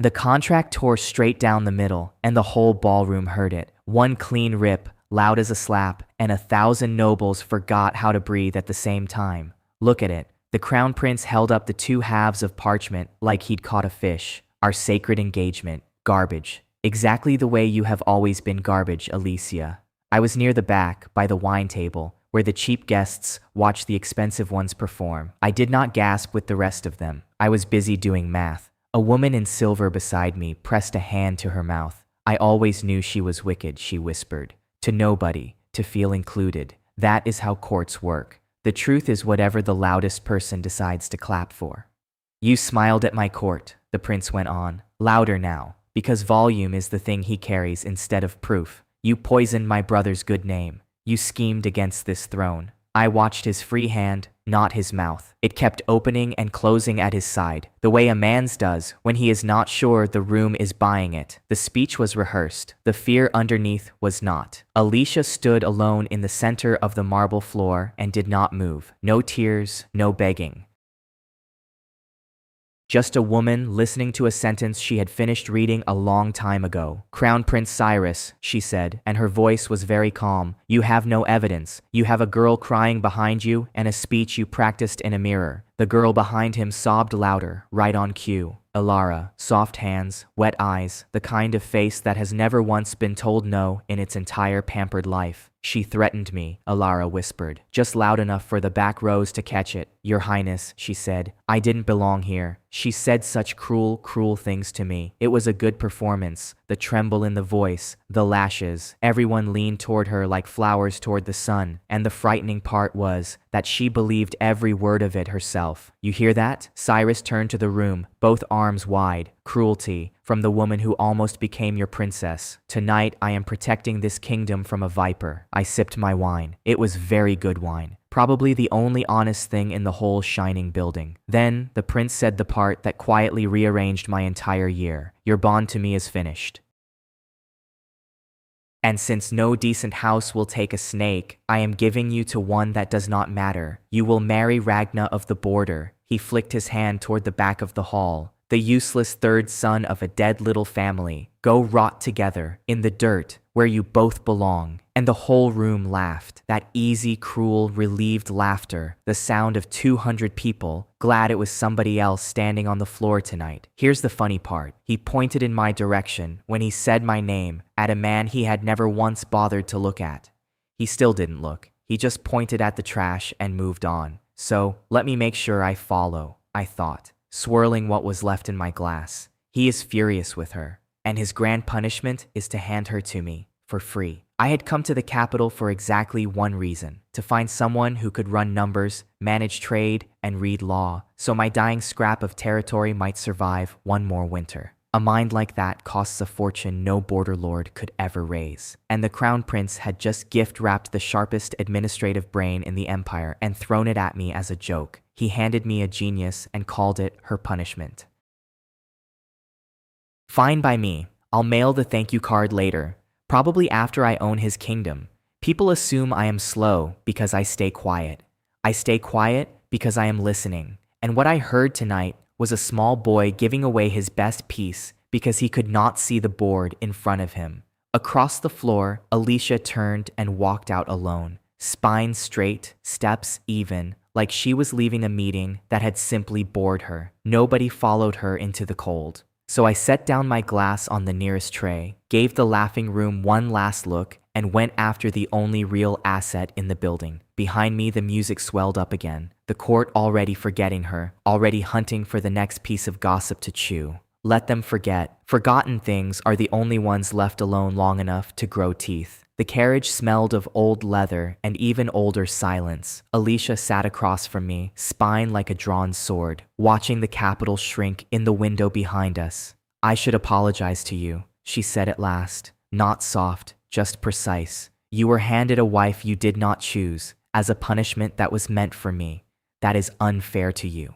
The contract tore straight down the middle, and the whole ballroom heard it. One clean rip, loud as a slap, and 1,000 nobles forgot how to breathe at the same time. Look at it. The crown prince held up the two halves of parchment like he'd caught a fish. Our sacred engagement. Garbage. Exactly the way you have always been garbage, Alicia. I was near the back, by the wine table, where the cheap guests watched the expensive ones perform. I did not gasp with the rest of them. I was busy doing math. A woman in silver beside me pressed a hand to her mouth. I always knew she was wicked, she whispered. To nobody, to feel included. That is how courts work. The truth is whatever the loudest person decides to clap for. You smiled at my court, the prince went on. Louder now, because volume is the thing he carries instead of proof. You poisoned my brother's good name. You schemed against this throne. I watched his free hand, not his mouth. It kept opening and closing at his side, the way a man's does when he is not sure the room is buying it. The speech was rehearsed. The fear underneath was not. Alicia stood alone in the center of the marble floor and did not move. No tears, no begging. Just a woman listening to a sentence she had finished reading a long time ago. Crown Prince Cyrus, she said, and her voice was very calm. You have no evidence. You have a girl crying behind you and a speech you practiced in a mirror. The girl behind him sobbed louder, right on cue. Alara, soft hands, wet eyes, the kind of face that has never once been told no in its entire pampered life. She threatened me, Alara whispered, just loud enough for the back rows to catch it. Your Highness, she said, I didn't belong here. She said such cruel, cruel things to me. It was a good performance. The tremble in the voice, the lashes. Everyone leaned toward her like flowers toward the sun, and the frightening part was that she believed every word of it herself. You hear that? Cyrus turned to the room, both arms wide. Cruelty, from the woman who almost became your princess. Tonight I am protecting this kingdom from a viper. I sipped my wine. It was very good wine. Probably the only honest thing in the whole shining building. Then, the prince said the part that quietly rearranged my entire year. Your bond to me is finished. And since no decent house will take a snake, I am giving you to one that does not matter. You will marry Ragna of the border. He flicked his hand toward the back of the hall. The useless third son of a dead little family. Go rot together, in the dirt, where you both belong. And the whole room laughed. That easy, cruel, relieved laughter. The sound of 200 people, glad it was somebody else standing on the floor tonight. Here's the funny part. He pointed in my direction when he said my name, at a man he had never once bothered to look at. He still didn't look. He just pointed at the trash and moved on. So, let me make sure I follow, I thought, swirling what was left in my glass. He is furious with her, and his grand punishment is to hand her to me, for free. I had come to the capital for exactly one reason, to find someone who could run numbers, manage trade, and read law, so my dying scrap of territory might survive one more winter. A mind like that costs a fortune no border lord could ever raise. And the crown prince had just gift-wrapped the sharpest administrative brain in the empire and thrown it at me as a joke. He handed me a genius and called it her punishment. Fine by me. I'll mail the thank you card later, probably after I own his kingdom. People assume I am slow because I stay quiet. I stay quiet because I am listening. And what I heard tonight was a small boy giving away his best piece because he could not see the board in front of him. Across the floor, Alicia turned and walked out alone, spine straight, steps even, like she was leaving a meeting that had simply bored her. Nobody followed her into the cold. So I set down my glass on the nearest tray, gave the laughing room one last look, and went after the only real asset in the building. Behind me, the music swelled up again, the court already forgetting her, already hunting for the next piece of gossip to chew. Let them forget. Forgotten things are the only ones left alone long enough to grow teeth. The carriage smelled of old leather and even older silence. Alicia sat across from me, spine like a drawn sword, watching the capital shrink in the window behind us. I should apologize to you, she said at last. Not soft, just precise. You were handed a wife you did not choose, as a punishment that was meant for me. That is unfair to you.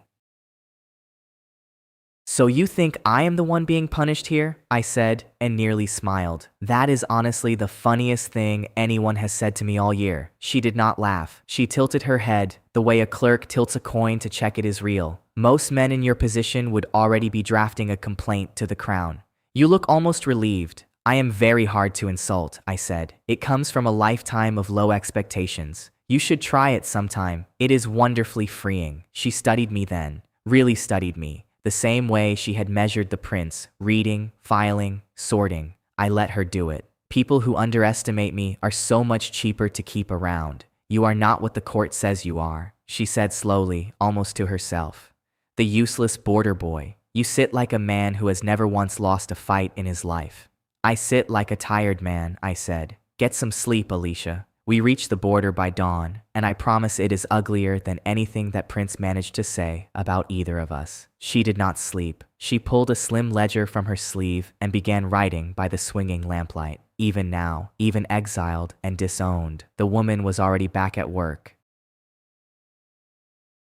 So you think I am the one being punished here? I said, and nearly smiled. That is honestly the funniest thing anyone has said to me all year. She did not laugh. She tilted her head, the way a clerk tilts a coin to check it is real. Most men in your position would already be drafting a complaint to the crown. You look almost relieved. I am very hard to insult, I said. It comes from a lifetime of low expectations. You should try it sometime. It is wonderfully freeing. She studied me then. Really studied me. The same way she had measured the prints, reading, filing, sorting. I let her do it. People who underestimate me are so much cheaper to keep around. You are not what the court says you are, she said slowly, almost to herself. The useless border boy. You sit like a man who has never once lost a fight in his life. I sit like a tired man, I said. Get some sleep, Alicia. We reach the border by dawn, and I promise it is uglier than anything that Prince managed to say about either of us. She did not sleep. She pulled a slim ledger from her sleeve and began writing by the swinging lamplight. Even now, even exiled and disowned, the woman was already back at work.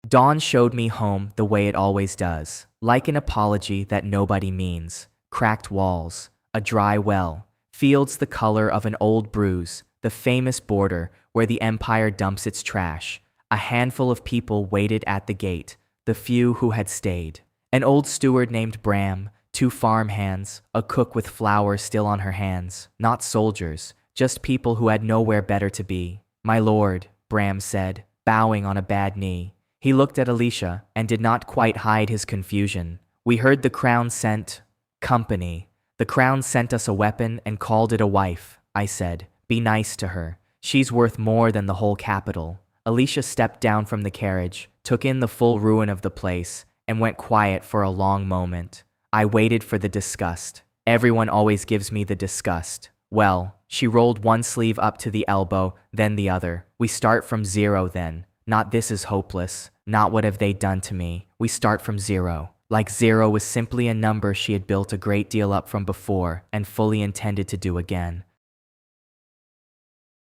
Dawn showed me home the way it always does, like an apology that nobody means. Cracked walls, a dry well, fields the color of an old bruise, the famous border where the empire dumps its trash. A handful of people waited at the gate, the few who had stayed. An old steward named Bram, 2 farm hands, a cook with flour still on her hands. Not soldiers, just people who had nowhere better to be. My lord, Bram said, bowing on a bad knee. He looked at Alicia and did not quite hide his confusion. We heard the crown sent company. The crown sent us a weapon and called it a wife, I said. Be nice to her. She's worth more than the whole capital. Alicia stepped down from the carriage, took in the full ruin of the place, and went quiet for a long moment. I waited for the disgust. Everyone always gives me the disgust. Well, she rolled one sleeve up to the elbow, then the other. We start from zero then. Not this is hopeless. Not what have they done to me. We start from zero. Like zero was simply a number she had built a great deal up from before and fully intended to do again.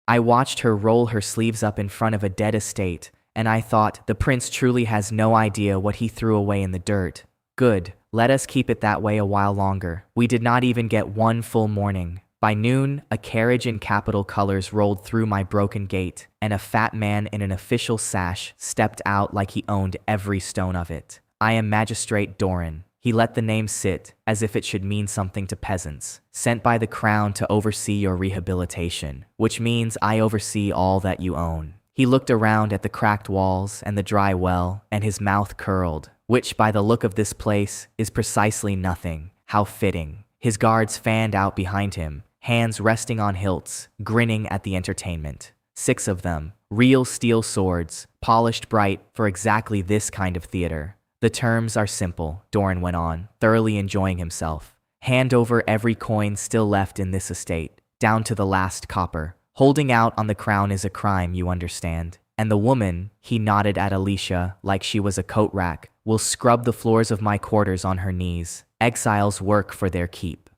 I watched her roll her sleeves up in front of a dead estate, and I thought, the prince truly has no idea what he threw away in the dirt. Good, let us keep it that way a while longer. We did not even get one full morning. By noon, a carriage in capital colors rolled through my broken gate, and a fat man in an official sash stepped out like he owned every stone of it. I am Magistrate Doran. He let the name sit, as if it should mean something to peasants. Sent by the crown to oversee your rehabilitation, which means I oversee all that you own. He looked around at the cracked walls and the dry well, and his mouth curled, which by the look of this place is precisely nothing. How fitting. His guards fanned out behind him, hands resting on hilts, grinning at the entertainment. 6 of them, real steel swords, polished bright for exactly this kind of theater. The terms are simple, Doran went on, thoroughly enjoying himself. Hand over every coin still left in this estate, down to the last copper. Holding out on the crown is a crime, you understand. And the woman, he nodded at Alicia like she was a coat rack, will scrub the floors of my quarters on her knees. Exiles work for their keep.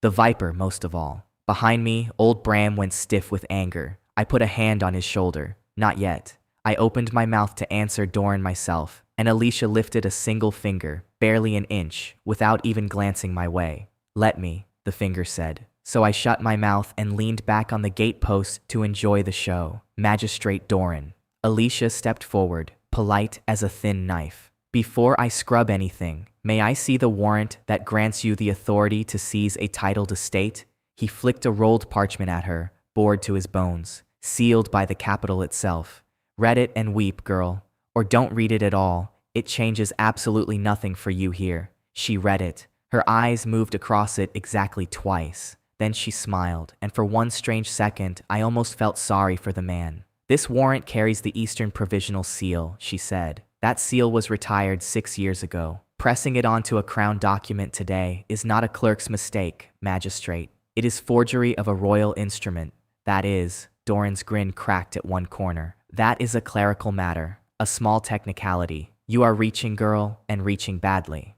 The viper most of all. Behind me, old Bram went stiff with anger. I put a hand on his shoulder. Not yet. I opened my mouth to answer Doran myself, and Alicia lifted a single finger, barely an inch, without even glancing my way. Let me, the finger said. So I shut my mouth and leaned back on the gatepost to enjoy the show. Magistrate Doran. Alicia stepped forward, polite as a thin knife. Before I scrub anything, may I see the warrant that grants you the authority to seize a titled estate? He flicked a rolled parchment at her, bored to his bones, sealed by the capital itself. Read it and weep, girl. Or don't read it at all. It changes absolutely nothing for you here. She read it. Her eyes moved across it exactly twice. Then she smiled, and for one strange second, I almost felt sorry for the man. This warrant carries the Eastern Provisional Seal, she said. That seal was retired 6 years ago. Pressing it onto a crown document today is not a clerk's mistake, magistrate. It is forgery of a royal instrument. That is, Doran's grin cracked at one corner. That is a clerical matter, a small technicality. You are reaching, girl, and reaching badly.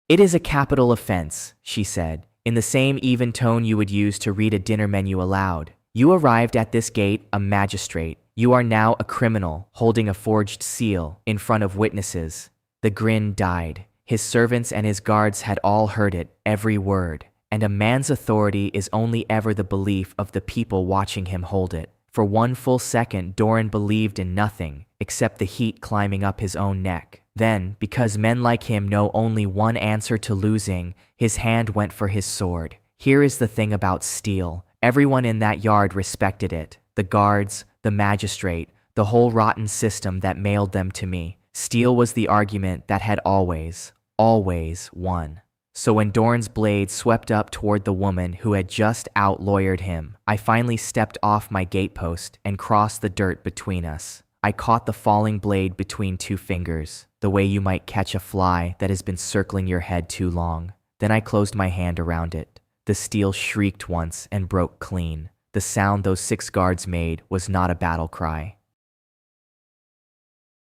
It is a capital offense, she said, in the same even tone you would use to read a dinner menu aloud. You arrived at this gate a magistrate. You are now a criminal, holding a forged seal, in front of witnesses. The grin died. His servants and his guards had all heard it, every word. And a man's authority is only ever the belief of the people watching him hold it. For one full second, Doran believed in nothing, except the heat climbing up his own neck. Then, because men like him know only one answer to losing, his hand went for his sword. Here is the thing about steel. Everyone in that yard respected it. The guards, the magistrate, the whole rotten system that mailed them to me. Steel was the argument that had always won. So when Doran's blade swept up toward the woman who had just out-lawyered him, I finally stepped off my gatepost and crossed the dirt between us. I caught the falling blade between two fingers, the way you might catch a fly that has been circling your head too long. Then I closed my hand around it. The steel shrieked once and broke clean. The sound those 6 guards made was not a battle cry.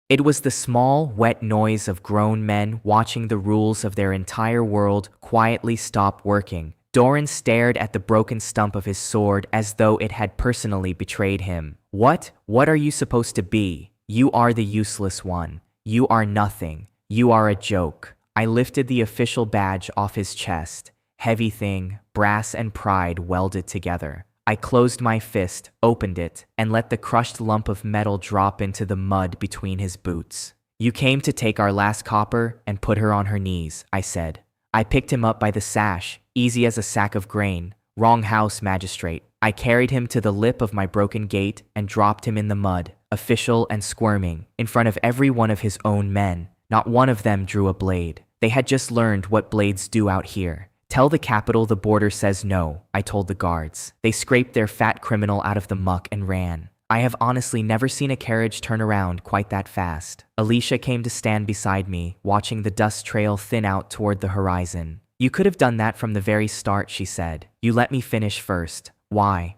It was the small, wet noise of grown men watching the rules of their entire world quietly stop working. Doran stared at the broken stump of his sword as though it had personally betrayed him. What are you supposed to be? You are the useless one. You are nothing. You are a joke. I lifted the official badge off his chest. Heavy thing, brass and pride welded together. I closed my fist, opened it, and let the crushed lump of metal drop into the mud between his boots. You came to take our last copper and put her on her knees, I said. I picked him up by the sash, easy as a sack of grain. Wrong house, magistrate. I carried him to the lip of my broken gate and dropped him in the mud, official and squirming, in front of every one of his own men. Not one of them drew a blade. They had just learned what blades do out here. Tell the capital the border says no, I told the guards. They scraped their fat criminal out of the muck and ran. I have honestly never seen a carriage turn around quite that fast. Alicia came to stand beside me, watching the dust trail thin out toward the horizon. You could have done that from the very start, she said. You let me finish first. Why?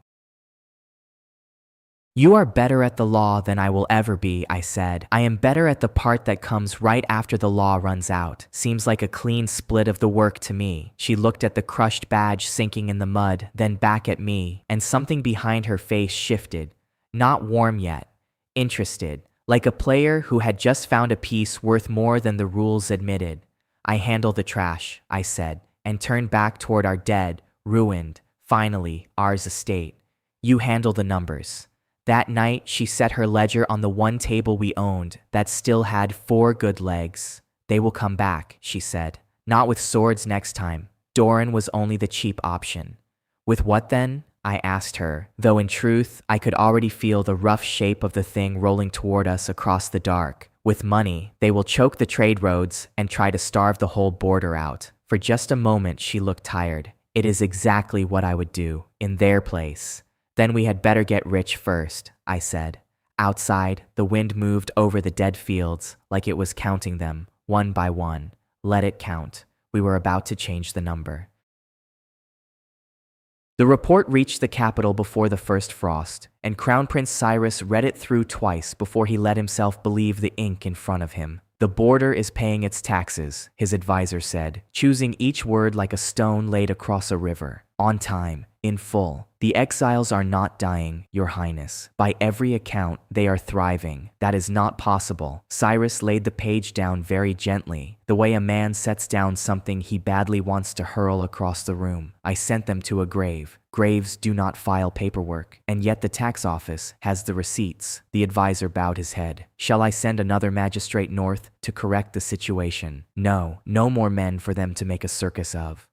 You are better at the law than I will ever be, I said. I am better at the part that comes right after the law runs out. Seems like a clean split of the work to me. She looked at the crushed badge sinking in the mud, then back at me, and something behind her face shifted. Not warm yet. Interested. Like a player who had just found a piece worth more than the rules admitted. I handle the trash, I said, and turned back toward our dead, ruined, finally, ours estate. You handle the numbers. That night, she set her ledger on the one table we owned that still had 4 good legs. They will come back, she said. Not with swords next time. Doran was only the cheap option. With what then? I asked her, though in truth, I could already feel the rough shape of the thing rolling toward us across the dark. With money, they will choke the trade roads and try to starve the whole border out. For just a moment, she looked tired. It is exactly what I would do, in their place. Then we had better get rich first, I said. Outside, the wind moved over the dead fields like it was counting them, one by one. Let it count. We were about to change the number. The report reached the capital before the first frost, and Crown Prince Cyrus read it through twice before he let himself believe the ink in front of him. The border is paying its taxes, his advisor said, choosing each word like a stone laid across a river. On time, in full. The exiles are not dying, Your Highness. By every account, they are thriving. That is not possible. Cyrus laid the page down very gently, the way a man sets down something he badly wants to hurl across the room. I sent them to a grave. Graves do not file paperwork, and yet the tax office has the receipts. The advisor bowed his head. Shall I send another magistrate north to correct the situation? No, no more men for them to make a circus of.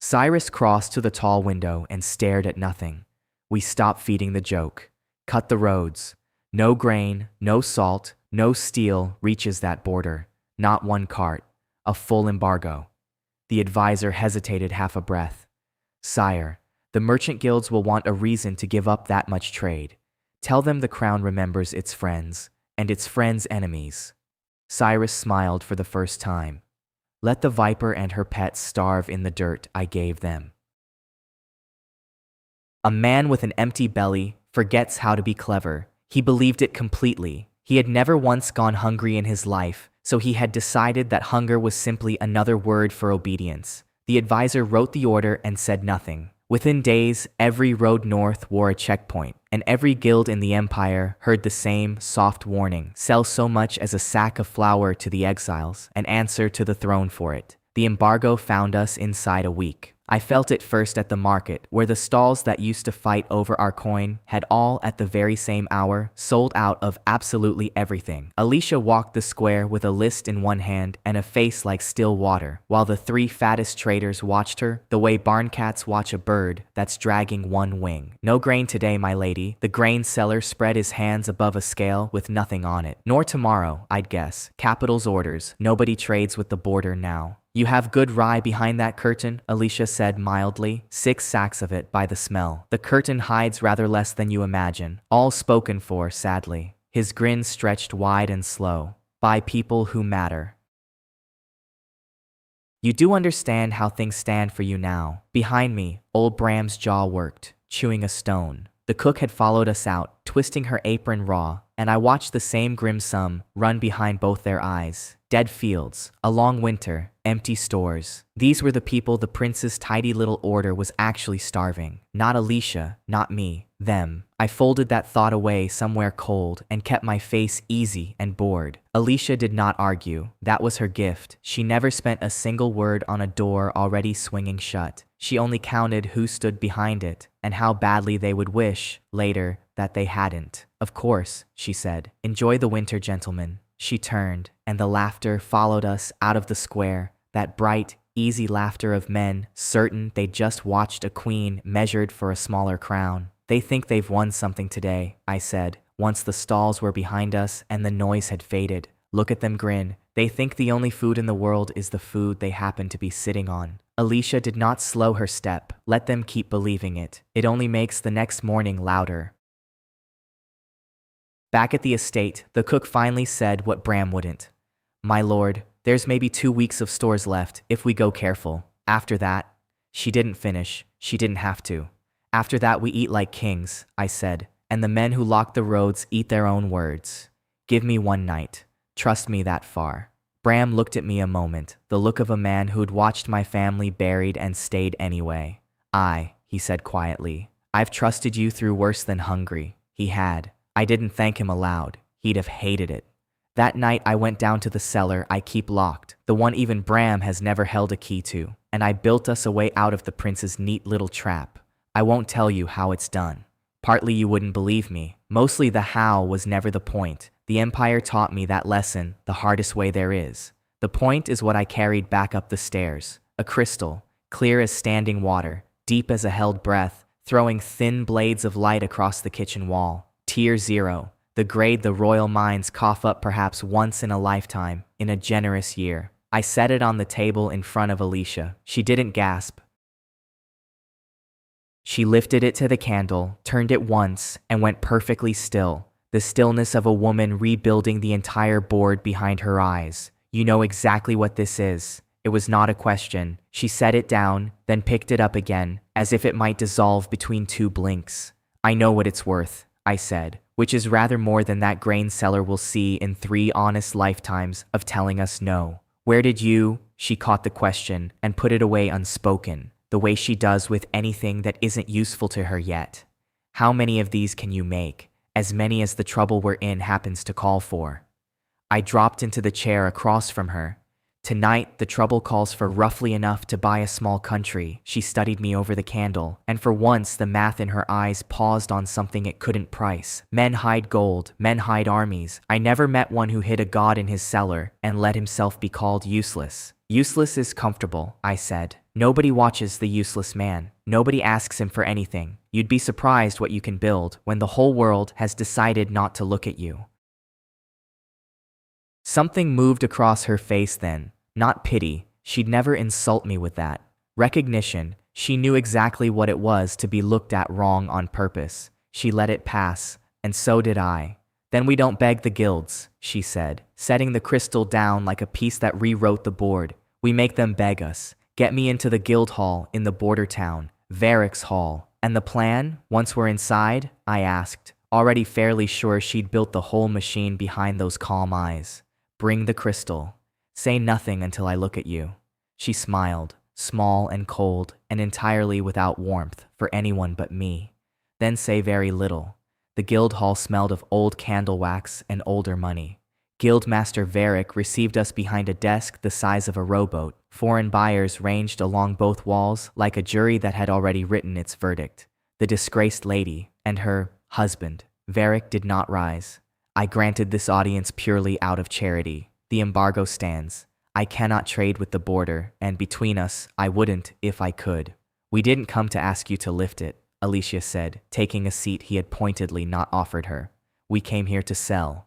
Cyrus crossed to the tall window and stared at nothing. We stopped feeding the joke. Cut the roads. No grain, no salt, no steel reaches that border. Not one cart. A full embargo. The advisor hesitated half a breath. Sire, the merchant guilds will want a reason to give up that much trade. Tell them the crown remembers its friends, and its friends' enemies. Cyrus smiled for the first time. Let the viper and her pets starve in the dirt I gave them. A man with an empty belly forgets how to be clever. He believed it completely. He had never once gone hungry in his life, so he had decided that hunger was simply another word for obedience. The advisor wrote the order and said nothing. Within days, every road north wore a checkpoint, and every guild in the empire heard the same soft warning: sell so much as a sack of flour to the exiles, and answer to the throne for it. The embargo found us inside a week. I felt it first at the market, where the stalls that used to fight over our coin had all, at the very same hour, sold out of absolutely everything. Alicia walked the square with a list in one hand and a face like still water, while the three fattest traders watched her the way barn cats watch a bird that's dragging one wing. No grain today, my lady. The grain seller spread his hands above a scale with nothing on it. Nor tomorrow, I'd guess. Capital's orders. Nobody trades with the border now. You have good rye behind that curtain, Alicia said mildly. 6 sacks of it by the smell. The curtain hides rather less than you imagine. All spoken for, sadly. His grin stretched wide and slow. By people who matter. You do understand how things stand for you now. Behind me, old Bram's jaw worked, chewing a stone. The cook had followed us out, twisting her apron raw, and I watched the same grim sum run behind both their eyes. Dead fields, a long winter, empty stores. These were the people the prince's tidy little order was actually starving. Not Alicia, not me, them. I folded that thought away somewhere cold and kept my face easy and bored. Alicia did not argue. That was her gift. She never spent a single word on a door already swinging shut. She only counted who stood behind it and how badly they would wish, later, that they hadn't. Of course, she said. Enjoy the winter, gentlemen. She turned, and the laughter followed us out of the square, that bright, easy laughter of men certain they'd just watched a queen measured for a smaller crown. They think they've won something today, I said, once the stalls were behind us and the noise had faded. Look at them grin. They think the only food in the world is the food they happen to be sitting on. Alicia did not slow her step. Let them keep believing it. It only makes the next morning louder. Back at the estate, the cook finally said what Bram wouldn't. My lord, there's maybe 2 weeks of stores left, if we go careful. After that, she didn't finish. She didn't have to. After that we eat like kings, I said, and the men who lock the roads eat their own words. Give me one night. Trust me that far. Bram looked at me a moment, the look of a man who'd watched my family buried and stayed anyway. He said quietly. I've trusted you through worse than hungry. He had. I didn't thank him aloud. He'd have hated it. That night I went down to the cellar I keep locked, the one even Bram has never held a key to, and I built us a way out of the prince's neat little trap. I won't tell you how it's done. Partly you wouldn't believe me. Mostly the how was never the point. The Empire taught me that lesson the hardest way there is. The point is what I carried back up the stairs. A crystal, clear as standing water, deep as a held breath, throwing thin blades of light across the kitchen wall. Tier 0, the grade the royal minds cough up perhaps once in a lifetime, in a generous year. I set it on the table in front of Alicia. She didn't gasp. She lifted it to the candle, turned it once, and went perfectly still. The stillness of a woman rebuilding the entire board behind her eyes. You know exactly what this is. It was not a question. She set it down, then picked it up again, as if it might dissolve between 2 blinks. I know what it's worth, I said, which is rather more than that grain seller will see in 3 honest lifetimes of telling us no. Where did you? She caught the question and put it away unspoken, the way she does with anything that isn't useful to her yet. How many of these can you make? As many as the trouble we're in happens to call for. I dropped into the chair across from her. Tonight, the trouble calls for roughly enough to buy a small country. She studied me over the candle, and for once the math in her eyes paused on something it couldn't price. Men hide gold, men hide armies. I never met one who hid a god in his cellar and let himself be called useless. Useless is comfortable, I said. Nobody watches the useless man. Nobody asks him for anything. You'd be surprised what you can build when the whole world has decided not to look at you. Something moved across her face then. Not pity. She'd never insult me with that. Recognition. She knew exactly what it was to be looked at wrong on purpose. She let it pass, and so did I. Then we don't beg the guilds, she said, setting the crystal down like a piece that rewrote the board. We make them beg us. Get me into the guild hall in the border town, Varick's Hall. And the plan, once we're inside? I asked, already fairly sure she'd built the whole machine behind those calm eyes. Bring the crystal. Say nothing until I look at you. She smiled. small and cold, and entirely without warmth for anyone but me. Then say very little. The guild hall smelled of old candle wax and older money. Guildmaster Varric received us behind a desk the size of a rowboat. Foreign buyers ranged along both walls like a jury that had already written its verdict. The disgraced lady and her husband, Varric, did not rise. I granted this audience purely out of charity. The embargo stands. I cannot trade with the border, and between us, I wouldn't if I could. We didn't come to ask you to lift it, Alicia said, taking a seat he had pointedly not offered her. We came here to sell.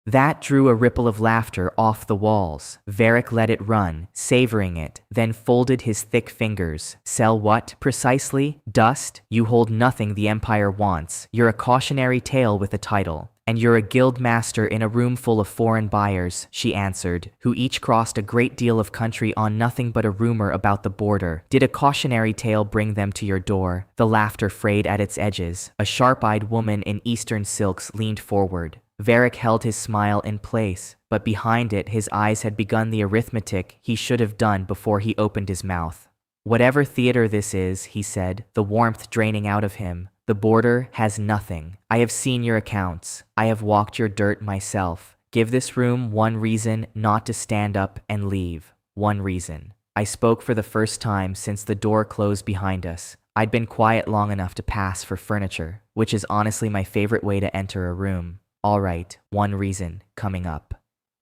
That drew a ripple of laughter off the walls. Varric let it run, savoring it, then folded his thick fingers. Sell what, precisely? Dust? You hold nothing the Empire wants. You're a cautionary tale with a title. And you're a guild master in a room full of foreign buyers, she answered, who each crossed a great deal of country on nothing but a rumor about the border. Did a cautionary tale bring them to your door? The laughter frayed at its edges. A sharp-eyed woman in eastern silks leaned forward. Varric held his smile in place, but behind it his eyes had begun the arithmetic he should have done before he opened his mouth. Whatever theater this is, he said, the warmth draining out of him, the border has nothing. I have seen your accounts. I have walked your dirt myself. Give this room one reason not to stand up and leave. One reason. I spoke for the first time since the door closed behind us. I'd been quiet long enough to pass for furniture, which is honestly my favorite way to enter a room. All right, one reason, coming up.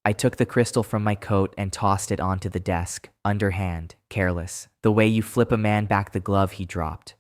I took the crystal from my coat and tossed it onto the desk, underhand, careless, the way you flip a man back the glove he dropped.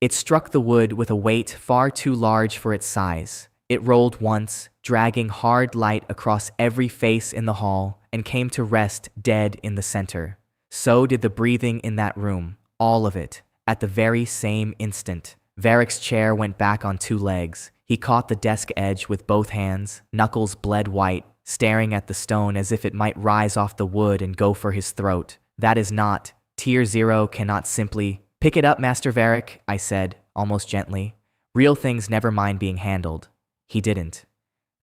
It struck the wood with a weight far too large for its size. It rolled once, dragging hard light across every face in the hall, and came to rest dead in the center. So did the breathing in that room, all of it, at the very same instant. Varric's chair went back on two legs. He caught the desk edge with both hands, knuckles bled white, staring at the stone as if it might rise off the wood and go for his throat. That is not. Tier 0 cannot simply... Pick it up, Master Varric, I said, almost gently. Real things never mind being handled. He didn't.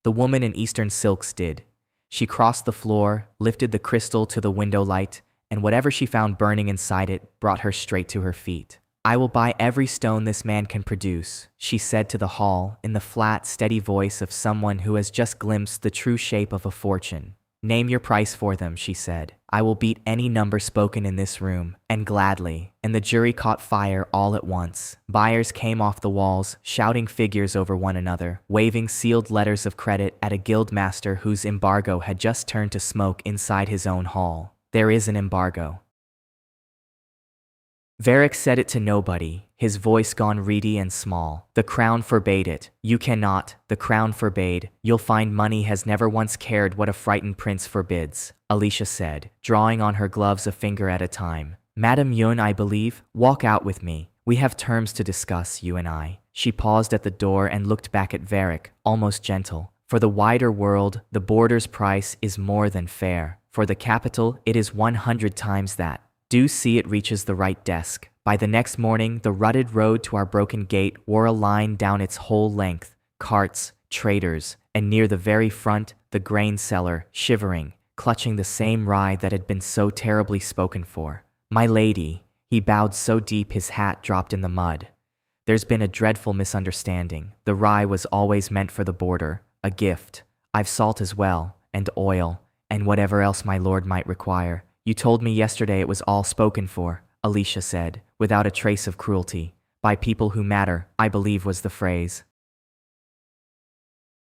The woman in eastern silks did. She crossed the floor, lifted the crystal to the window light, and whatever she found burning inside it brought her straight to her feet. I will buy every stone this man can produce, she said to the hall in the flat, steady voice of someone who has just glimpsed the true shape of a fortune. Name your price for them, she said. I will beat any number spoken in this room, and gladly. And the jury caught fire all at once. Buyers came off the walls, shouting figures over one another, waving sealed letters of credit at a guild master whose embargo had just turned to smoke inside his own hall. There is an embargo. Varric said it to nobody, his voice gone reedy and small. The crown forbade it. You cannot. The crown forbade. You'll find money has never once cared what a frightened prince forbids, Alicia said, drawing on her gloves a finger at a time. Madame Yun, I believe, walk out with me. We have terms to discuss, you and I. She paused at the door and looked back at Varric, almost gentle. For the wider world, the border's price is more than fair. For the capital, it is 100 times that. Do see it reaches the right desk. By the next morning, the rutted road to our broken gate wore a line down its whole length. Carts, traders, and near the very front, the grain seller, shivering, clutching the same rye that had been so terribly spoken for. My lady, he bowed so deep his hat dropped in the mud. There's been a dreadful misunderstanding. The rye was always meant for the border, a gift. I've salt as well, and oil, and whatever else my lord might require. You told me yesterday it was all spoken for, Alicia said, without a trace of cruelty. By people who matter, I believe was the phrase.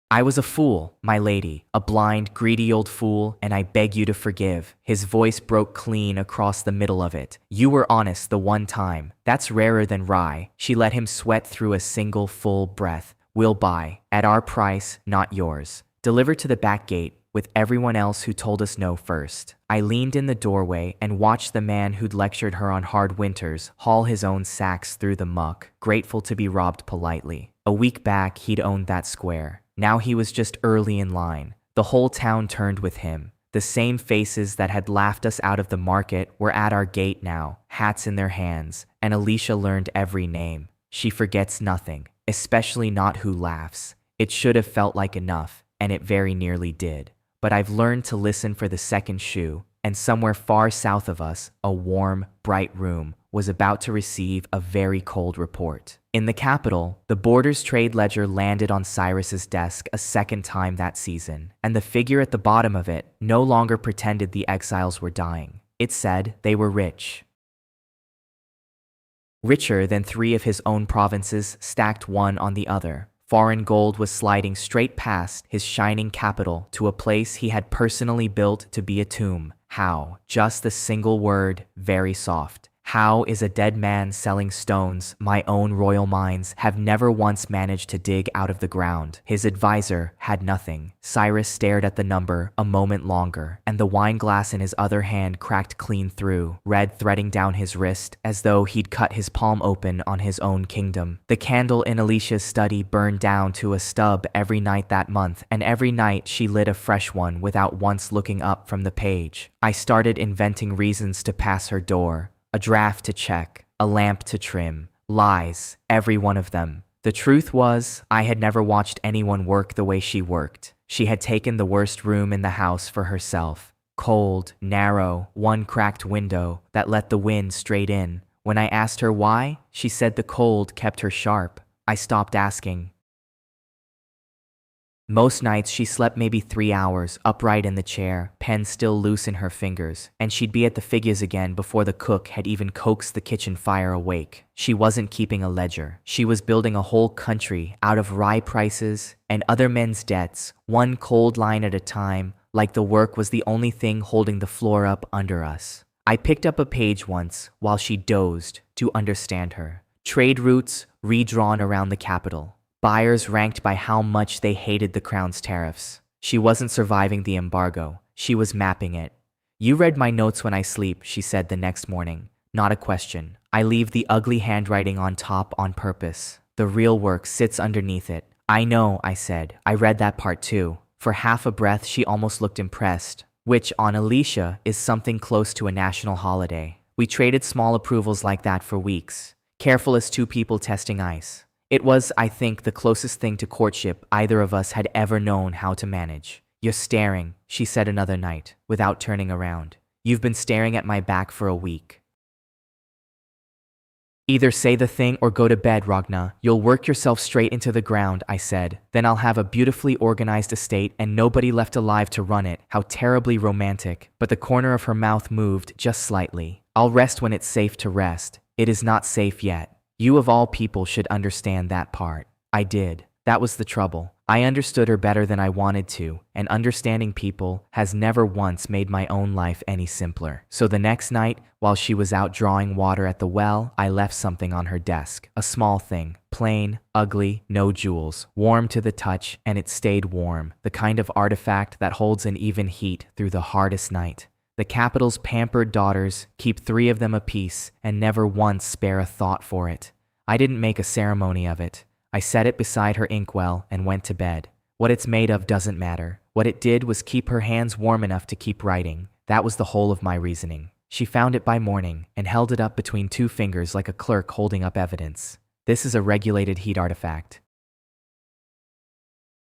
I was a fool, my lady, a blind, greedy old fool, and I beg you to forgive. His voice broke clean across the middle of it. You were honest the one time. That's rarer than rye. She let him sweat through a single full breath. We'll buy, at our price, not yours. Deliver to the back gate, with everyone else who told us no first. I leaned in the doorway and watched the man who'd lectured her on hard winters haul his own sacks through the muck, grateful to be robbed politely. A week back, he'd owned that square. Now he was just early in line. The whole town turned with him. The same faces that had laughed us out of the market were at our gate now, hats in their hands, and Alicia learned every name. She forgets nothing, especially not who laughs. It should have felt like enough, and it very nearly did. but I've learned to listen for the second shoe, and somewhere far south of us, a warm, bright room was about to receive a very cold report. In the capital, the Borders trade ledger landed on Cyrus's desk a second time that season, and the figure at the bottom of it no longer pretended the exiles were dying. It said they were rich. Richer than 3 of his own provinces stacked one on the other. Foreign gold was sliding straight past his shining capital to a place he had personally built to be a tomb. How? Just the single word, very soft. How is a dead man selling stones my own royal mines have never once managed to dig out of the ground? His advisor had nothing. Cyrus stared at the number a moment longer, and the wine glass in his other hand cracked clean through, red threading down his wrist as though he'd cut his palm open on his own kingdom. The candle in Alicia's study burned down to a stub every night that month, and every night she lit a fresh one without once looking up from the page. I started inventing reasons to pass her door. A draft to check, a lamp to trim, lies, every one of them. The truth was, I had never watched anyone work the way she worked. She had taken the worst room in the house for herself. Cold, narrow, one cracked window that let the wind straight in. When I asked her why, she said the cold kept her sharp. I stopped asking. Most nights she slept maybe 3 hours, upright in the chair, pen still loose in her fingers, and she'd be at the figures again before the cook had even coaxed the kitchen fire awake. She wasn't keeping a ledger. She was building a whole country out of rye prices and other men's debts, one cold line at a time, like the work was the only thing holding the floor up under us. I picked up a page once while she dozed to understand her. Trade routes redrawn around the capital. Buyers ranked by how much they hated the crown's tariffs. She wasn't surviving the embargo. She was mapping it. You read my notes when I sleep, she said the next morning. Not a question. I leave the ugly handwriting on top on purpose. The real work sits underneath it. I know, I said. I read that part too. For half a breath, she almost looked impressed, which on Alicia is something close to a national holiday. We traded small approvals like that for weeks, careful as 2 people testing ice. It was, I think, the closest thing to courtship either of us had ever known how to manage. You're staring, she said another night, without turning around. You've been staring at my back for a week. Either say the thing or go to bed, Ragna. You'll work yourself straight into the ground, I said. Then I'll have a beautifully organized estate and nobody left alive to run it. How terribly romantic. But the corner of her mouth moved just slightly. I'll rest when it's safe to rest. It is not safe yet. You of all people should understand that part. I did. That was the trouble. I understood her better than I wanted to, and understanding people has never once made my own life any simpler. So the next night, while she was out drawing water at the well, I left something on her desk. A small thing. Plain, ugly, no jewels. Warm to the touch, and it stayed warm. The kind of artifact that holds an even heat through the hardest night. The capital's pampered daughters keep 3 of them apiece and never once spare a thought for it. I didn't make a ceremony of it. I set it beside her inkwell and went to bed. What it's made of doesn't matter. What it did was keep her hands warm enough to keep writing. That was the whole of my reasoning. She found it by morning and held it up between 2 fingers like a clerk holding up evidence. This is a regulated heat artifact.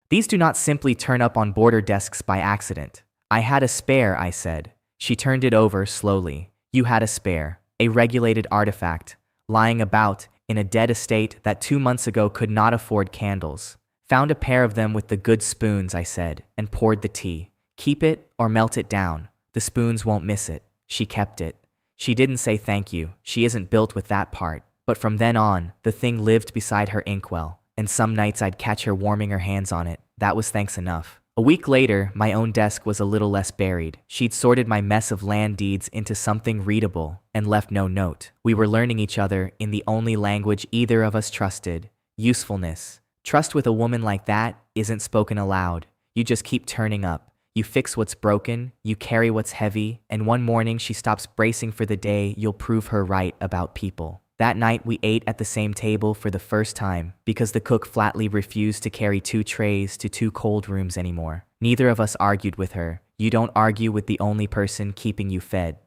These do not simply turn up on border desks by accident. I had a spare, I said. She turned it over slowly. You had a spare, a regulated artifact, lying about in a dead estate that 2 months ago could not afford candles. Found a pair of them with the good spoons, I said, and poured the tea. Keep it or melt it down. The spoons won't miss it. She kept it. She didn't say thank you. She isn't built with that part. But from then on, the thing lived beside her inkwell, and some nights I'd catch her warming her hands on it. That was thanks enough. A week later, my own desk was a little less buried. She'd sorted my mess of land deeds into something readable and left no note. We were learning each other in the only language either of us trusted, usefulness. Trust with a woman like that isn't spoken aloud. You just keep turning up. You fix what's broken, you carry what's heavy, and one morning she stops bracing for the day you'll prove her right about people. That night we ate at the same table for the first time because the cook flatly refused to carry 2 trays to 2 cold rooms anymore. Neither of us argued with her. You don't argue with the only person keeping you fed.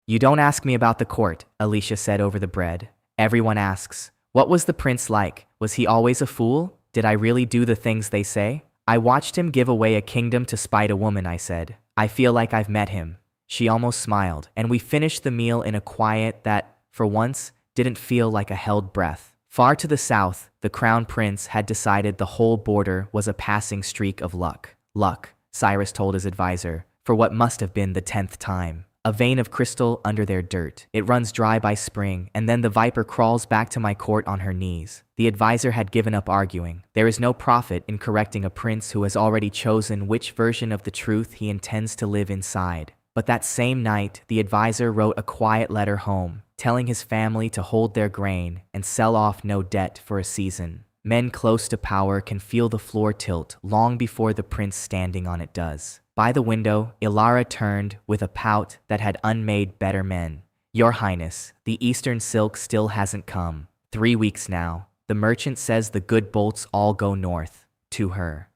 You don't ask me about the court, Alicia said over the bread. Everyone asks. What was the prince like? Was he always a fool? Did I really do the things they say? I watched him give away a kingdom to spite a woman, I said. I feel like I've met him. She almost smiled, and we finished the meal in a quiet that, for once, didn't feel like a held breath. Far to the south, the crown prince had decided the whole border was a passing streak of luck. Luck, Cyrus told his advisor, for what must have been the 10th time. A vein of crystal under their dirt. It runs dry by spring, and then the viper crawls back to my court on her knees. The advisor had given up arguing. There is no profit in correcting a prince who has already chosen which version of the truth he intends to live inside. But that same night, the advisor wrote a quiet letter home, telling his family to hold their grain and sell off no debt for a season. Men close to power can feel the floor tilt long before the prince standing on it does. By the window, Ilara turned with a pout that had unmade better men. Your Highness, the eastern silk still hasn't come. 3 weeks now. The merchant says the good bolts all go north. To her.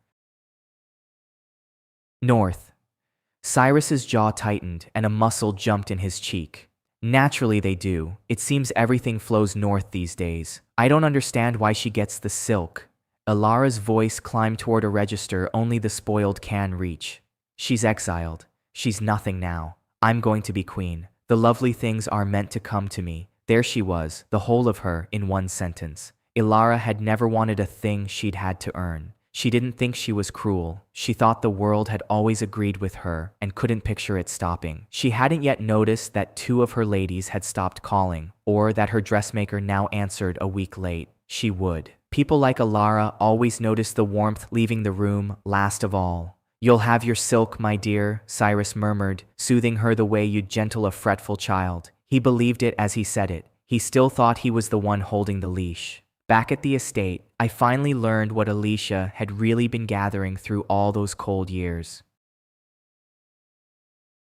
North. Cyrus's jaw tightened and a muscle jumped in his cheek. Naturally they do. It seems everything flows north these days. I don't understand why she gets the silk. Ilara's voice climbed toward a register only the spoiled can reach. She's exiled. She's nothing now. I'm going to be queen. The lovely things are meant to come to me. There she was, the whole of her, in one sentence. Ilara had never wanted a thing she'd had to earn. She didn't think she was cruel. She thought the world had always agreed with her and couldn't picture it stopping. She hadn't yet noticed that 2 of her ladies had stopped calling, or that her dressmaker now answered a week late. She would. People like Ilara always noticed the warmth leaving the room last of all. You'll have your silk, my dear, Cyrus murmured, soothing her the way you'd gentle a fretful child. He believed it as he said it. He still thought he was the one holding the leash. Back at the estate, I finally learned what Alicia had really been gathering through all those cold years.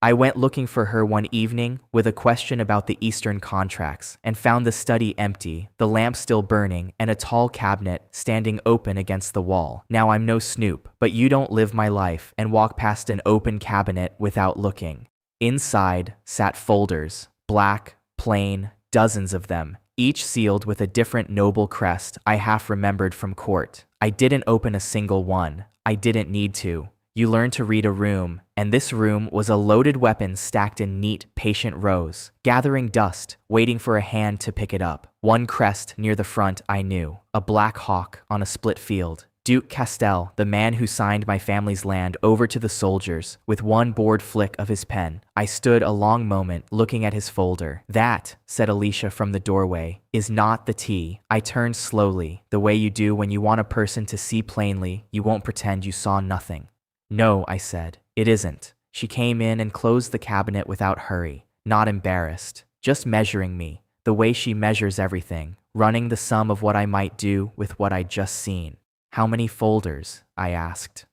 I went looking for her one evening with a question about the Eastern contracts and found the study empty, the lamp still burning, and a tall cabinet standing open against the wall. Now I'm no snoop, but you don't live my life and walk past an open cabinet without looking. Inside sat folders, black, plain, dozens of them, each sealed with a different noble crest I half remembered from court. I didn't open a single one. I didn't need to. You learn to read a room, and this room was a loaded weapon stacked in neat, patient rows, gathering dust, waiting for a hand to pick it up. One crest near the front I knew, a black hawk on a split field. Duke Castel, the man who signed my family's land over to the soldiers, with one bored flick of his pen. I stood a long moment looking at his folder. That, said Alicia from the doorway, is not the T. I turned slowly, the way you do when you want a person to see plainly, you won't pretend you saw nothing. No, I said, it isn't. She came in and closed the cabinet without hurry, not embarrassed, just measuring me, the way she measures everything, running the sum of what I might do with what I'd just seen. How many folders? I asked.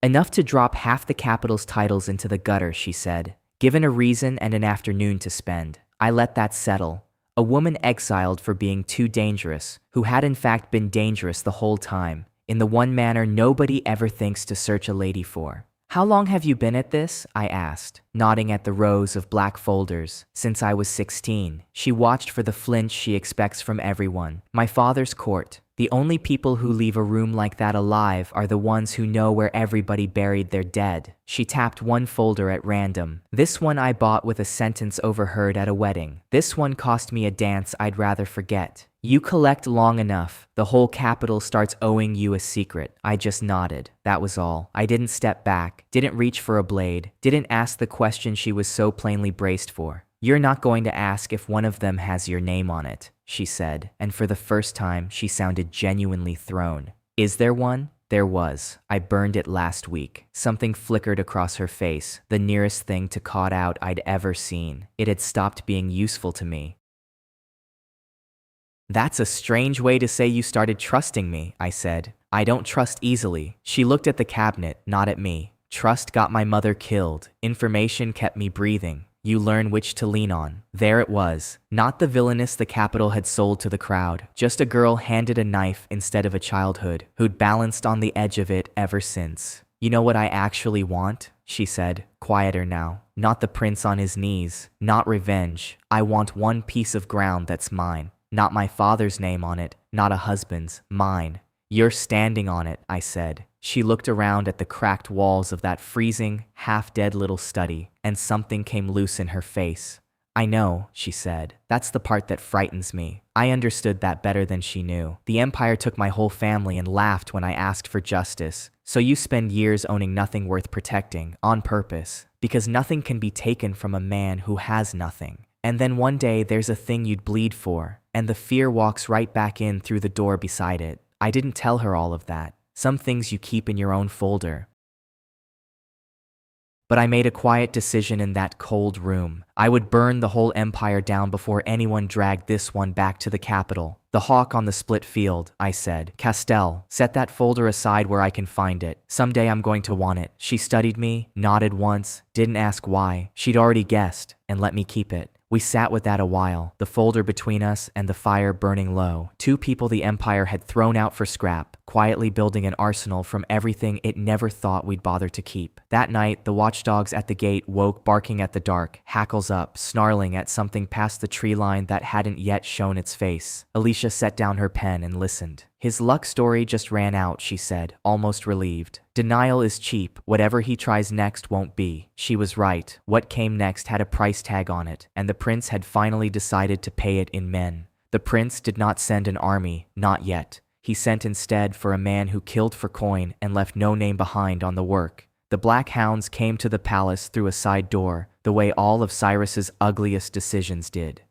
Enough to drop half the capital's titles into the gutter, she said. Given a reason and an afternoon to spend, I let that settle. A woman exiled for being too dangerous, who had in fact been dangerous the whole time, in the one manner nobody ever thinks to search a lady for. How long have you been at this? I asked, nodding at the rows of black folders. Since I was 16. She watched for the flinch she expects from everyone. My father's court. The only people who leave a room like that alive are the ones who know where everybody buried their dead. She tapped one folder at random. This one I bought with a sentence overheard at a wedding. This one cost me a dance I'd rather forget. You collect long enough, the whole capital starts owing you a secret. I just nodded. That was all. I didn't step back, didn't reach for a blade, didn't ask the question she was so plainly braced for. You're not going to ask if one of them has your name on it, she said, and for the first time she sounded genuinely thrown. Is there one? There was. I burned it last week. Something flickered across her face, the nearest thing to caught out I'd ever seen. It had stopped being useful to me. That's a strange way to say you started trusting me, I said. I don't trust easily. She looked at the cabinet, not at me. Trust got my mother killed. Information kept me breathing. You learn which to lean on. There it was. Not the villainess the capital had sold to the crowd. Just a girl handed a knife instead of a childhood, who'd balanced on the edge of it ever since. You know what I actually want? She said, quieter now. Not the prince on his knees. Not revenge. I want one piece of ground that's mine. Not my father's name on it. Not a husband's. Mine. You're standing on it, I said. She looked around at the cracked walls of that freezing, half-dead little study, and something came loose in her face. I know, she said. That's the part that frightens me. I understood that better than she knew. The Empire took my whole family and laughed when I asked for justice. So you spend years owning nothing worth protecting, on purpose, because nothing can be taken from a man who has nothing. And then one day there's a thing you'd bleed for, and the fear walks right back in through the door beside it. I didn't tell her all of that. Some things you keep in your own folder. But I made a quiet decision in that cold room. I would burn the whole empire down before anyone dragged this one back to the capital. The hawk on the split field, I said. Castell, set that folder aside where I can find it. Someday I'm going to want it. She studied me, nodded once, didn't ask why. She'd already guessed, and let me keep it. We sat with that a while, the folder between us and the fire burning low. Two people the Empire had thrown out for scrap, quietly building an arsenal from everything it never thought we'd bother to keep. That night, the watchdogs at the gate woke barking at the dark, hackles up, snarling at something past the tree line that hadn't yet shown its face. Alicia set down her pen and listened. His luck story just ran out, she said, almost relieved. Denial is cheap. Whatever he tries next won't be. She was right. What came next had a price tag on it, and the prince had finally decided to pay it in men. The prince did not send an army, not yet. He sent instead for a man who killed for coin and left no name behind on the work. The Black Hounds came to the palace through a side door, the way all of Cyrus's ugliest decisions did.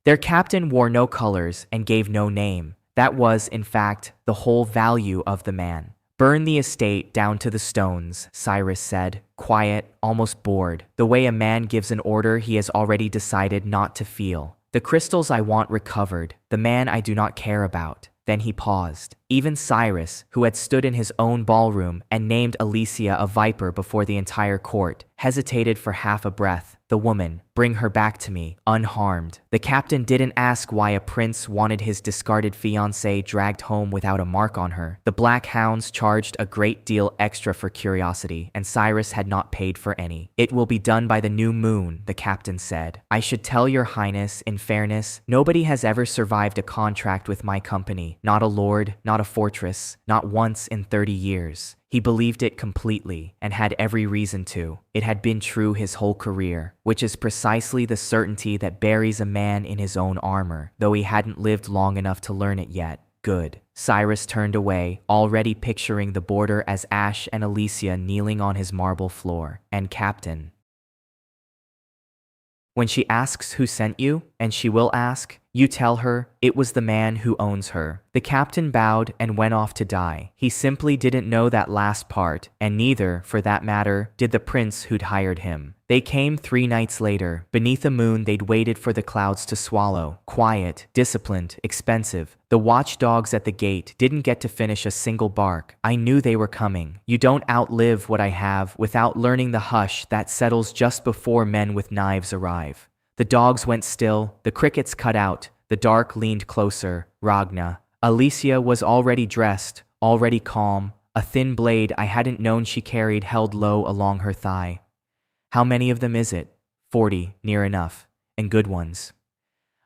Their captain wore no colors and gave no name. That was, in fact, the whole value of the man. Burn the estate down to the stones, Cyrus said, quiet, almost bored, the way a man gives an order he has already decided not to feel. The crystals I want recovered, the man I do not care about. Then he paused. Even Cyrus, who had stood in his own ballroom and named Alicia a viper before the entire court, hesitated for half a breath. The woman, bring her back to me, unharmed. The captain didn't ask why a prince wanted his discarded fiancée dragged home without a mark on her. The Black Hounds charged a great deal extra for curiosity, and Cyrus had not paid for any. It will be done by the new moon, the captain said. I should tell your highness, in fairness, nobody has ever survived a contract with my company. Not a lord, not a fortress, not once in 30 years. He believed it completely, and had every reason to. It had been true his whole career, which is precisely the certainty that buries a man in his own armor, though he hadn't lived long enough to learn it yet. Good. Cyrus turned away, already picturing the border as Ash and Alicia kneeling on his marble floor. And Captain, when she asks who sent you, and she will ask, you tell her, it was the man who owns her. The captain bowed and went off to die. He simply didn't know that last part, and neither, for that matter, did the prince who'd hired him. They came 3 nights later. Beneath a moon they'd waited for the clouds to swallow. Quiet, disciplined, expensive. The watchdogs at the gate didn't get to finish a single bark. I knew they were coming. You don't outlive what I have without learning the hush that settles just before men with knives arrive. The dogs went still, the crickets cut out, the dark leaned closer. Ragna. Alicia was already dressed, already calm, a thin blade I hadn't known she carried held low along her thigh. How many of them is it? 40, near enough, and good ones.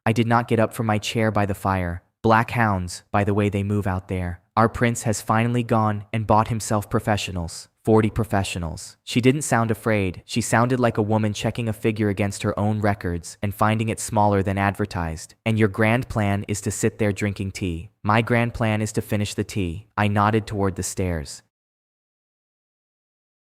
I did not get up from my chair by the fire. Black Hounds, by the way they move out there. Our prince has finally gone and bought himself professionals. 40 professionals. She didn't sound afraid. She sounded like a woman checking a figure against her own records and finding it smaller than advertised. And your grand plan is to sit there drinking tea. My grand plan is to finish the tea. I nodded toward the stairs.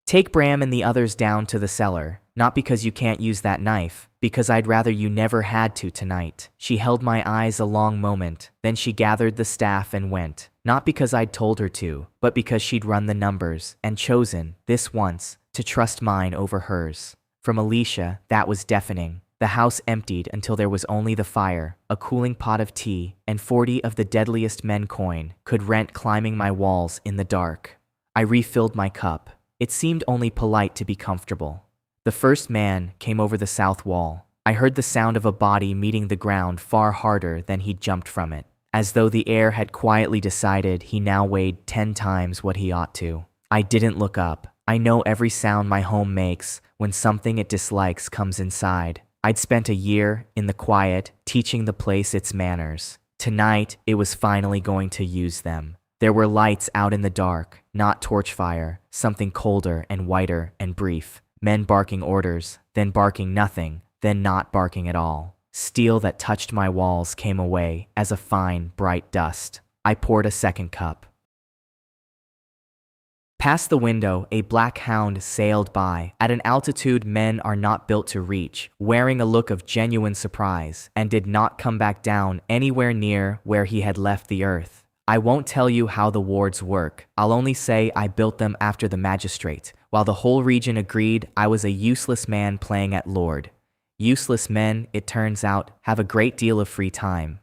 Take Bram and the others down to the cellar. Not because you can't use that knife, because I'd rather you never had to tonight. She held my eyes a long moment, then she gathered the staff and went. Not because I'd told her to, but because she'd run the numbers and chosen, this once, to trust mine over hers. From Alicia, that was deafening. The house emptied until there was only the fire, a cooling pot of tea, and 40 of the deadliest men coin could rent climbing my walls in the dark. I refilled my cup. It seemed only polite to be comfortable. The first man came over the south wall. I heard the sound of a body meeting the ground far harder than he'd jumped from it, as though the air had quietly decided he now weighed 10 times what he ought to. I didn't look up. I know every sound my home makes when something it dislikes comes inside. I'd spent a year in the quiet, teaching the place its manners. Tonight, it was finally going to use them. There were lights out in the dark, not torch fire, something colder and whiter and brief. Men barking orders, then barking nothing, then not barking at all. Steel that touched my walls came away as a fine, bright dust. I poured a second cup. Past the window, a black hound sailed by, at an altitude men are not built to reach, wearing a look of genuine surprise, and did not come back down anywhere near where he had left the earth. I won't tell you how the wards work. I'll only say I built them after the magistrate, while the whole region agreed I was a useless man playing at lord. Useless men, it turns out, have a great deal of free time.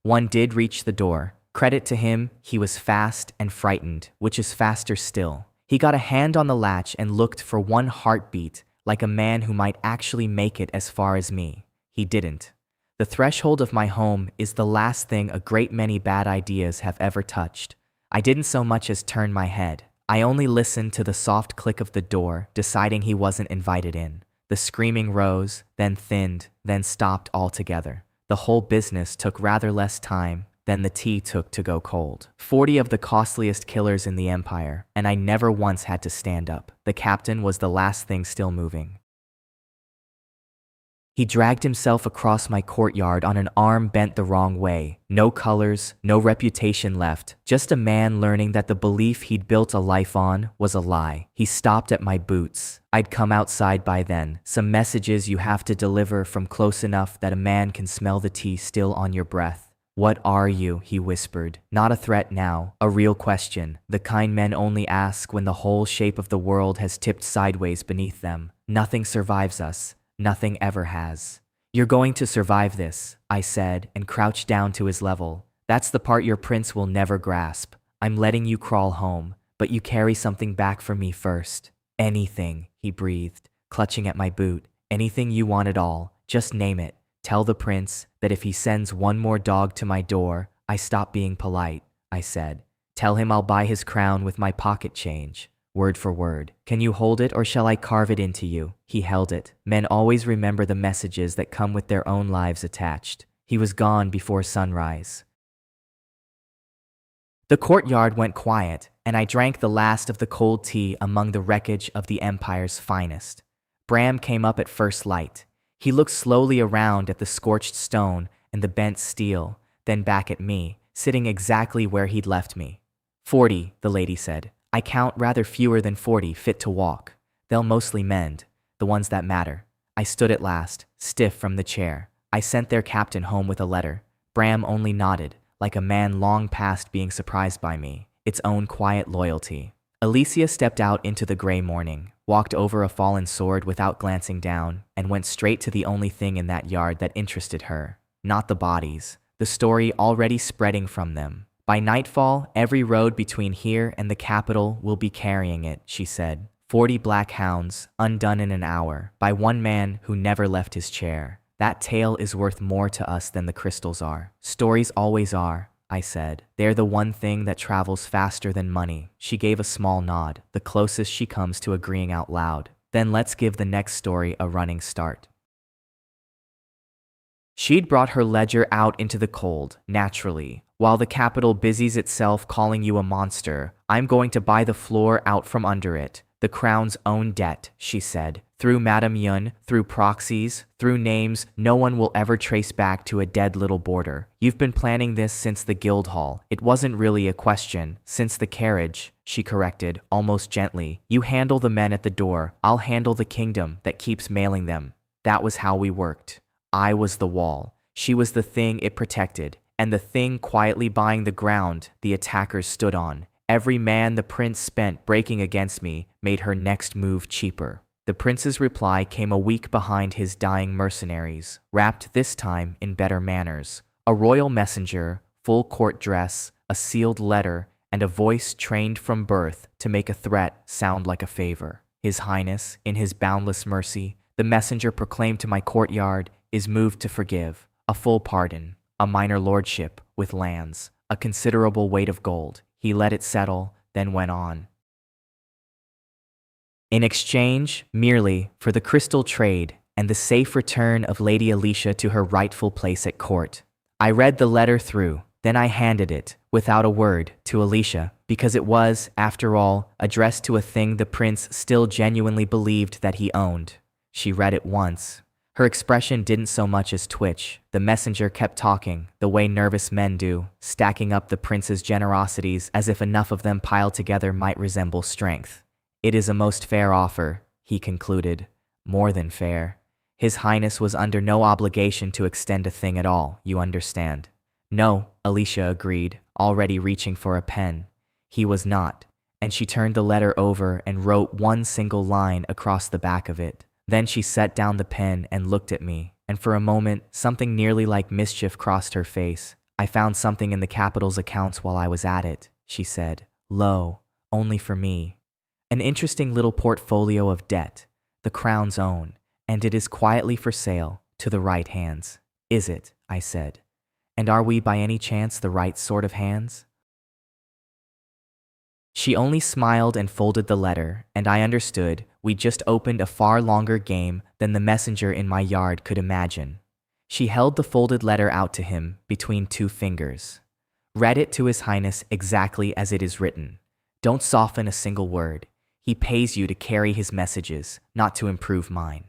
One did reach the door. Credit to him, he was fast and frightened, which is faster still. He got a hand on the latch and looked for one heartbeat, like a man who might actually make it as far as me. He didn't. The threshold of my home is the last thing a great many bad ideas have ever touched. I didn't so much as turn my head. I only listened to the soft click of the door, deciding he wasn't invited in. The screaming rose, then thinned, then stopped altogether. The whole business took rather less time than the tea took to go cold. 40 of the costliest killers in the empire, and I never once had to stand up. The captain was the last thing still moving. He dragged himself across my courtyard on an arm bent the wrong way. No colors, no reputation left, just a man learning that the belief he'd built a life on was a lie. He stopped at my boots. I'd come outside by then. Some messages you have to deliver from close enough that a man can smell the tea still on your breath. "What are you?" he whispered. Not a threat now, a real question, the kind men only ask when the whole shape of the world has tipped sideways beneath them. Nothing survives us. Nothing ever has. "You're going to survive this," I said, and crouched down to his level. "That's the part your prince will never grasp. I'm letting you crawl home, but you carry something back for me first." "Anything," he breathed, clutching at my boot. "Anything you want at all. Just name it. Tell the prince that if he sends one more dog to my door, I stop being polite," I said. "Tell him I'll buy his crown with my pocket change." Word for word. "Can you hold it or shall I carve it into you?" He held it. Men always remember the messages that come with their own lives attached. He was gone before sunrise. The courtyard went quiet, and I drank the last of the cold tea among the wreckage of the Empire's finest. Bram came up at first light. He looked slowly around at the scorched stone and the bent steel, then back at me, sitting exactly where he'd left me. 40, the lady said. "I count rather fewer than 40 fit to walk. They'll mostly mend, the ones that matter." I stood at last, stiff from the chair. I sent their captain home with a letter. Bram only nodded, like a man long past being surprised by me, its own quiet loyalty. Alicia stepped out into the gray morning, walked over a fallen sword without glancing down, and went straight to the only thing in that yard that interested her. Not the bodies, the story already spreading from them. "By nightfall, every road between here and the capital will be carrying it," she said. 40 black hounds, undone in an hour, by one man who never left his chair. That tale is worth more to us than the crystals are. "Stories always are," I said. "They're the one thing that travels faster than money." She gave a small nod, the closest she comes to agreeing out loud. "Then let's give the next story a running start." She'd brought her ledger out into the cold, naturally. "While the capital busies itself calling you a monster, I'm going to buy the floor out from under it. The crown's own debt," she said. "Through Madame Yun, through proxies, through names no one will ever trace back to a dead little border. You've been planning this since the Guildhall. It wasn't really a question. Since the carriage," she corrected, almost gently. "You handle the men at the door. I'll handle the kingdom that keeps mailing them." That was how we worked. I was the wall. She was the thing it protected, and the thing quietly buying the ground the attackers stood on. Every man the prince spent breaking against me made her next move cheaper. The prince's reply came a week behind his dying mercenaries, wrapped this time in better manners. A royal messenger, full court dress, a sealed letter, and a voice trained from birth to make a threat sound like a favor. "His Highness, in his boundless mercy," the messenger proclaimed to my courtyard, "is moved to forgive. A full pardon, a minor lordship with lands, a considerable weight of gold." He let it settle, then went on. "In exchange, merely, for the crystal trade and the safe return of Lady Alicia to her rightful place at court." I read the letter through. Then I handed it, without a word, to Alicia, because it was, after all, addressed to a thing the prince still genuinely believed that he owned. She read it once. Her expression didn't so much as twitch. The messenger kept talking, the way nervous men do, stacking up the prince's generosities as if enough of them piled together might resemble strength. It is a most fair offer, he concluded. More than fair. His Highness was under no obligation to extend a thing at all, you understand. No, Alicia agreed, already reaching for a pen. He was not, and she turned the letter over and wrote one single line across the back of it. Then she set down the pen and looked at me, and for a moment, something nearly like mischief crossed her face. I found something in the capital's accounts while I was at it, she said. Lo, only for me. An interesting little portfolio of debt, the crown's own, and it is quietly for sale, to the right hands. Is it? I said. And are we by any chance the right sort of hands? She only smiled and folded the letter, and I understood we'd just opened a far longer game than the messenger in my yard could imagine. She held the folded letter out to him between two fingers. Read it to His Highness exactly as it is written. Don't soften a single word. He pays you to carry his messages, not to improve mine.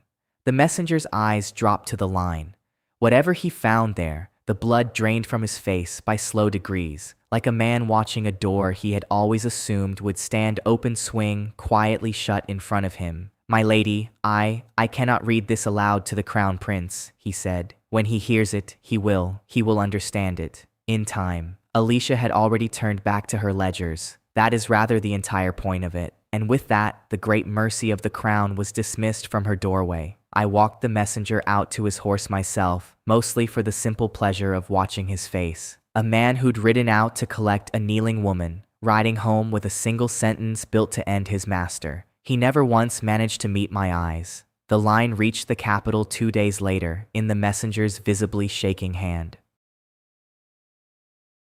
The messenger's eyes dropped to the line. Whatever he found there, the blood drained from his face by slow degrees, like a man watching a door he had always assumed would stand open swing quietly shut in front of him. My lady, I cannot read this aloud to the crown prince, he said. When he hears it, he will understand it. In time. Alicia had already turned back to her ledgers. That is rather the entire point of it. And with that, the great mercy of the crown was dismissed from her doorway. I walked the messenger out to his horse myself, mostly for the simple pleasure of watching his face. A man who'd ridden out to collect a kneeling woman, riding home with a single sentence built to end his master. He never once managed to meet my eyes. The line reached the capital 2 days later, in the messenger's visibly shaking hand.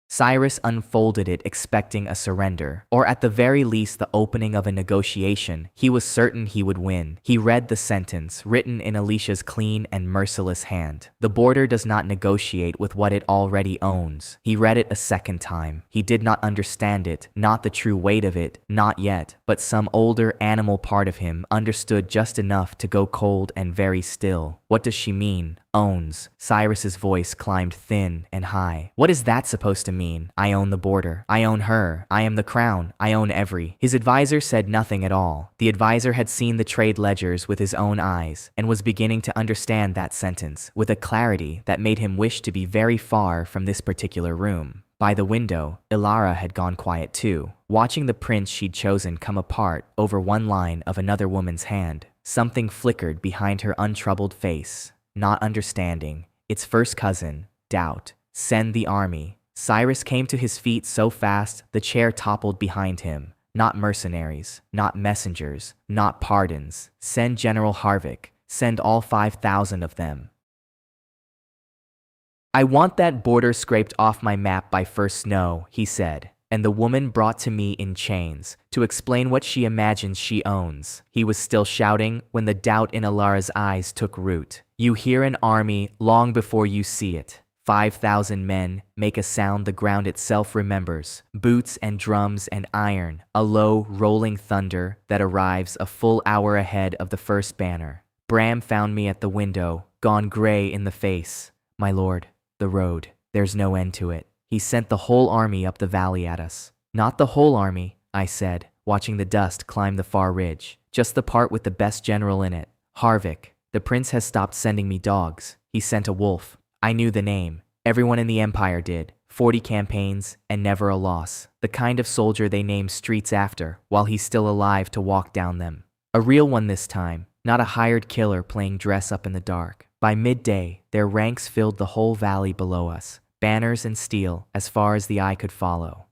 Cyrus unfolded it expecting a surrender, or at the very least the opening of a negotiation. He was certain he would win. He read the sentence, written in Alicia's clean and merciless hand. The border does not negotiate with what it already owns. He read it a second time. He did not understand it, not the true weight of it, not yet, but some older animal part of him understood just enough to go cold and very still. What does she mean? Owns. Cyrus's voice climbed thin and high. What is that supposed to mean? I own the border. I own her. I am the crown. I own every. His advisor said nothing at all. The advisor had seen the trade ledgers with his own eyes and was beginning to understand that sentence with a clarity that made him wish to be very far from this particular room. By the window, Ilara had gone quiet too, watching the prince she'd chosen come apart over one line of another woman's hand. Something flickered behind her untroubled face. Not understanding. Its first cousin. Doubt. Send the army. Cyrus came to his feet so fast the chair toppled behind him. Not mercenaries. Not messengers. Not pardons. Send General Harvick. Send all 5,000 of them. I want that border scraped off my map by first snow, he said. And the woman brought to me in chains, to explain what she imagines she owns. He was still shouting when the doubt in Ilara's eyes took root. You hear an army long before you see it. 5,000 men make a sound the ground itself remembers. Boots and drums and iron, a low, rolling thunder that arrives a full hour ahead of the first banner. Bram found me at the window, gone gray in the face. My lord, the road, there's no end to it. He sent the whole army up the valley at us. Not the whole army, I said, watching the dust climb the far ridge. Just the part with the best general in it. Harvick. The prince has stopped sending me dogs. He sent a wolf. I knew the name. Everyone in the empire did. 40 campaigns, and never a loss. The kind of soldier they name streets after, while he's still alive to walk down them. A real one this time, not a hired killer playing dress up in the dark. By midday, their ranks filled the whole valley below us. Banners and steel as far as the eye could follow.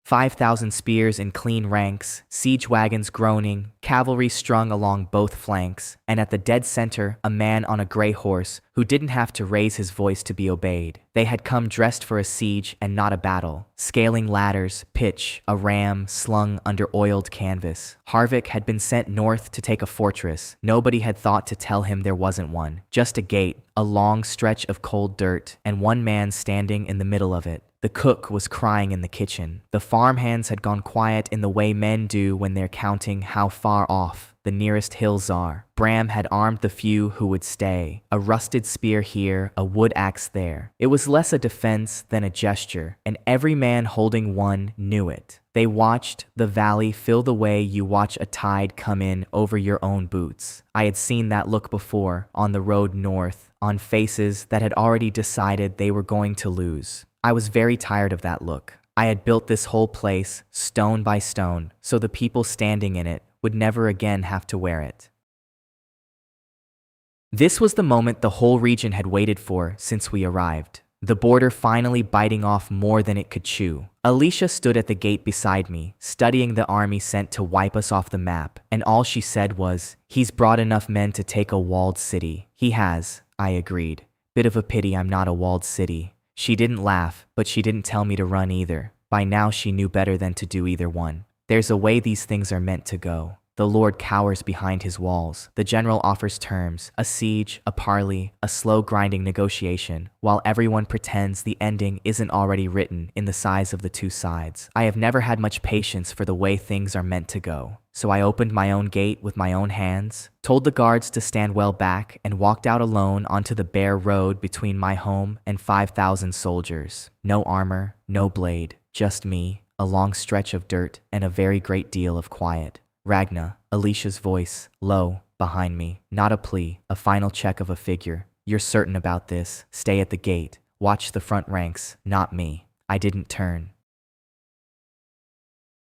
5,000 spears in clean ranks, siege wagons groaning, cavalry strung along both flanks, and at the dead center, a man on a gray horse who didn't have to raise his voice to be obeyed. They had come dressed for a siege and not a battle, scaling ladders, pitch, a ram slung under oiled canvas. Harvick had been sent north to take a fortress. Nobody had thought to tell him there wasn't one. Just a gate, a long stretch of cold dirt, and one man standing in the middle of it. The cook was crying in the kitchen. The farmhands had gone quiet in the way men do when they're counting how far off the nearest hills are. Bram had armed the few who would stay. A rusted spear here, a wood axe there. It was less a defense than a gesture, and every man holding one knew it. They watched the valley fill the way you watch a tide come in over your own boots. I had seen that look before, on the road north, on faces that had already decided they were going to lose. I was very tired of that look. I had built this whole place, stone by stone, so the people standing in it would never again have to wear it. This was the moment the whole region had waited for since we arrived. The border finally biting off more than it could chew. Alicia stood at the gate beside me, studying the army sent to wipe us off the map, and all she said was, "He's brought enough men to take a walled city." "He has," I agreed. "Bit of a pity I'm not a walled city." She didn't laugh, but she didn't tell me to run either. By now she knew better than to do either one. There's a way these things are meant to go. The Lord cowers behind his walls. The general offers terms, a siege, a parley, a slow grinding negotiation, while everyone pretends the ending isn't already written in the size of the two sides. I have never had much patience for the way things are meant to go. So I opened my own gate with my own hands, told the guards to stand well back, and walked out alone onto the bare road between my home and 5,000 soldiers. No armor, no blade, just me, a long stretch of dirt, and a very great deal of quiet. Ragna, Alicia's voice, low, behind me. Not a plea, a final check of a figure. "You're certain about this? Stay at the gate. Watch the front ranks, not me." I didn't turn.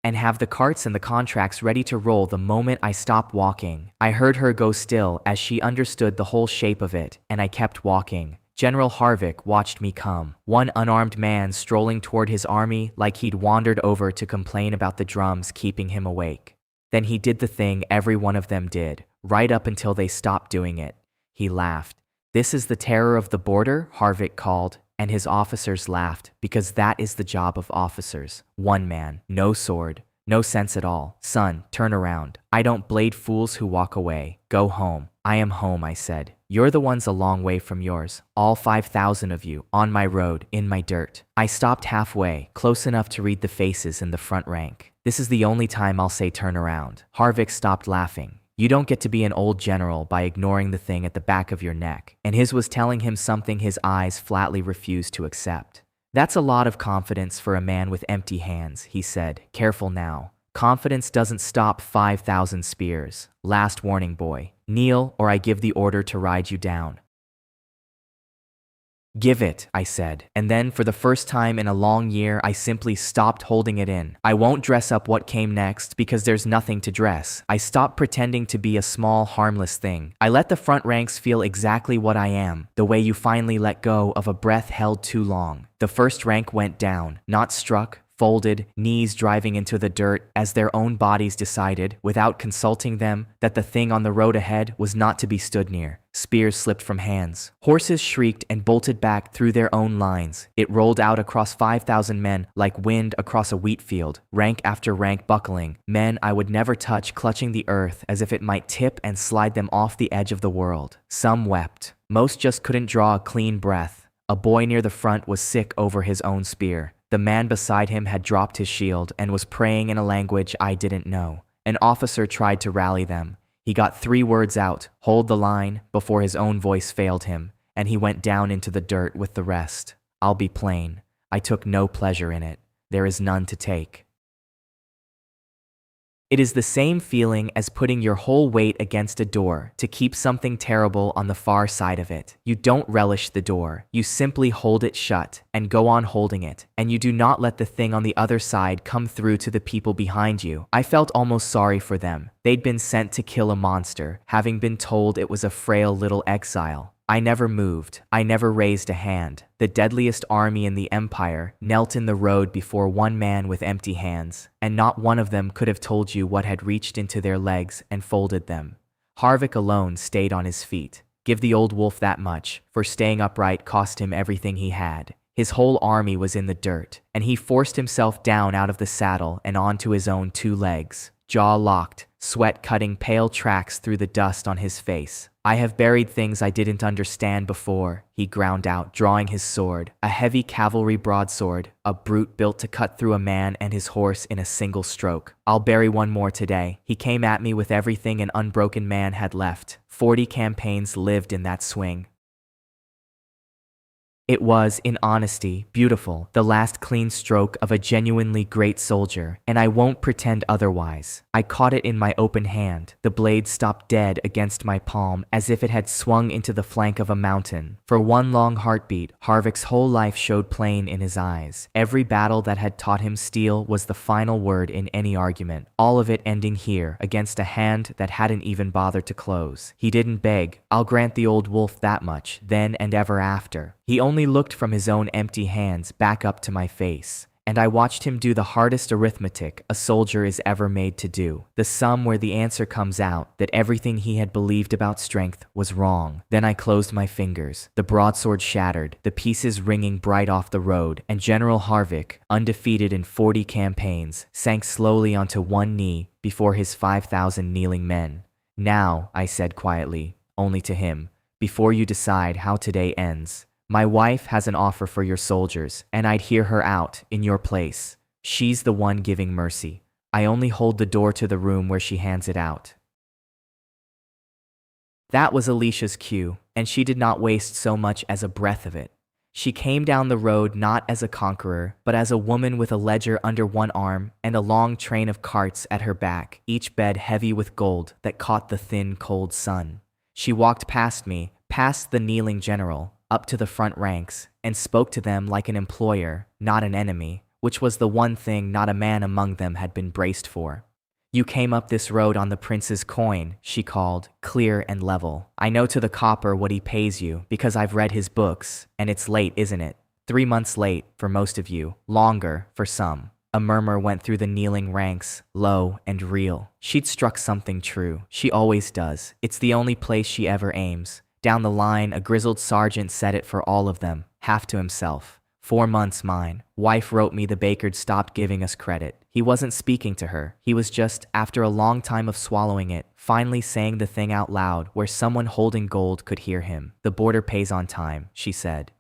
"And have the carts and the contracts ready to roll the moment I stopped walking." I heard her go still as she understood the whole shape of it, and I kept walking. General Harvick watched me come, one unarmed man strolling toward his army like he'd wandered over to complain about the drums keeping him awake. Then he did the thing every one of them did, right up until they stopped doing it. He laughed. "This is the terror of the border?" Harvick called, and his officers laughed, because that is the job of officers. One man, no sword, no sense at all. "Son, turn around. I don't blade fools who walk away. Go home." "I am home," I said. "You're the ones a long way from yours. All 5,000 of you, on my road, in my dirt." I stopped halfway, close enough to read the faces in the front rank. "This is the only time I'll say turn around." Harvick stopped laughing. "You don't get to be an old general by ignoring the thing at the back of your neck." And his was telling him something his eyes flatly refused to accept. "That's a lot of confidence for a man with empty hands," he said. "Careful now. Confidence doesn't stop 5,000 spears. Last warning, boy. Kneel, or I give the order to ride you down." "Give it," I said, and then for the first time in a long year I simply stopped holding it in. I won't dress up what came next because there's nothing to dress. I stopped pretending to be a small, harmless thing. I let the front ranks feel exactly what I am, the way you finally let go of a breath held too long. The first rank went down, not struck, folded, knees driving into the dirt as their own bodies decided, without consulting them, that the thing on the road ahead was not to be stood near. Spears slipped from hands. Horses shrieked and bolted back through their own lines. It rolled out across 5,000 men like wind across a wheat field, rank after rank buckling, men I would never touch clutching the earth as if it might tip and slide them off the edge of the world. Some wept. Most just couldn't draw a clean breath. A boy near the front was sick over his own spear. The man beside him had dropped his shield and was praying in a language I didn't know. An officer tried to rally them. He got 3 words out, "Hold the line," before his own voice failed him, and he went down into the dirt with the rest. I'll be plain. I took no pleasure in it. There is none to take. It is the same feeling as putting your whole weight against a door to keep something terrible on the far side of it. You don't relish the door. You simply hold it shut and go on holding it, and you do not let the thing on the other side come through to the people behind you. I felt almost sorry for them. They'd been sent to kill a monster, having been told it was a frail little exile. I never moved. I never raised a hand. The deadliest army in the empire knelt in the road before one man with empty hands, and not one of them could have told you what had reached into their legs and folded them. Harvick alone stayed on his feet. Give the old wolf that much, for staying upright cost him everything he had. His whole army was in the dirt, and he forced himself down out of the saddle and onto his own 2 legs, jaw locked, sweat cutting pale tracks through the dust on his face. I have buried things I didn't understand before, he ground out, drawing his sword, a heavy cavalry broadsword, a brute built to cut through a man and his horse in a single stroke. I'll bury one more today. He came at me with everything an unbroken man had left. 40 campaigns lived in that swing. It was, in honesty, beautiful, the last clean stroke of a genuinely great soldier, and I won't pretend otherwise. I caught it in my open hand. The blade stopped dead against my palm as if it had swung into the flank of a mountain. For one long heartbeat, Harvick's whole life showed plain in his eyes. Every battle that had taught him steel was the final word in any argument, all of it ending here, against a hand that hadn't even bothered to close. He didn't beg, I'll grant the old wolf that much, then and ever after. He only looked from his own empty hands back up to my face, and I watched him do the hardest arithmetic a soldier is ever made to do, the sum where the answer comes out that everything he had believed about strength was wrong. Then I closed my fingers. The broadsword shattered, the pieces ringing bright off the road, and General Harvick, undefeated in 40 campaigns, sank slowly onto one knee before his 5,000 kneeling men. Now, I said quietly, only to him, before you decide how today ends, my wife has an offer for your soldiers, and I'd hear her out in your place. She's the one giving mercy. I only hold the door to the room where she hands it out. That was Alicia's cue, and she did not waste so much as a breath of it. She came down the road not as a conqueror, but as a woman with a ledger under one arm and a long train of carts at her back, each bed heavy with gold that caught the thin, cold sun. She walked past me, past the kneeling general, up to the front ranks, and spoke to them like an employer, not an enemy, which was the one thing not a man among them had been braced for. You came up this road on the prince's coin, she called, clear and level. I know to the copper what he pays you, because I've read his books, and it's late, isn't it? 3 months late, for most of you, longer, for some. A murmur went through the kneeling ranks, low and real. She'd struck something true. She always does. It's the only place she ever aims. Down the line, a grizzled sergeant said it for all of them, half to himself. 4 months mine. Wife wrote me the baker'd stopped giving us credit. He wasn't speaking to her. He was just, after a long time of swallowing it, finally saying the thing out loud where someone holding gold could hear him. The border pays on time, she said.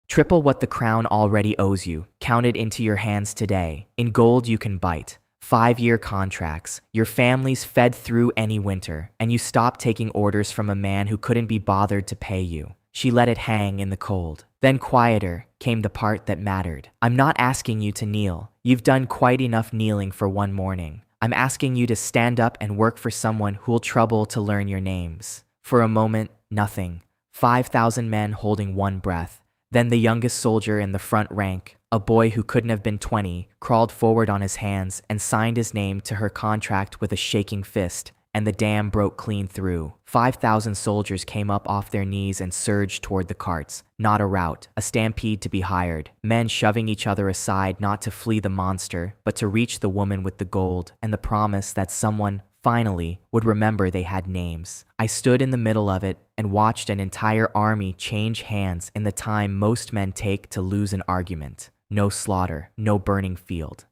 Triple what the crown already owes you, counted into your hands today. In gold you can bite. 5-year contracts, your family's fed through any winter, and you stopped taking orders from a man who couldn't be bothered to pay you. She let it hang in the cold. Then quieter came the part that mattered. I'm not asking you to kneel. You've done quite enough kneeling for one morning. I'm asking you to stand up and work for someone who'll trouble to learn your names. For a moment, nothing. 5,000 men holding one breath. Then the youngest soldier in the front rank, a boy who couldn't have been 20, crawled forward on his hands and signed his name to her contract with a shaking fist, and the dam broke clean through. 5,000 soldiers came up off their knees and surged toward the carts. Not a rout, a stampede to be hired. Men shoving each other aside not to flee the monster, but to reach the woman with the gold and the promise that someone, finally, would remember they had names. I stood in the middle of it and watched an entire army change hands in the time most men take to lose an argument. No slaughter, no burning field.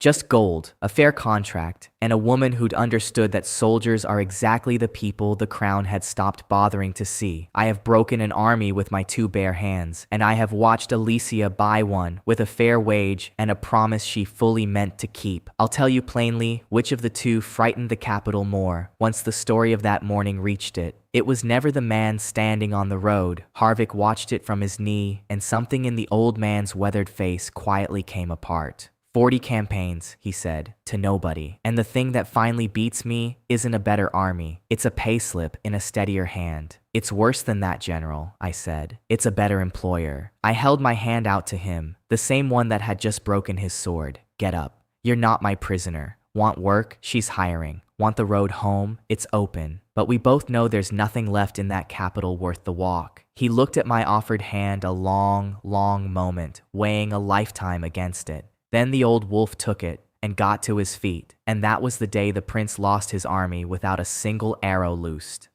Just gold, a fair contract, and a woman who'd understood that soldiers are exactly the people the crown had stopped bothering to see. I have broken an army with my 2 bare hands, and I have watched Alicia buy one with a fair wage and a promise she fully meant to keep. I'll tell you plainly which of the 2 frightened the capital more once the story of that morning reached it. It was never the man standing on the road. Harvick watched it from his knee, and something in the old man's weathered face quietly came apart. 40 campaigns, he said, to nobody. And the thing that finally beats me isn't a better army. It's a payslip in a steadier hand. It's worse than that, General, I said. It's a better employer. I held my hand out to him, the same one that had just broken his sword. Get up. You're not my prisoner. Want work? She's hiring. Want the road home? It's open. But we both know there's nothing left in that capital worth the walk. He looked at my offered hand a long, long moment, weighing a lifetime against it. Then the old wolf took it and got to his feet, and that was the day the prince lost his army without a single arrow loosed.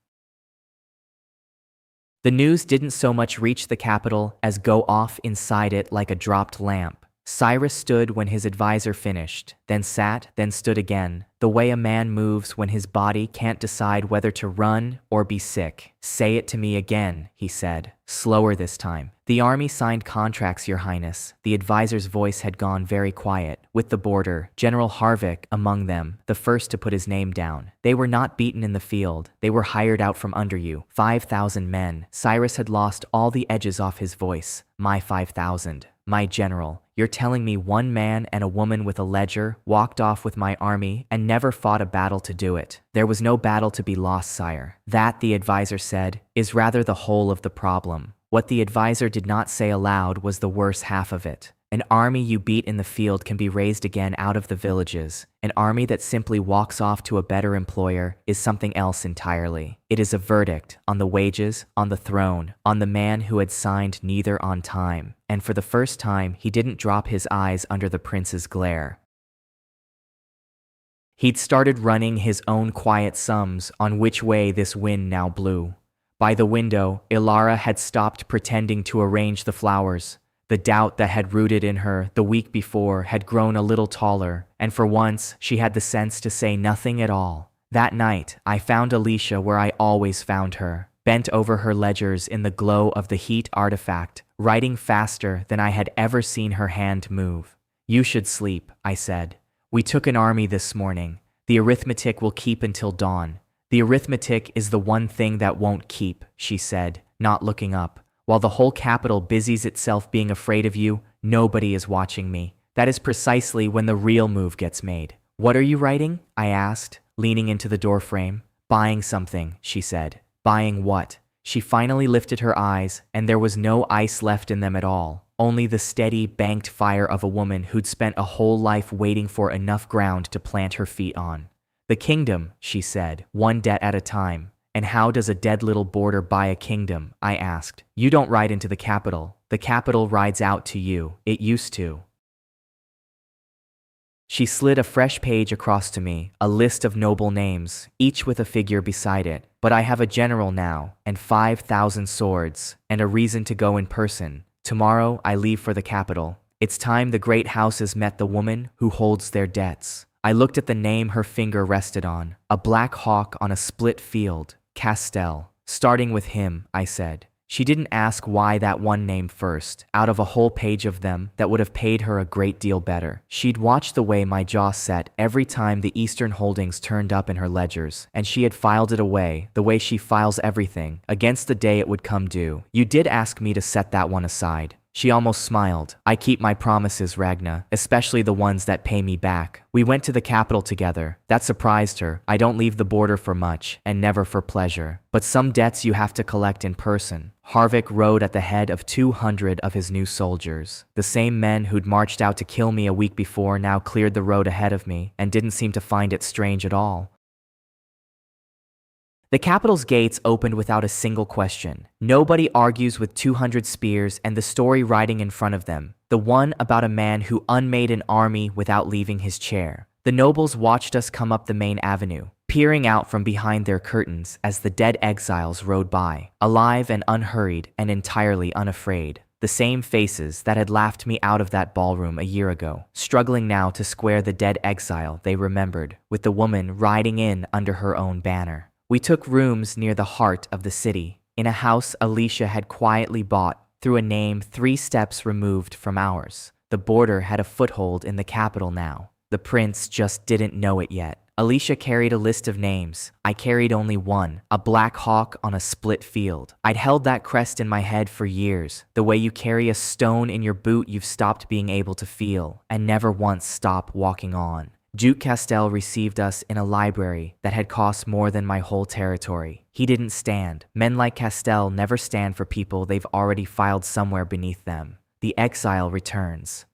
The news didn't so much reach the capital as go off inside it like a dropped lamp. Cyrus stood when his advisor finished, then sat, then stood again, the way a man moves when his body can't decide whether to run or be sick. "Say it to me again," he said, slower this time. "The army signed contracts, Your Highness." The advisor's voice had gone very quiet. "With the border, General Harvick among them, the first to put his name down. They were not beaten in the field. They were hired out from under you. 5,000 men." Cyrus had lost all the edges off his voice. "My 5,000. My general. You're telling me one man and a woman with a ledger walked off with my army and never fought a battle to do it?" "There was no battle to be lost, sire." "That," the advisor said, "is rather the whole of the problem." What the advisor did not say aloud was the worst half of it. An army you beat in the field can be raised again out of the villages. An army that simply walks off to a better employer is something else entirely. It is a verdict on the wages, on the throne, on the man who had signed neither on time. And for the first time, he didn't drop his eyes under the prince's glare. He'd started running his own quiet sums on which way this wind now blew. By the window, Ilara had stopped pretending to arrange the flowers. The doubt that had rooted in her the week before had grown a little taller, and for once she had the sense to say nothing at all. That night, I found Alicia where I always found her, bent over her ledgers in the glow of the heat artifact, writing faster than I had ever seen her hand move. "You should sleep," I said. "We took an army this morning. The arithmetic will keep until dawn." "The arithmetic is the one thing that won't keep," she said, not looking up. "While the whole capital busies itself being afraid of you, nobody is watching me. That is precisely when the real move gets made." "What are you writing?" I asked, leaning into the doorframe. "Buying something," she said. "Buying what?" She finally lifted her eyes, and there was no ice left in them at all, only the steady, banked fire of a woman who'd spent a whole life waiting for enough ground to plant her feet on. "The kingdom," she said, "one debt at a time." "And how does a dead little boarder buy a kingdom?" I asked. "You don't ride into the capital. The capital rides out to you. It used to." She slid a fresh page across to me, a list of noble names, each with a figure beside it. "But I have a general now, and 5,000 swords, and a reason to go in person. Tomorrow I leave for the capital. It's time the great houses met the woman who holds their debts." I looked at the name her finger rested on, a black hawk on a split field. "Castell." "Starting with him," I said. She didn't ask why that one name first, out of a whole page of them that would have paid her a great deal better. She'd watched the way my jaw set every time the Eastern holdings turned up in her ledgers, and she had filed it away, the way she files everything, against the day it would come due. "You did ask me to set that one aside." She almost smiled. "I keep my promises, Ragna, especially the ones that pay me back." We went to the capital together. That surprised her. I don't leave the border for much, and never for pleasure. But some debts you have to collect in person. Harvick rode at the head of 200 of his new soldiers. The same men who'd marched out to kill me a week before now cleared the road ahead of me, and didn't seem to find it strange at all. The capital's gates opened without a single question. Nobody argues with 200 spears and the story riding in front of them, the one about a man who unmade an army without leaving his chair. The nobles watched us come up the main avenue, peering out from behind their curtains as the dead exiles rode by, alive and unhurried and entirely unafraid. The same faces that had laughed me out of that ballroom a year ago, struggling now to square the dead exile they remembered, with the woman riding in under her own banner. We took rooms near the heart of the city, in a house Alicia had quietly bought through a name 3 steps removed from ours. The border had a foothold in the capital now. The prince just didn't know it yet. Alicia carried a list of names. I carried only one, a black hawk on a split field. I'd held that crest in my head for years, the way you carry a stone in your boot you've stopped being able to feel, and never once stop walking on. Duke Castell received us in a library that had cost more than my whole territory. He didn't stand. Men like Castell never stand for people they've already filed somewhere beneath them. The exile returns.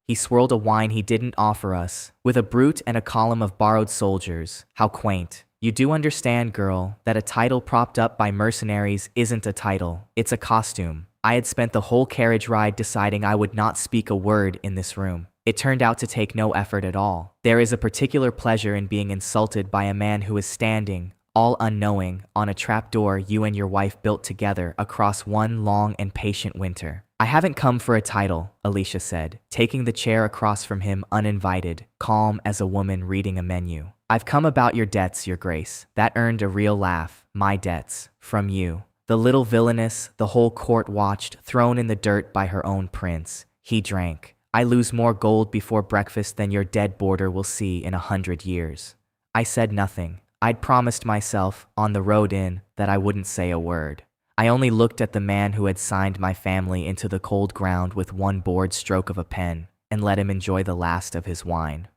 He swirled a wine he didn't offer us, with a brute and a column of borrowed soldiers. How quaint. You do understand, girl, that a title propped up by mercenaries isn't a title, it's a costume. I had spent the whole carriage ride deciding I would not speak a word in this room. It turned out to take no effort at all. There is a particular pleasure in being insulted by a man who is standing, all unknowing, on a trapdoor you and your wife built together across one long and patient winter. I haven't come for a title, Alicia said, taking the chair across from him uninvited, calm as a woman reading a menu. I've come about your debts, your grace. That earned a real laugh. My debts. From you. The little villainess the whole court watched, thrown in the dirt by her own prince. He drank. I lose more gold before breakfast than your dead boarder will see in 100 years. I said nothing. I'd promised myself, on the road in, that I wouldn't say a word. I only looked at the man who had signed my family into the cold ground with one bored stroke of a pen, and let him enjoy the last of his wine.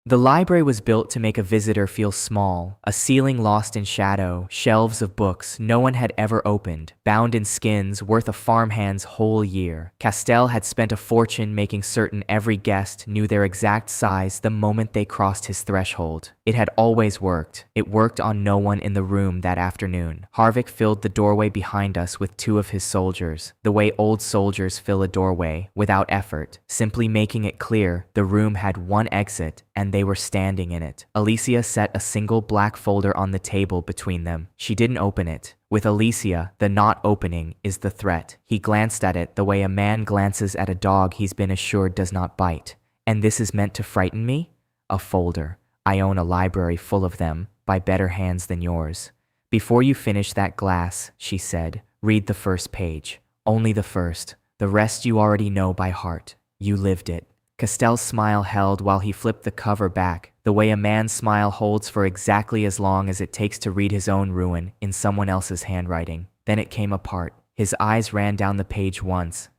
The library was built to make a visitor feel small, a ceiling lost in shadow, shelves of books no one had ever opened, bound in skins worth a farmhand's whole year. Castell had spent a fortune making certain every guest knew their exact size the moment they crossed his threshold. It had always worked. It worked on no one in the room that afternoon. Harvick filled the doorway behind us with two of his soldiers, the way old soldiers fill a doorway, without effort, simply making it clear the room had one exit and they were standing in it. Alicia set a single black folder on the table between them. She didn't open it. With Alicia, the not opening is the threat. He glanced at it the way a man glances at a dog he's been assured does not bite. And this is meant to frighten me? A folder. I own a library full of them, by better hands than yours. Before you finish that glass, she said, read the first page. Only the first. The rest you already know by heart. You lived it. Castell's smile held while he flipped the cover back, the way a man's smile holds for exactly as long as it takes to read his own ruin in someone else's handwriting. Then it came apart. His eyes ran down the page once.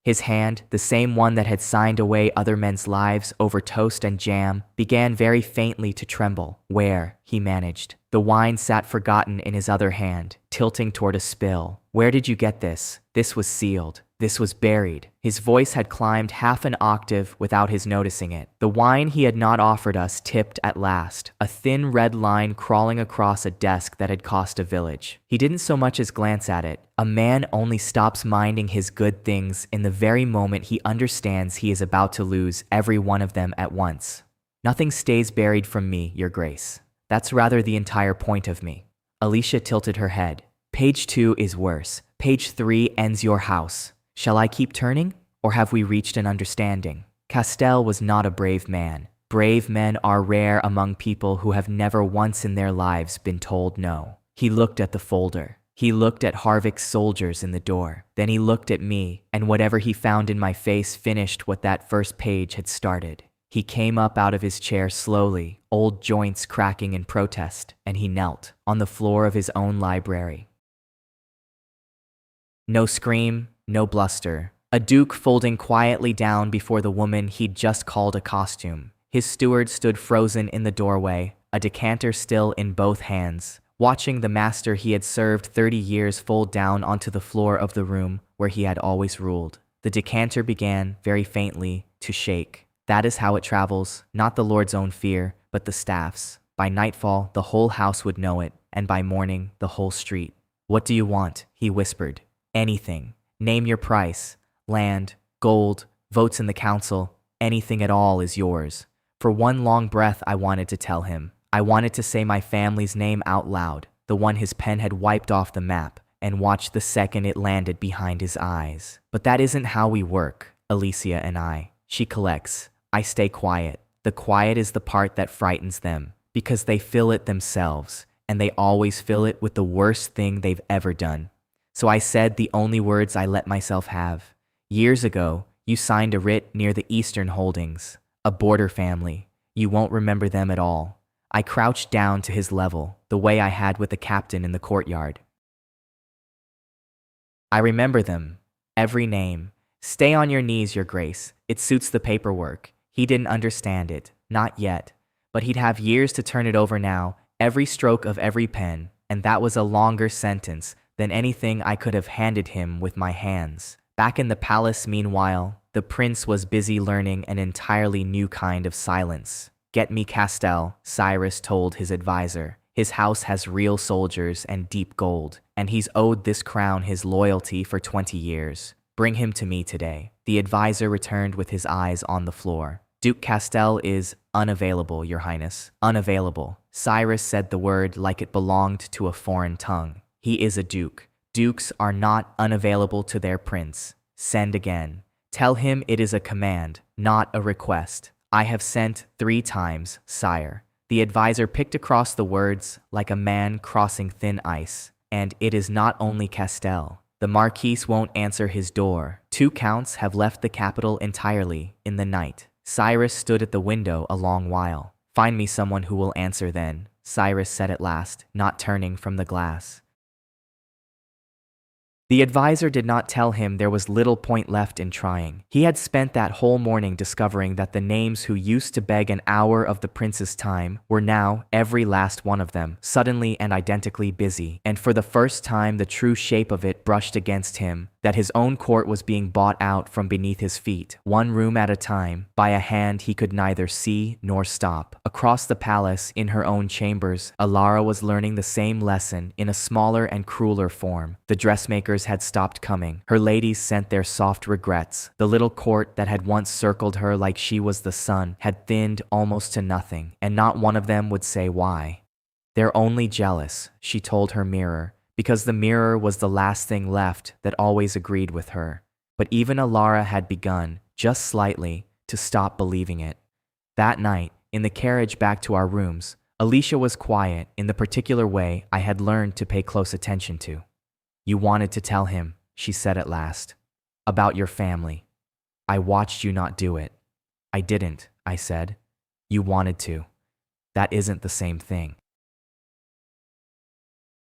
His hand, the same one that had signed away other men's lives over toast and jam, began very faintly to tremble. Where? He managed. The wine sat forgotten in his other hand, tilting toward a spill. Where did you get this? This was sealed. This was buried. His voice had climbed half an octave without his noticing it. The wine he had not offered us tipped at last, a thin red line crawling across a desk that had cost a village. He didn't so much as glance at it. A man only stops minding his good things in the very moment he understands he is about to lose every one of them at once. Nothing stays buried from me, your grace. That's rather the entire point of me. Alicia tilted her head. Page 2 is worse. Page 3 ends your house. Shall I keep turning, or have we reached an understanding? Castell was not a brave man. Brave men are rare among people who have never once in their lives been told no. He looked at the folder. He looked at Harvick's soldiers in the door. Then he looked at me, and whatever he found in my face finished what that first page had started. He came up out of his chair slowly, old joints cracking in protest, and he knelt on the floor of his own library. No scream, no bluster. A duke folding quietly down before the woman he'd just called a costume. His steward stood frozen in the doorway, a decanter still in both hands, watching the master he had served 30 years fold down onto the floor of the room where he had always ruled. The decanter began, very faintly, to shake. That is how it travels, not the Lord's own fear, but the staff's. By nightfall, the whole house would know it, and by morning, the whole street. What do you want? He whispered. Anything. Name your price. Land, gold, votes in the council, anything at all is yours. For one long breath I wanted to tell him. I wanted to say my family's name out loud, the one his pen had wiped off the map, and watch the second it landed behind his eyes. But that isn't how we work, Alicia and I. She collects. I stay quiet. The quiet is the part that frightens them, because they fill it themselves, and they always fill it with the worst thing they've ever done. So I said the only words I let myself have. Years ago, you signed a writ near the Eastern Holdings, a border family. You won't remember them at all. I crouched down to his level, the way I had with the captain in the courtyard. I remember them. Every name. Stay on your knees, your grace. It suits the paperwork. He didn't understand it. Not yet. But he'd have years to turn it over now, every stroke of every pen, and that was a longer sentence than anything I could have handed him with my hands. Back in the palace, meanwhile, the prince was busy learning an entirely new kind of silence. Get me Castell, Cyrus told his advisor. His house has real soldiers and deep gold, and he's owed this crown his loyalty for 20 years. Bring him to me today. The advisor returned with his eyes on the floor. Duke Castell is unavailable, Your Highness. Unavailable. Cyrus said the word like it belonged to a foreign tongue. He is a duke. Dukes are not unavailable to their prince. Send again. Tell him it is a command, not a request. I have sent 3 times, sire. The advisor picked across the words like a man crossing thin ice. And it is not only Castell. The Marquis won't answer his door. 2 counts have left the capital entirely in the night. Cyrus stood at the window a long while. Find me someone who will answer then, Cyrus said at last, not turning from the glass. The advisor did not tell him there was little point left in trying. He had spent that whole morning discovering that the names who used to beg an hour of the prince's time were now, every last one of them, suddenly and identically busy, and for the first time the true shape of it brushed against him, that his own court was being bought out from beneath his feet, one room at a time, by a hand he could neither see nor stop. Across the palace, in her own chambers, Alara was learning the same lesson in a smaller and crueler form. The dressmakers had stopped coming. Her ladies sent their soft regrets. The little court that had once circled her like she was the sun had thinned almost to nothing, and not one of them would say why. They're only jealous, she told her mirror, because the mirror was the last thing left that always agreed with her. But even Alara had begun, just slightly, to stop believing it. That night, in the carriage back to our rooms, Alicia was quiet in the particular way I had learned to pay close attention to. You wanted to tell him, she said at last, about your family. I watched you not do it. I didn't, I said. You wanted to. That isn't the same thing.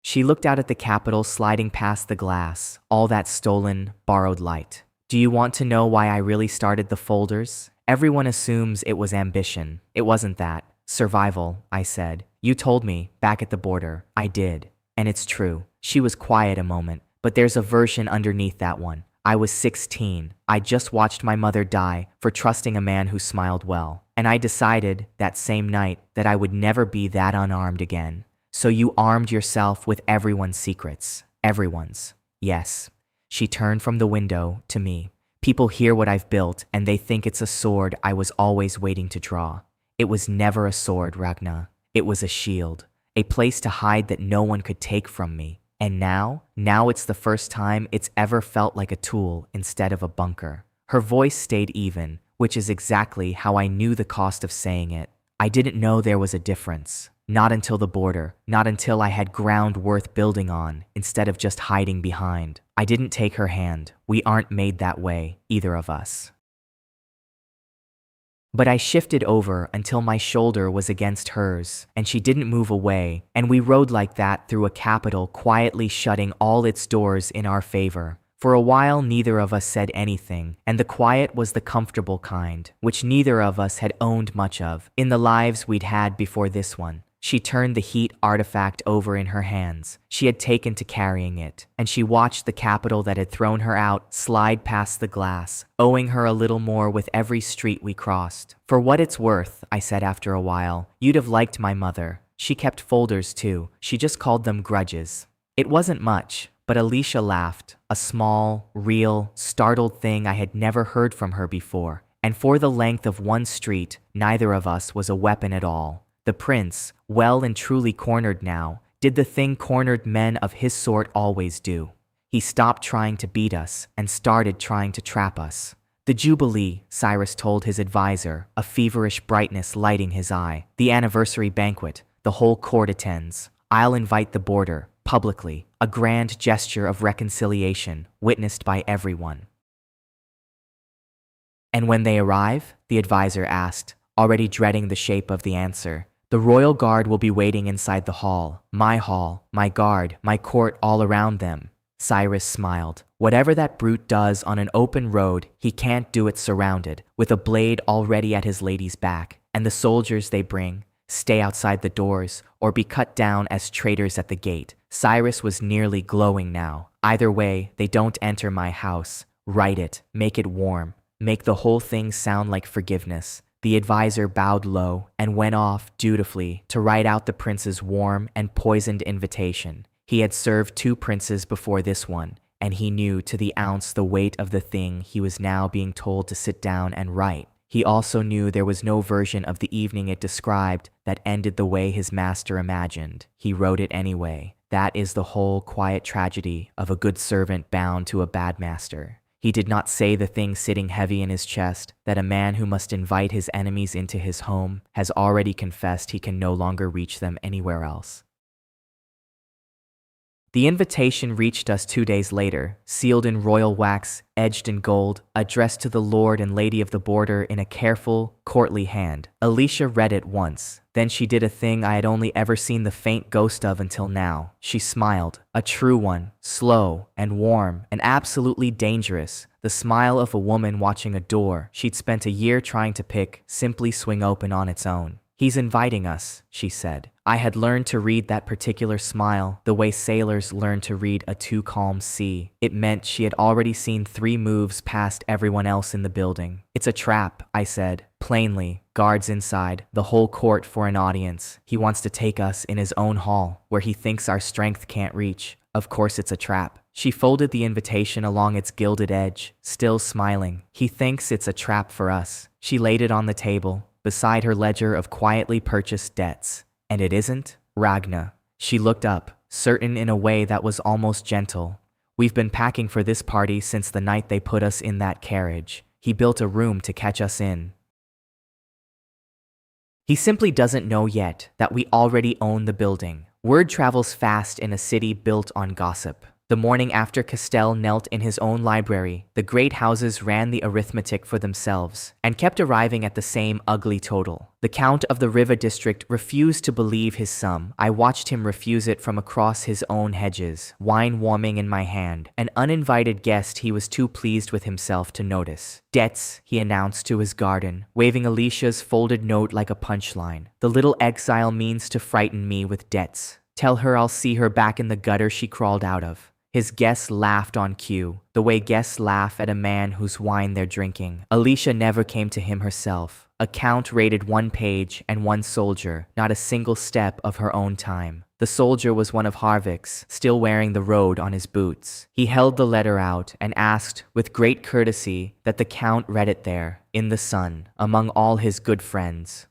She looked out at the capital sliding past the glass, all that stolen, borrowed light. Do you want to know why I really started the folders? Everyone assumes it was ambition. It wasn't that. Survival, I said. You told me, back at the border. I did. And it's true. She was quiet a moment, but there's a version underneath that one. I was 16. I just watched my mother die for trusting a man who smiled well. And I decided, that same night, that I would never be that unarmed again. So you armed yourself with everyone's secrets. Everyone's. Yes. She turned from the window to me. People hear what I've built, and they think it's a sword I was always waiting to draw. It was never a sword, Ragna. It was a shield. A place to hide that no one could take from me. And now it's the first time it's ever felt like a tool instead of a bunker. Her voice stayed even, which is exactly how I knew the cost of saying it. I didn't know there was a difference. Not until the border, not until I had ground worth building on, instead of just hiding behind. I didn't take her hand. We aren't made that way, either of us. But I shifted over until my shoulder was against hers, and she didn't move away, and we rode like that through a capital quietly shutting all its doors in our favor. For a while neither of us said anything, and the quiet was the comfortable kind, which neither of us had owned much of in the lives we'd had before this one. She turned the heat artifact over in her hands. She had taken to carrying it, and she watched the capital that had thrown her out slide past the glass, owing her a little more with every street we crossed. For what it's worth, I said after a while, you'd have liked my mother. She kept folders too. She just called them grudges. It wasn't much, but Alicia laughed, a small, real, startled thing I had never heard from her before. And for the length of one street, neither of us was a weapon at all. The prince, well and truly cornered now, did the thing cornered men of his sort always do. He stopped trying to beat us and started trying to trap us. The Jubilee, Cyrus told his advisor, a feverish brightness lighting his eye. The anniversary banquet, the whole court attends. I'll invite the border, publicly, a grand gesture of reconciliation, witnessed by everyone. And when they arrive? The advisor asked, already dreading the shape of the answer. The royal guard will be waiting inside the hall, my guard, my court all around them. Cyrus smiled. Whatever that brute does on an open road, he can't do it surrounded, with a blade already at his lady's back. And the soldiers they bring, stay outside the doors, or be cut down as traitors at the gate. Cyrus was nearly glowing now. Either way, they don't enter my house. Write it, make it warm, make the whole thing sound like forgiveness. The advisor bowed low and went off dutifully to write out the prince's warm and poisoned invitation. He had served 2 princes before this one, and he knew to the ounce the weight of the thing he was now being told to sit down and write. He also knew there was no version of the evening it described that ended the way his master imagined. He wrote it anyway. That is the whole quiet tragedy of a good servant bound to a bad master. He did not say the thing sitting heavy in his chest, that a man who must invite his enemies into his home has already confessed he can no longer reach them anywhere else. The invitation reached us 2 days later, sealed in royal wax, edged in gold, addressed to the lord and lady of the border in a careful, courtly hand. Alicia read it once. Then she did a thing I had only ever seen the faint ghost of until now. She smiled, a true one, slow and warm and absolutely dangerous. The smile of a woman watching a door she'd spent a year trying to pick simply swing open on its own. He's inviting us, she said. I had learned to read that particular smile the way sailors learn to read a too calm sea. It meant she had already seen 3 moves past everyone else in the building. It's a trap, I said, plainly. Guards inside, the whole court for an audience. He wants to take us in his own hall, where he thinks our strength can't reach. Of course it's a trap. She folded the invitation along its gilded edge, still smiling. He thinks it's a trap for us. She laid it on the table, beside her ledger of quietly purchased debts. And it isn't? Ragna. She looked up, certain in a way that was almost gentle. We've been packing for this party since the night they put us in that carriage. He built a room to catch us in. He simply doesn't know yet that we already own the building. Word travels fast in a city built on gossip. The morning after Castell knelt in his own library, the great houses ran the arithmetic for themselves and kept arriving at the same ugly total. The Count of the Riva district refused to believe his sum. I watched him refuse it from across his own hedges, wine warming in my hand. An uninvited guest he was too pleased with himself to notice. Debts, he announced to his garden, waving Alicia's folded note like a punchline. The little exile means to frighten me with debts. Tell her I'll see her back in the gutter she crawled out of. His guests laughed on cue, the way guests laugh at a man whose wine they're drinking. Alicia never came to him herself. A count rated 1 page and 1 soldier, not a single step of her own time. The soldier was one of Harvick's, still wearing the road on his boots. He held the letter out and asked, with great courtesy, that the count read it there, in the sun, among all his good friends.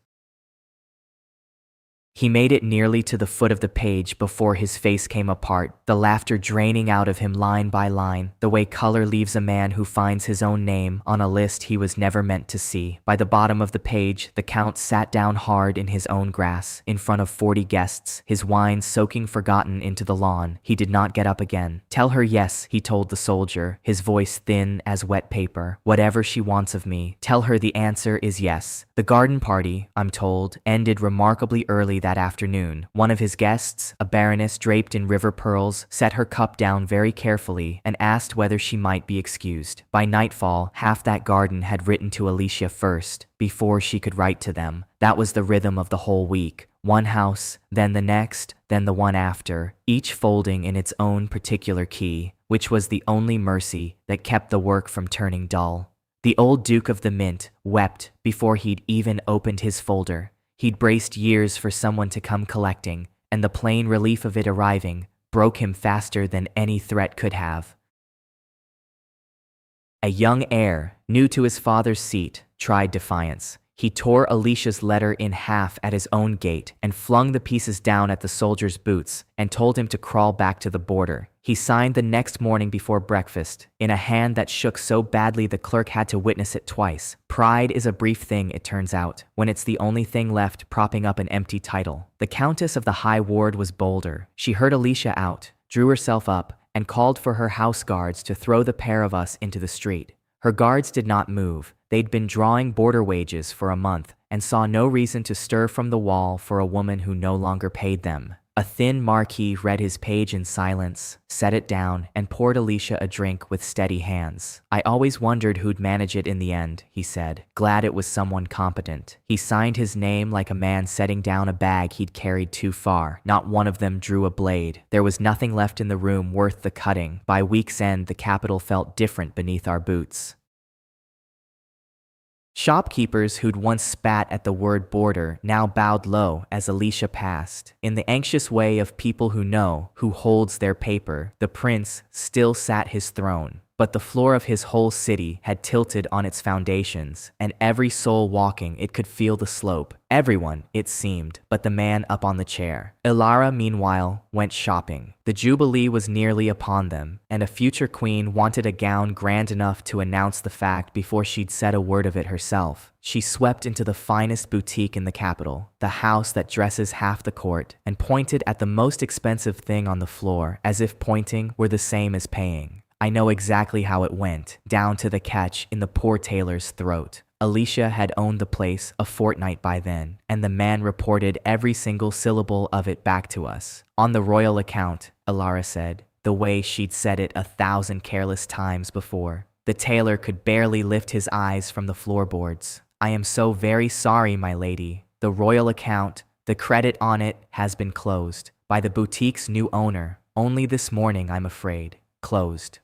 He made it nearly to the foot of the page before his face came apart, the laughter draining out of him line by line, the way color leaves a man who finds his own name on a list he was never meant to see. By the bottom of the page, the count sat down hard in his own grass, in front of 40 guests, his wine soaking forgotten into the lawn. He did not get up again. Tell her yes, he told the soldier, his voice thin as wet paper. Whatever she wants of me, tell her the answer is yes. The garden party, I'm told, ended remarkably early that afternoon. One of his guests, a baroness draped in river pearls, set her cup down very carefully and asked whether she might be excused. By nightfall, half that garden had written to Alicia first, before she could write to them. That was the rhythm of the whole week. One house, then the next, then the one after, each folding in its own particular key, which was the only mercy that kept the work from turning dull. The old Duke of the Mint wept before he'd even opened his folder. He'd braced years for someone to come collecting, and the plain relief of it arriving broke him faster than any threat could have. A young heir, new to his father's seat, tried defiance. He tore Alicia's letter in half at his own gate and flung the pieces down at the soldier's boots and told him to crawl back to the border. He signed the next morning before breakfast, in a hand that shook so badly the clerk had to witness it twice. Pride is a brief thing, it turns out, when it's the only thing left propping up an empty title. The Countess of the High Ward was bolder. She heard Alicia out, drew herself up, and called for her house guards to throw the pair of us into the street. Her guards did not move. They'd been drawing border wages for a month and saw no reason to stir from the wall for a woman who no longer paid them. A thin Marquis read his page in silence, set it down, and poured Alicia a drink with steady hands. I always wondered who'd manage it in the end, he said. Glad it was someone competent. He signed his name like a man setting down a bag he'd carried too far. Not one of them drew a blade. There was nothing left in the room worth the cutting. By week's end, the capital felt different beneath our boots. Shopkeepers who'd once spat at the word border now bowed low as Alicia passed. In the anxious way of people who know who holds their paper, the prince still sat his throne. But the floor of his whole city had tilted on its foundations, and every soul walking it could feel the slope. Everyone, it seemed, but the man up on the chair. Ilara, meanwhile, went shopping. The Jubilee was nearly upon them, and a future queen wanted a gown grand enough to announce the fact before she'd said a word of it herself. She swept into the finest boutique in the capital, the house that dresses half the court, and pointed at the most expensive thing on the floor, as if pointing were the same as paying. I know exactly how it went, down to the catch in the poor tailor's throat. Alicia had owned the place a fortnight by then, and the man reported every single syllable of it back to us. On the royal account, Ilara said, the way she'd said it 1,000 careless times before. The tailor could barely lift his eyes from the floorboards. I am so very sorry, my lady. The royal account, the credit on it, has been closed. By the boutique's new owner. Only this morning, I'm afraid. Closed.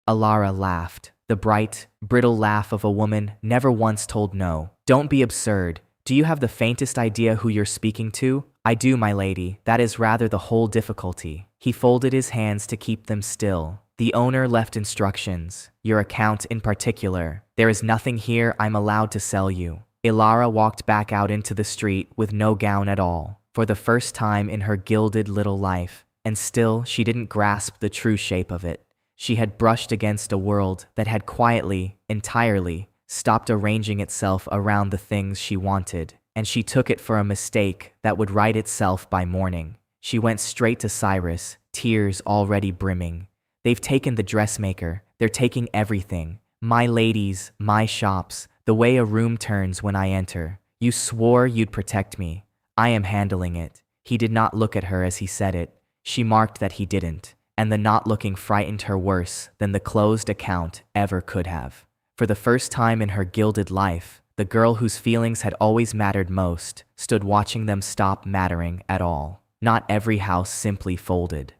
Ilara laughed, the bright, brittle laugh of a woman never once told no. Don't be absurd. Do you have the faintest idea who you're speaking to? I do, my lady. That is rather the whole difficulty. He folded his hands to keep them still. The owner left instructions. Your account in particular. There is nothing here I'm allowed to sell you. Ilara walked back out into the street with no gown at all, for the first time in her gilded little life, and still she didn't grasp the true shape of it. She had brushed against a world that had quietly, entirely, stopped arranging itself around the things she wanted, and she took it for a mistake that would right itself by morning. She went straight to Cyrus, tears already brimming. They've taken the dressmaker, they're taking everything. My ladies, my shops, the way a room turns when I enter. You swore you'd protect me. I am handling it. He did not look at her as he said it. She marked that he didn't. And the not looking frightened her worse than the closed account ever could have. For the first time in her gilded life, the girl whose feelings had always mattered most stood watching them stop mattering at all. Not every house simply folded.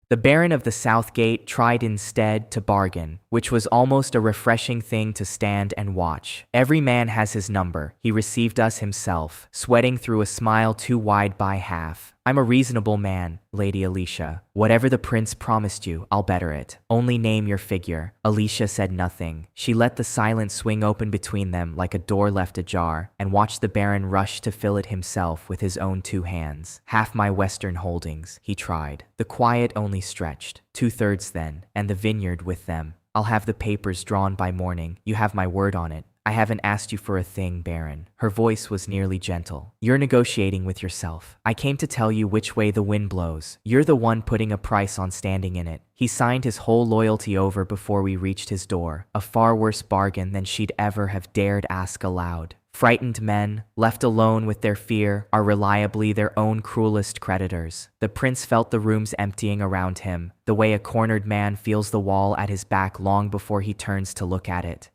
The Baron of the South Gate tried instead to bargain, which was almost a refreshing thing to stand and watch. Every man has his number. He received us himself, sweating through a smile too wide by half. I'm a reasonable man, Lady Alicia. Whatever the prince promised you, I'll better it. Only name your figure. Alicia said nothing. She let the silence swing open between them like a door left ajar, and watched the Baron rush to fill it himself with his own 2 hands. Half my western holdings, he tried. The quiet only stretched. 2/3 then, and the vineyard with them. I'll have the papers drawn by morning. You have my word on it. I haven't asked you for a thing, Baron. Her voice was nearly gentle. You're negotiating with yourself. I came to tell you which way the wind blows. You're the one putting a price on standing in it. He signed his whole loyalty over before we reached his door. A far worse bargain than she'd ever have dared ask aloud. Frightened men, left alone with their fear, are reliably their own cruelest creditors. The prince felt the rooms emptying around him, the way a cornered man feels the wall at his back long before he turns to look at it.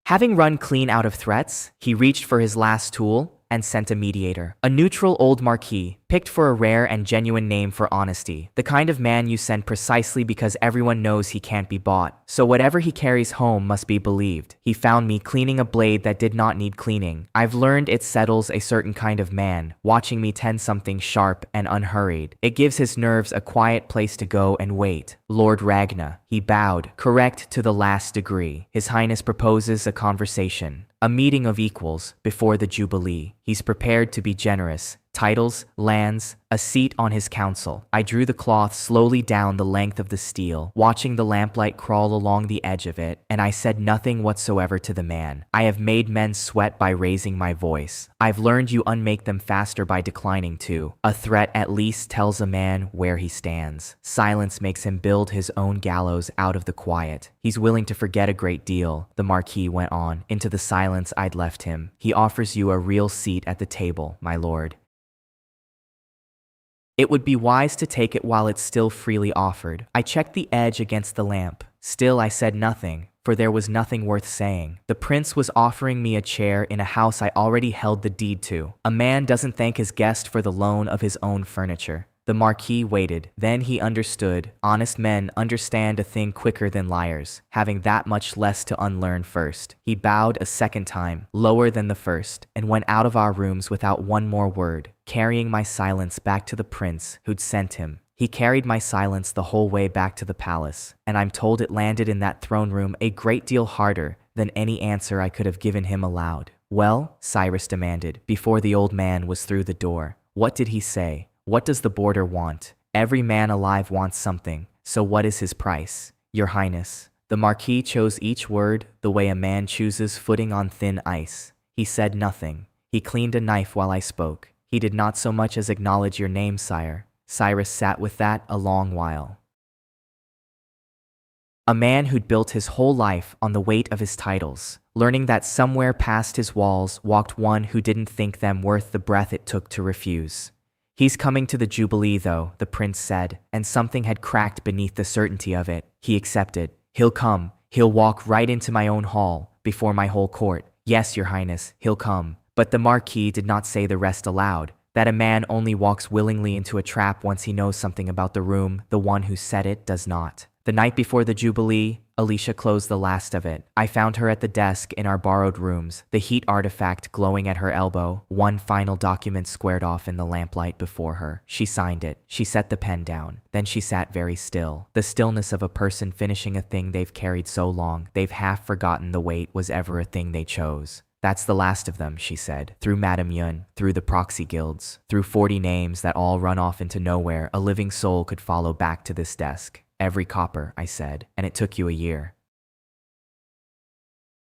Having run clean out of threats, he reached for his last tool and sent a mediator. A neutral old marquis, picked for a rare and genuine name for honesty. The kind of man you send precisely because everyone knows he can't be bought. So whatever he carries home must be believed. He found me cleaning a blade that did not need cleaning. I've learned it settles a certain kind of man, watching me tend something sharp and unhurried. It gives his nerves a quiet place to go and wait. Lord Ragna. He bowed, correct to the last degree. His Highness proposes a conversation. A meeting of equals before the Jubilee. He's prepared to be generous, titles, lands, a seat on his council. I drew the cloth slowly down the length of the steel, watching the lamplight crawl along the edge of it, and I said nothing whatsoever to the man. I have made men sweat by raising my voice. I've learned you unmake them faster by declining to. A threat at least tells a man where he stands. Silence makes him build his own gallows out of the quiet. He's willing to forget a great deal, the Marquis went on, into the silence I'd left him. He offers you a real seat at the table, my lord. It would be wise to take it while it's still freely offered. I checked the edge against the lamp. Still I said nothing, for there was nothing worth saying. The prince was offering me a chair in a house I already held the deed to. A man doesn't thank his guest for the loan of his own furniture. The Marquis waited. Then he understood. Honest men understand a thing quicker than liars, having that much less to unlearn first. He bowed a second time, lower than the first, and went out of our rooms without one more word, carrying my silence back to the prince who'd sent him. He carried my silence the whole way back to the palace, and I'm told it landed in that throne room a great deal harder than any answer I could have given him aloud. Well, Cyrus demanded, before the old man was through the door. What did he say? What does the boarder want? Every man alive wants something, so what is his price? Your Highness. The Marquis chose each word the way a man chooses footing on thin ice. He said nothing. He cleaned a knife while I spoke. He did not so much as acknowledge your name, sire. Cyrus sat with that a long while. A man who'd built his whole life on the weight of his titles, learning that somewhere past his walls walked one who didn't think them worth the breath it took to refuse. He's coming to the Jubilee, though, the prince said, and something had cracked beneath the certainty of it. He accepted. He'll come. He'll walk right into my own hall, before my whole court. Yes, your highness, he'll come. But the Marquis did not say the rest aloud, that a man only walks willingly into a trap once he knows something about the room. The one who said it does not. The night before the Jubilee, Alicia closed the last of it. I found her at the desk in our borrowed rooms, the heat artifact glowing at her elbow, one final document squared off in the lamplight before her. She signed it. She set the pen down. Then she sat very still. The stillness of a person finishing a thing they've carried so long, they've half forgotten the weight was ever a thing they chose. That's the last of them, she said. Through Madame Yun, through the proxy guilds, through 40 names that all run off into nowhere, a living soul could follow back to this desk. Every copper, I said, and it took you a year.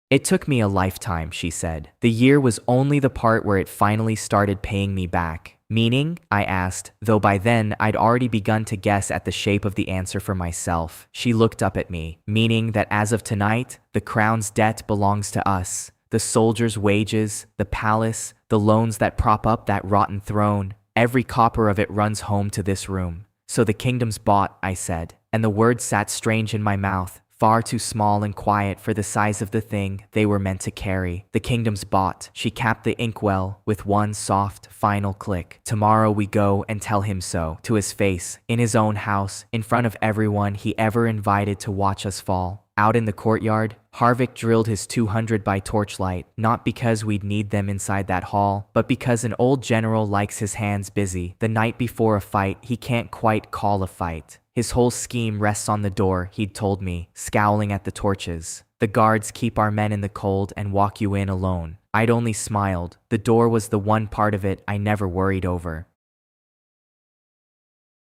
It took me a lifetime, she said. The year was only the part where it finally started paying me back. Meaning? I asked, though by then I'd already begun to guess at the shape of the answer for myself. She looked up at me. Meaning that as of tonight, the crown's debt belongs to us. The soldiers' wages, the palace, the loans that prop up that rotten throne, every copper of it runs home to this room. So the kingdom's bought, I said, and the words sat strange in my mouth, far too small and quiet for the size of the thing they were meant to carry. The kingdom's bought. She capped the inkwell with one soft, final click. Tomorrow we go and tell him so, to his face, in his own house, in front of everyone he ever invited to watch us fall. Out in the courtyard, Harvick drilled his 200 by torchlight, not because we'd need them inside that hall, but because an old general likes his hands busy. The night before a fight, he can't quite call a fight. His whole scheme rests on the door, he'd told me, scowling at the torches. The guards keep our men in the cold and walk you in alone. I'd only smiled. The door was the one part of it I never worried over.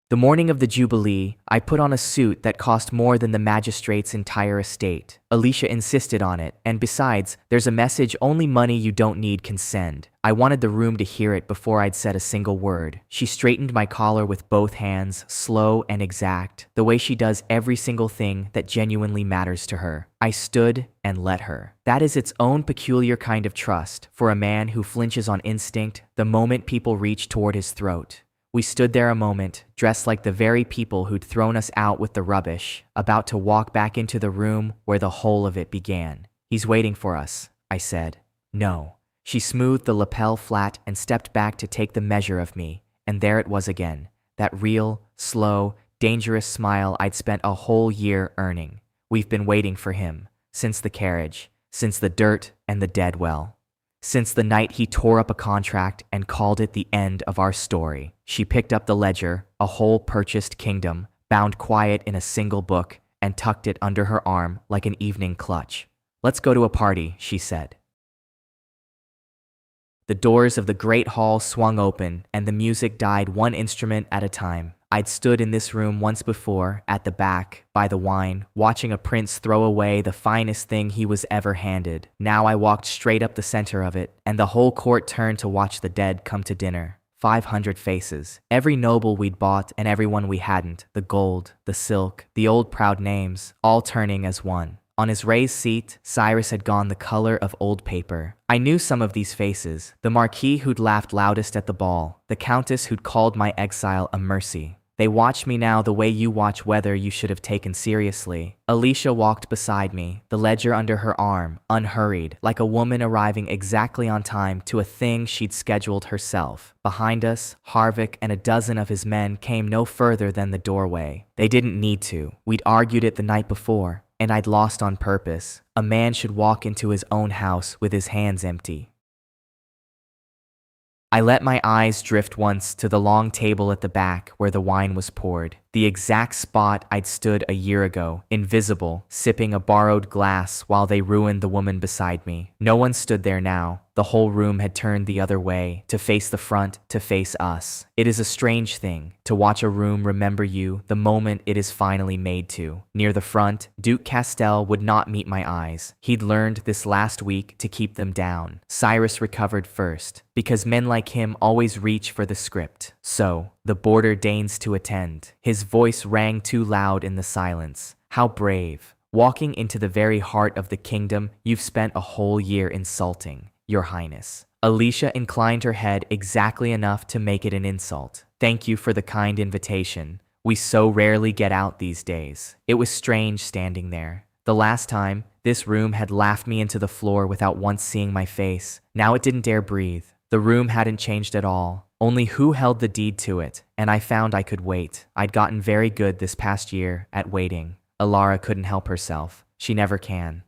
The morning of the Jubilee, I put on a suit that cost more than the magistrate's entire estate. Alicia insisted on it, and besides, there's a message only money you don't need can send. I wanted the room to hear it before I'd said a single word. She straightened my collar with both hands, slow and exact, the way she does every single thing that genuinely matters to her. I stood and let her. That is its own peculiar kind of trust, for a man who flinches on instinct the moment people reach toward his throat. We stood there a moment, dressed like the very people who'd thrown us out with the rubbish, about to walk back into the room where the whole of it began. He's waiting for us, I said. No. She smoothed the lapel flat and stepped back to take the measure of me, and there it was again, that real, slow, dangerous smile I'd spent a whole year earning. We've been waiting for him, since the carriage, since the dirt and the dead well. Since the night he tore up a contract and called it the end of our story. She picked up the ledger, a whole purchased kingdom, bound quiet in a single book, and tucked it under her arm like an evening clutch. Let's go to a party, she said. The doors of the great hall swung open, and the music died one instrument at a time. I'd stood in this room once before, at the back, by the wine, watching a prince throw away the finest thing he was ever handed. Now I walked straight up the center of it, and the whole court turned to watch the dead come to dinner. 500 faces. Every noble we'd bought and everyone we hadn't, the gold, the silk, the old proud names, all turning as one. On his raised seat, Cyrus had gone the color of old paper. I knew some of these faces, the marquis who'd laughed loudest at the ball, the countess who'd called my exile a mercy. They watched me now the way you watch whether you should have taken seriously. Alicia walked beside me, the ledger under her arm, unhurried, like a woman arriving exactly on time to a thing she'd scheduled herself. Behind us, Harvick and a dozen of his men came no further than the doorway. They didn't need to. We'd argued it the night before, and I'd lost on purpose. A man should walk into his own house with his hands empty. I let my eyes drift once to the long table at the back where the wine was poured, the exact spot I'd stood a year ago, invisible, sipping a borrowed glass while they ruined the woman beside me. No one stood there now. The whole room had turned the other way, to face the front, to face us. It is a strange thing, to watch a room remember you the moment it is finally made to. Near the front, Duke Castell would not meet my eyes. He'd learned this last week to keep them down. Cyrus recovered first, because men like him always reach for the script. So, the boarder deigns to attend. His voice rang too loud in the silence. How brave. Walking into the very heart of the kingdom you've spent a whole year insulting, Your Highness. Alicia inclined her head exactly enough to make it an insult. Thank you for the kind invitation. We so rarely get out these days. It was strange standing there. The last time, this room had laughed me into the floor without once seeing my face. Now it didn't dare breathe. The room hadn't changed at all. Only who held the deed to it, and I found I could wait. I'd gotten very good this past year at waiting. Alara couldn't help herself. She never can.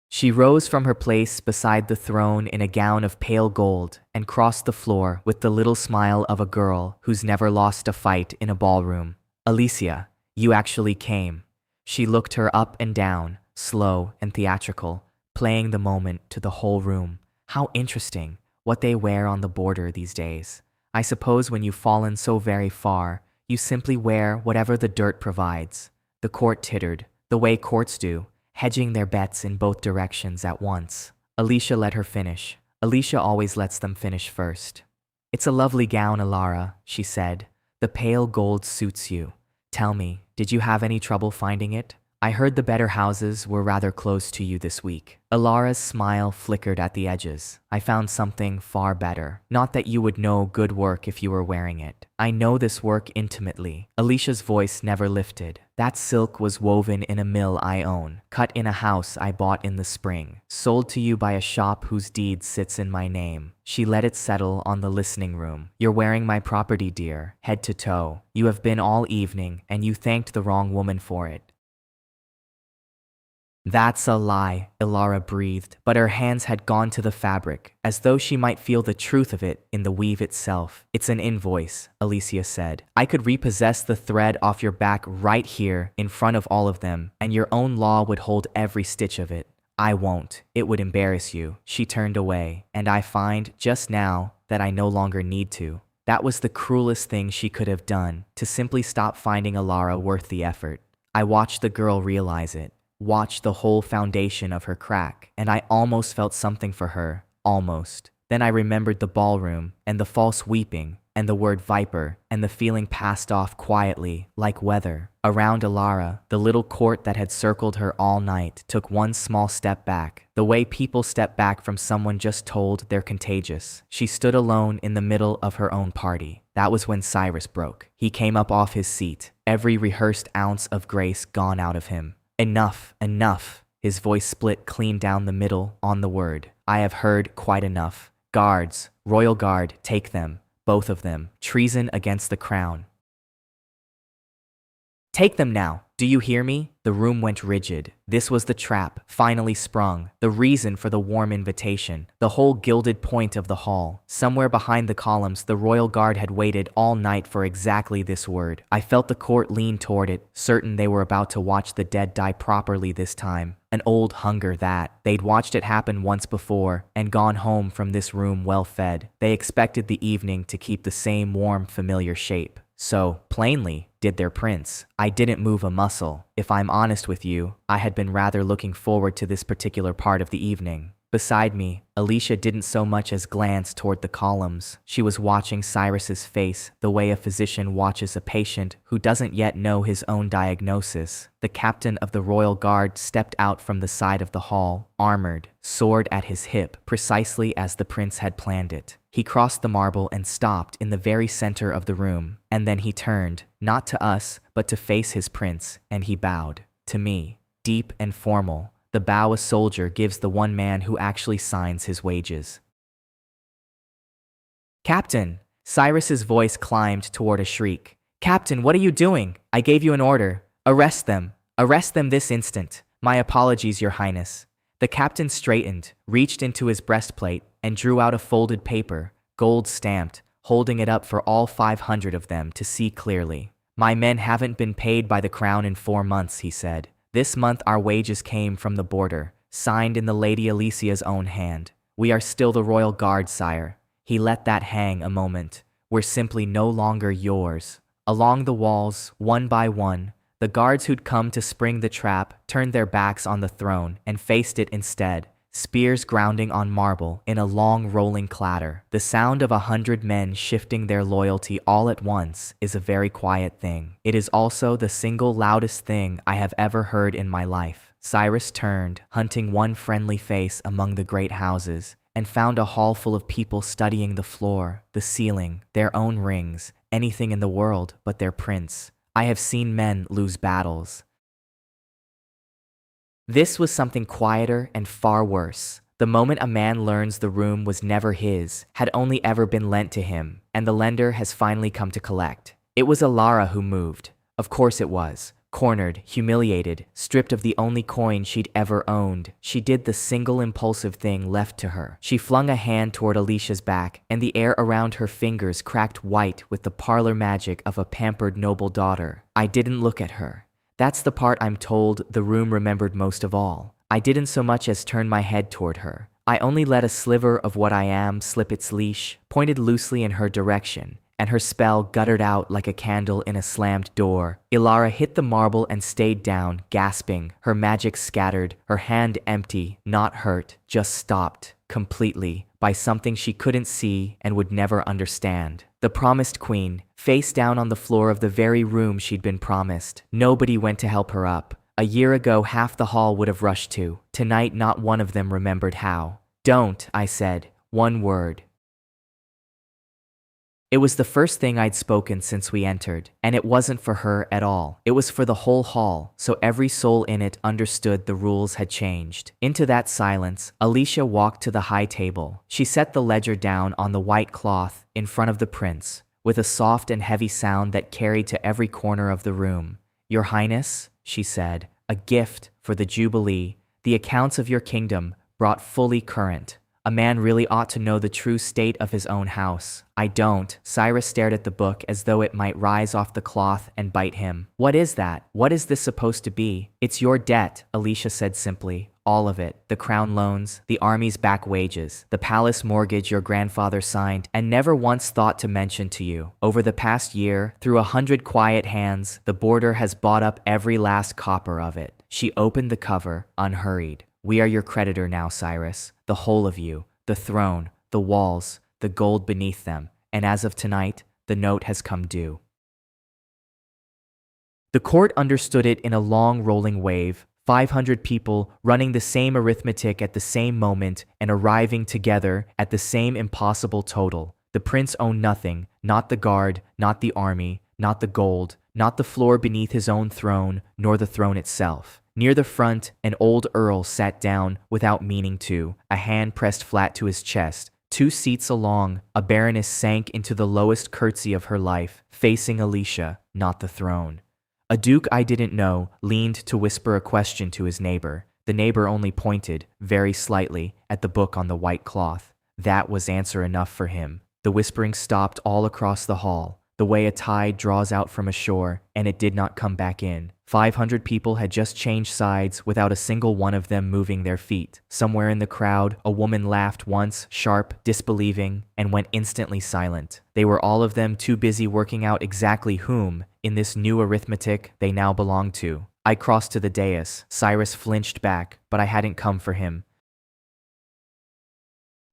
She rose from her place beside the throne in a gown of pale gold and crossed the floor with the little smile of a girl who's never lost a fight in a ballroom. Alicia, you actually came. She looked her up and down, slow and theatrical, playing the moment to the whole room. How interesting. What they wear on the border these days. I suppose when you've fallen so very far, you simply wear whatever the dirt provides. The court tittered, the way courts do, hedging their bets in both directions at once. Alicia let her finish. Alicia always lets them finish first. It's a lovely gown, Alara, she said. The pale gold suits you. Tell me, did you have any trouble finding it? I heard the better houses were rather close to you this week. Alara's smile flickered at the edges. I found something far better. Not that you would know good work if you were wearing it. I know this work intimately. Alicia's voice never lifted. That silk was woven in a mill I own, cut in a house I bought in the spring, sold to you by a shop whose deed sits in my name. She let it settle on the listening room. You're wearing my property, dear, head to toe. You have been all evening, and you thanked the wrong woman for it. That's a lie, Alara breathed, but her hands had gone to the fabric, as though she might feel the truth of it in the weave itself. It's an invoice, Alicia said. I could repossess the thread off your back right here in front of all of them, and your own law would hold every stitch of it. I won't. It would embarrass you. She turned away, and I find, just now, that I no longer need to. That was the cruelest thing she could have done, to simply stop finding Alara worth the effort. I watched the girl realize it. Watched the whole foundation of her crack, and I almost felt something for her. Almost. Then I remembered the ballroom, and the false weeping, and the word viper, and the feeling passed off quietly, like weather. Around Alara, the little court that had circled her all night took one small step back, the way people step back from someone just told they're contagious. She stood alone in the middle of her own party. That was when Cyrus broke. He came up off his seat, every rehearsed ounce of grace gone out of him. Enough, enough. His voice split clean down the middle on the word. I have heard quite enough. Guards, royal guard, take them, both of them. Treason against the crown. Take them now. Do you hear me? The room went rigid. This was the trap, finally sprung, the reason for the warm invitation, the whole gilded point of the hall. Somewhere behind the columns, the royal guard had waited all night for exactly this word. I felt the court lean toward it, certain they were about to watch the dead die properly this time. An old hunger that. They'd watched it happen once before and gone home from this room well fed. They expected the evening to keep the same warm, familiar shape. So, plainly, did their prince. I didn't move a muscle. If I'm honest with you, I had been rather looking forward to this particular part of the evening. Beside me, Alicia didn't so much as glance toward the columns. She was watching Cyrus's face the way a physician watches a patient who doesn't yet know his own diagnosis. The captain of the royal guard stepped out from the side of the hall, armored, sword at his hip, precisely as the prince had planned it. He crossed the marble and stopped in the very center of the room, and then he turned, not to us, but to face his prince, and he bowed. To me, deep and formal, the bow a soldier gives the one man who actually signs his wages. Captain! Cyrus's voice climbed toward a shriek. Captain, what are you doing? I gave you an order. Arrest them. Arrest them this instant. My apologies, Your Highness. The captain straightened, reached into his breastplate, and drew out a folded paper, gold-stamped, holding it up for all 500 of them to see clearly. My men haven't been paid by the crown in 4 months, he said. This month our wages came from the border, signed in the Lady Alicia's own hand. We are still the royal guard, sire. He let that hang a moment. We're simply no longer yours. Along the walls, one by one, the guards who'd come to spring the trap turned their backs on the throne and faced it instead, spears grounding on marble in a long rolling clatter. The sound of 100 men shifting their loyalty all at once is a very quiet thing. It is also the single loudest thing I have ever heard in my life. Cyrus turned, hunting one friendly face among the great houses, and found a hall full of people studying the floor, the ceiling, their own rings, anything in the world but their prince. I have seen men lose battles. This was something quieter and far worse. The moment a man learns the room was never his, had only ever been lent to him, and the lender has finally come to collect. It was Alara who moved. Of course it was. Cornered, humiliated, stripped of the only coin she'd ever owned, she did the single impulsive thing left to her. She flung a hand toward Alicia's back, and the air around her fingers cracked white with the parlor magic of a pampered noble daughter. I didn't look at her. That's the part I'm told the room remembered most of all. I didn't so much as turn my head toward her. I only let a sliver of what I am slip its leash, pointed loosely in her direction, and her spell guttered out like a candle in a slammed door. Alara hit the marble and stayed down, gasping, her magic scattered, her hand empty, not hurt, just stopped, completely, by something she couldn't see and would never understand. The promised queen, face down on the floor of the very room she'd been promised. Nobody went to help her up. A year ago, half the hall would have rushed to. Tonight, not one of them remembered how. Don't, I said. One word. It was the first thing I'd spoken since we entered, and it wasn't for her at all. It was for the whole hall, so every soul in it understood the rules had changed. Into that silence, Alicia walked to the high table. She set the ledger down on the white cloth in front of the prince, with a soft and heavy sound that carried to every corner of the room. Your Highness, she said, a gift for the Jubilee, the accounts of your kingdom brought fully current. A man really ought to know the true state of his own house. I don't. Cyrus stared at the book as though it might rise off the cloth and bite him. What is that? What is this supposed to be? It's your debt, Alicia said simply. All of it. The crown loans, the army's back wages, the palace mortgage your grandfather signed and never once thought to mention to you. Over the past year, through 100 quiet hands, the border has bought up every last copper of it. She opened the cover, unhurried. We are your creditor now, Cyrus. The whole of you. The throne, the walls, the gold beneath them. And as of tonight, the note has come due. The court understood it in a long rolling wave, 500 people running the same arithmetic at the same moment and arriving together at the same impossible total. The prince owned nothing, not the guard, not the army, not the gold, not the floor beneath his own throne, nor the throne itself. Near the front, an old earl sat down without meaning to, a hand pressed flat to his chest. 2 seats along, a baroness sank into the lowest curtsy of her life, facing Alicia, not the throne. A duke I didn't know leaned to whisper a question to his neighbor. The neighbor only pointed, very slightly, at the book on the white cloth. That was answer enough for him. The whispering stopped all across the hall, the way a tide draws out from a shore, and it did not come back in. 500 people had just changed sides without a single one of them moving their feet. Somewhere in the crowd, a woman laughed once, sharp, disbelieving, and went instantly silent. They were all of them too busy working out exactly whom, in this new arithmetic, they now belonged to. I crossed to the dais. Cyrus flinched back, but I hadn't come for him.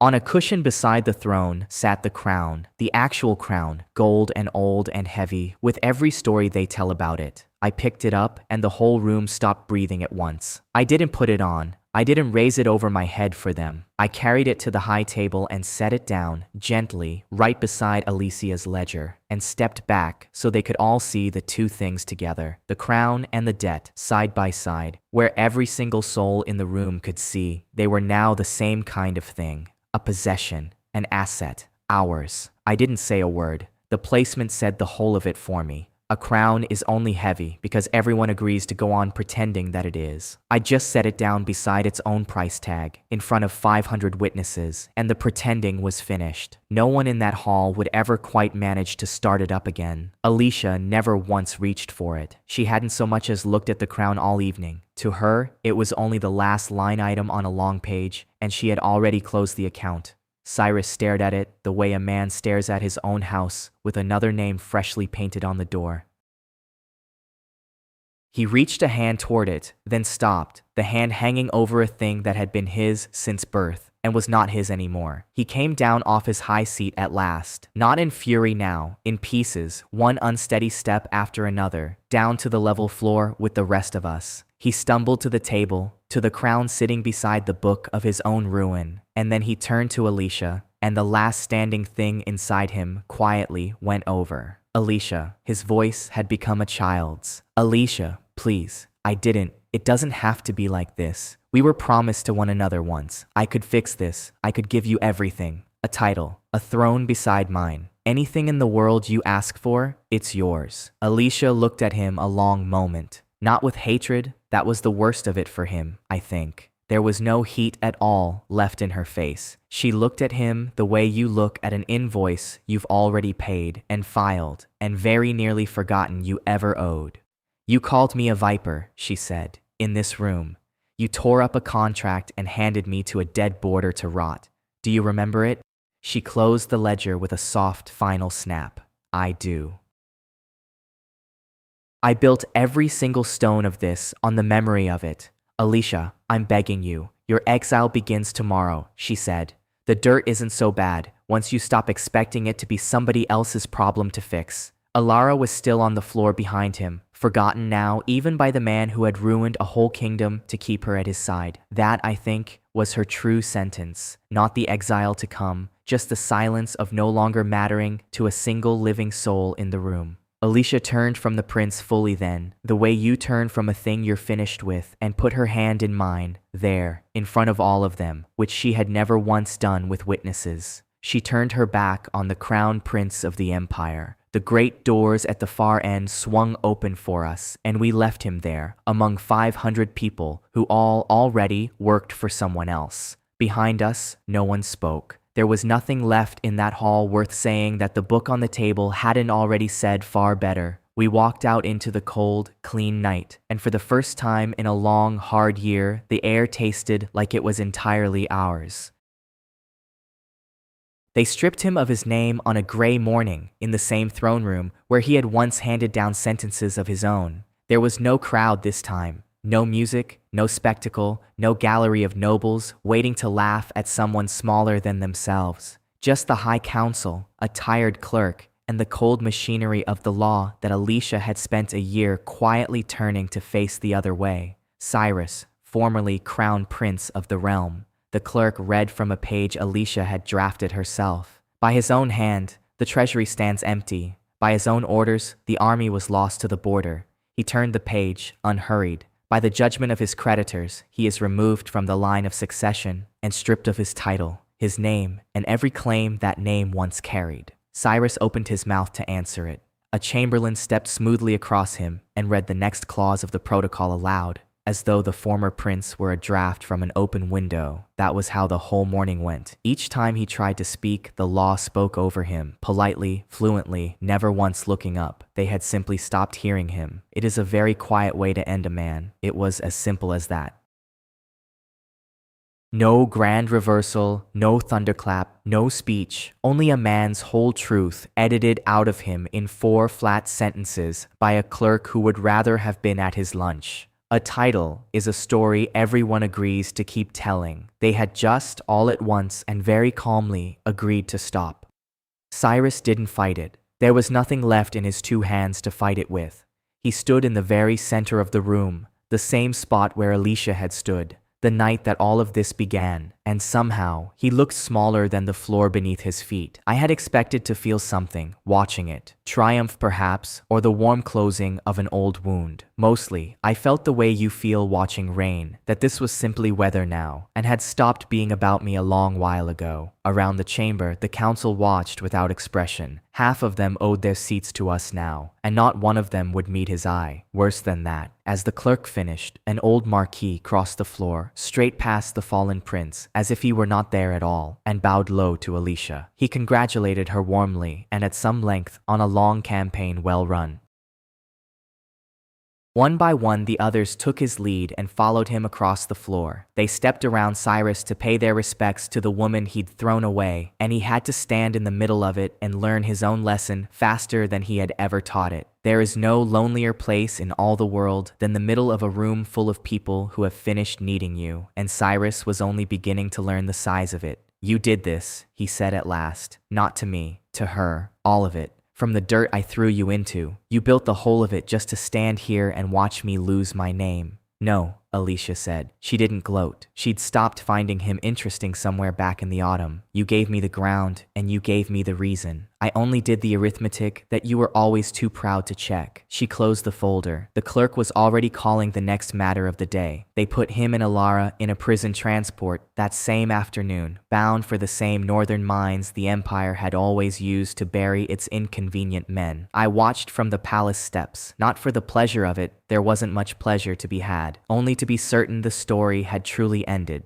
On a cushion beside the throne sat the crown, the actual crown, gold and old and heavy, with every story they tell about it. I picked it up, and the whole room stopped breathing at once. I didn't put it on. I didn't raise it over my head for them. I carried it to the high table and set it down, gently, right beside Alicia's ledger, and stepped back so they could all see the two things together, the crown and the debt, side by side, where every single soul in the room could see they were now the same kind of thing. A possession, an asset, ours. I didn't say a word. The placement said the whole of it for me. A crown is only heavy because everyone agrees to go on pretending that it is. I just set it down beside its own price tag, in front of 500 witnesses, and the pretending was finished. No one in that hall would ever quite manage to start it up again. Alicia never once reached for it. She hadn't so much as looked at the crown all evening. To her, it was only the last line item on a long page, and she had already closed the account. Cyrus stared at it the way a man stares at his own house, with another name freshly painted on the door. He reached a hand toward it, then stopped, the hand hanging over a thing that had been his since birth, and was not his anymore. He came down off his high seat at last, not in fury now, in pieces, one unsteady step after another, down to the level floor with the rest of us. He stumbled to the table, to the crown sitting beside the book of his own ruin, and then he turned to Alicia, and the last standing thing inside him quietly went over. Alicia, his voice had become a child's. Alicia, please, it doesn't have to be like this. We were promised to one another once. I could fix this. I could give you everything. A title, a throne beside mine. Anything in the world you ask for, it's yours. Alicia looked at him a long moment. Not with hatred, that was the worst of it for him, I think. There was no heat at all left in her face. She looked at him the way you look at an invoice you've already paid and filed and very nearly forgotten you ever owed. You called me a viper, she said, in this room. You tore up a contract and handed me to a dead boarder to rot. Do you remember it? She closed the ledger with a soft final snap. I do. I built every single stone of this on the memory of it. Alicia, I'm begging you. Your exile begins tomorrow, she said. The dirt isn't so bad once you stop expecting it to be somebody else's problem to fix. Alara was still on the floor behind him, forgotten now even by the man who had ruined a whole kingdom to keep her at his side. That, I think, was her true sentence. Not the exile to come, just the silence of no longer mattering to a single living soul in the room. Alicia turned from the prince fully then, the way you turn from a thing you're finished with, and put her hand in mine, there, in front of all of them, which she had never once done with witnesses. She turned her back on the crown prince of the empire. The great doors at the far end swung open for us, and we left him there, among 500 people who all already worked for someone else. Behind us, no one spoke. There was nothing left in that hall worth saying that the book on the table hadn't already said far better. We walked out into the cold, clean night, and for the first time in a long, hard year, the air tasted like it was entirely ours. They stripped him of his name on a gray morning in the same throne room where he had once handed down sentences of his own. There was no crowd this time. No music, no spectacle, no gallery of nobles waiting to laugh at someone smaller than themselves. Just the High Council, a tired clerk, and the cold machinery of the law that Alicia had spent a year quietly turning to face the other way. Cyrus, formerly crown prince of the realm. The clerk read from a page Alicia had drafted herself. By his own hand, the treasury stands empty. By his own orders, the army was lost to the border. He turned the page, unhurried. By the judgment of his creditors, he is removed from the line of succession and stripped of his title, his name, and every claim that name once carried. Cyrus opened his mouth to answer it. A chamberlain stepped smoothly across him and read the next clause of the protocol aloud, as though the former prince were a draft from an open window. That was how the whole morning went. Each time he tried to speak, the law spoke over him, politely, fluently, never once looking up. They had simply stopped hearing him. It is a very quiet way to end a man. It was as simple as that. No grand reversal, no thunderclap, no speech, only a man's whole truth edited out of him in 4 flat sentences by a clerk who would rather have been at his lunch. A title is a story everyone agrees to keep telling. They had just, all at once and very calmly, agreed to stop. Cyrus didn't fight it. There was nothing left in his 2 hands to fight it with. He stood in the very center of the room, the same spot where Alicia had stood, the night that all of this began, and somehow, he looked smaller than the floor beneath his feet. I had expected to feel something, watching it. Triumph perhaps, or the warm closing of an old wound. Mostly, I felt the way you feel watching rain, that this was simply weather now, and had stopped being about me a long while ago. Around the chamber, the council watched without expression. Half of them owed their seats to us now, and not one of them would meet his eye. Worse than that, as the clerk finished, an old marquis crossed the floor, straight past the fallen prince, as if he were not there at all, and bowed low to Alicia. He congratulated her warmly and at some length on a long campaign well run. One by one, the others took his lead and followed him across the floor. They stepped around Cyrus to pay their respects to the woman he'd thrown away, and he had to stand in the middle of it and learn his own lesson faster than he had ever taught it. There is no lonelier place in all the world than the middle of a room full of people who have finished needing you, and Cyrus was only beginning to learn the size of it. You did this, he said at last. Not to me, to her, all of it. From the dirt I threw you into, you built the whole of it just to stand here and watch me lose my name. No, Alicia said. She didn't gloat. She'd stopped finding him interesting somewhere back in the autumn. You gave me the ground, and you gave me the reason. I only did the arithmetic that you were always too proud to check. She closed the folder. The clerk was already calling the next matter of the day. They put him and Alara in a prison transport that same afternoon, bound for the same northern mines the Empire had always used to bury its inconvenient men. I watched from the palace steps, not for the pleasure of it. There wasn't much pleasure to be had, only to be certain the story had truly ended.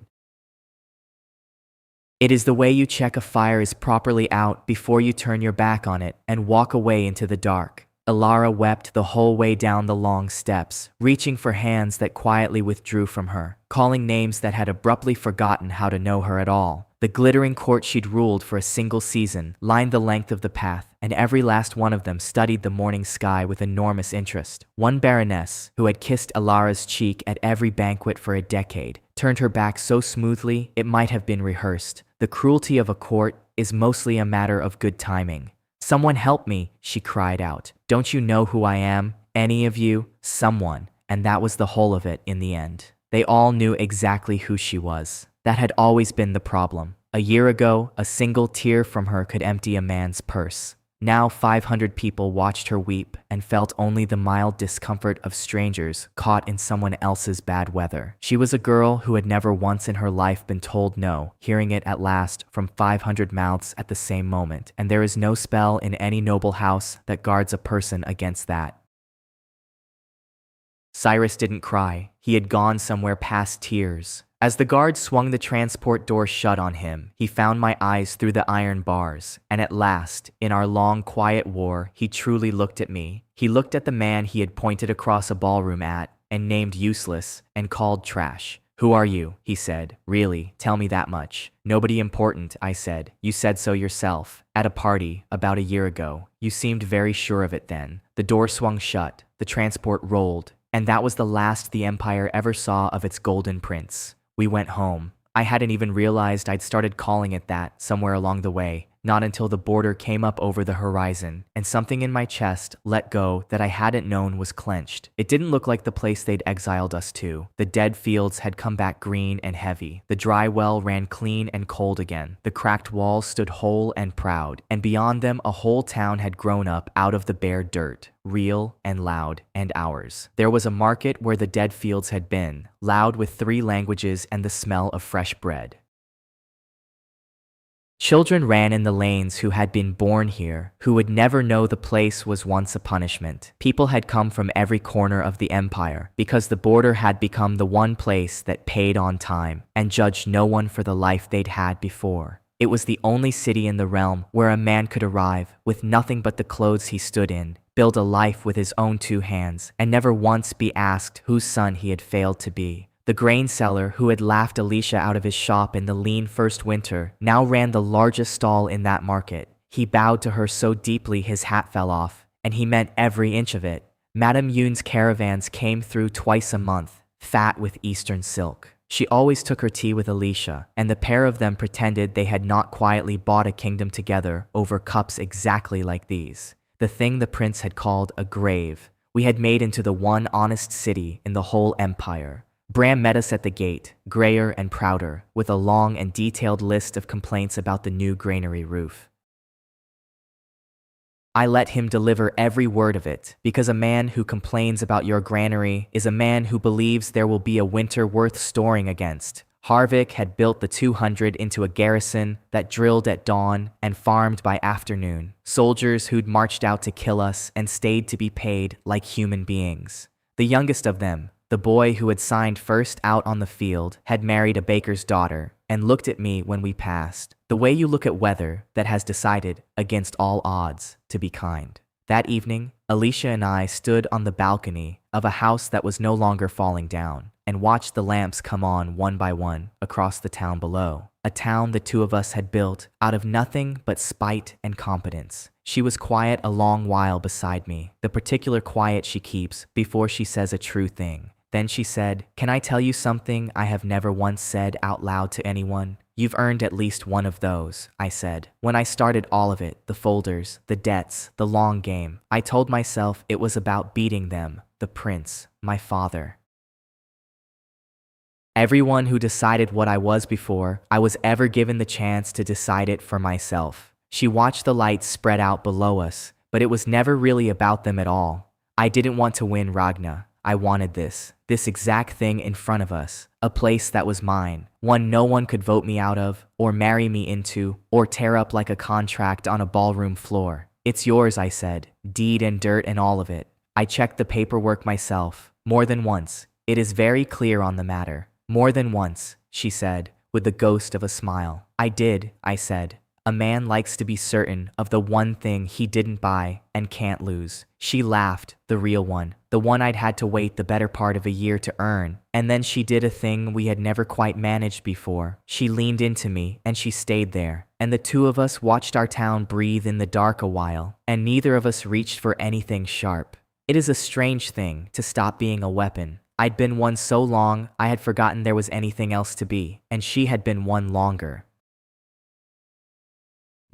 It is the way you check a fire is properly out before you turn your back on it and walk away into the dark. Alara wept the whole way down the long steps, reaching for hands that quietly withdrew from her, calling names that had abruptly forgotten how to know her at all. The glittering court she'd ruled for a single season lined the length of the path, and every last one of them studied the morning sky with enormous interest. One baroness, who had kissed Alara's cheek at every banquet for a decade, turned her back so smoothly it might have been rehearsed. The cruelty of a court is mostly a matter of good timing. "Someone help me," she cried out. "Don't you know who I am? Any of you? Someone." And that was the whole of it in the end. They all knew exactly who she was. That had always been the problem. A year ago, a single tear from her could empty a man's purse. Now 500 people watched her weep and felt only the mild discomfort of strangers caught in someone else's bad weather. She was a girl who had never once in her life been told no, hearing it at last from 500 mouths at the same moment, and there is no spell in any noble house that guards a person against that. Cyrus didn't cry. He had gone somewhere past tears. As the guard swung the transport door shut on him, he found my eyes through the iron bars, and at last, in our long, quiet war, he truly looked at me. He looked at the man he had pointed across a ballroom at, and named useless, and called trash. "Who are you?" he said. "Really, tell me that much." "Nobody important," I said. "You said so yourself. At a party, about a year ago. You seemed very sure of it then." The door swung shut, the transport rolled, and that was the last the Empire ever saw of its golden prince. We went home. I hadn't even realized I'd started calling it that somewhere along the way, not until the border came up over the horizon, and something in my chest let go that I hadn't known was clenched. It didn't look like the place they'd exiled us to. The dead fields had come back green and heavy. The dry well ran clean and cold again. The cracked walls stood whole and proud, and beyond them a whole town had grown up out of the bare dirt, real and loud and ours. There was a market where the dead fields had been, loud with 3 languages and the smell of fresh bread. Children ran in the lanes who had been born here, who would never know the place was once a punishment. People had come from every corner of the empire, because the border had become the one place that paid on time and judged no one for the life they'd had before. It was the only city in the realm where a man could arrive with nothing but the clothes he stood in, build a life with his own 2 hands, and never once be asked whose son he had failed to be. The grain seller who had laughed Alicia out of his shop in the lean first winter now ran the largest stall in that market. He bowed to her so deeply his hat fell off, and he meant every inch of it. Madame Yoon's caravans came through twice a month, fat with Eastern silk. She always took her tea with Alicia, and the pair of them pretended they had not quietly bought a kingdom together over cups exactly like these. The thing the prince had called a grave, we had made into the one honest city in the whole empire. Bram met us at the gate, grayer and prouder, with a long and detailed list of complaints about the new granary roof. I let him deliver every word of it, because a man who complains about your granary is a man who believes there will be a winter worth storing against. Harvick had built the 200 into a garrison that drilled at dawn and farmed by afternoon. Soldiers who'd marched out to kill us and stayed to be paid like human beings. The youngest of them, the boy who had signed first out on the field, had married a baker's daughter and looked at me when we passed, the way you look at weather that has decided, against all odds, to be kind. That evening, Alicia and I stood on the balcony of a house that was no longer falling down and watched the lamps come on one by one across the town below, a town the 2 of us had built out of nothing but spite and competence. She was quiet a long while beside me, the particular quiet she keeps before she says a true thing. Then she said, "Can I tell you something I have never once said out loud to anyone?" "You've earned at least one of those," I said. When I started all of it, the folders, the debts, the long game, I told myself it was about beating them, the prince, my father. Everyone who decided what I was before I was ever given the chance to decide it for myself. She watched the lights spread out below us, but it was never really about them at all. I didn't want to win Ragna. I wanted this exact thing in front of us, a place that was mine, one no one could vote me out of, or marry me into, or tear up like a contract on a ballroom floor. "It's yours," I said, deed and dirt and all of it. I checked the paperwork myself, more than once. "It is very clear on the matter." "More than once," she said, with the ghost of a smile. "I did," I said. "A man likes to be certain of the one thing he didn't buy and can't lose." She laughed, the real one, the one I'd had to wait the better part of a year to earn. And then she did a thing we had never quite managed before. She leaned into me and she stayed there. And the 2 of us watched our town breathe in the dark a while, and neither of us reached for anything sharp. It is a strange thing to stop being a weapon. I'd been one so long I had forgotten there was anything else to be, and she had been one longer.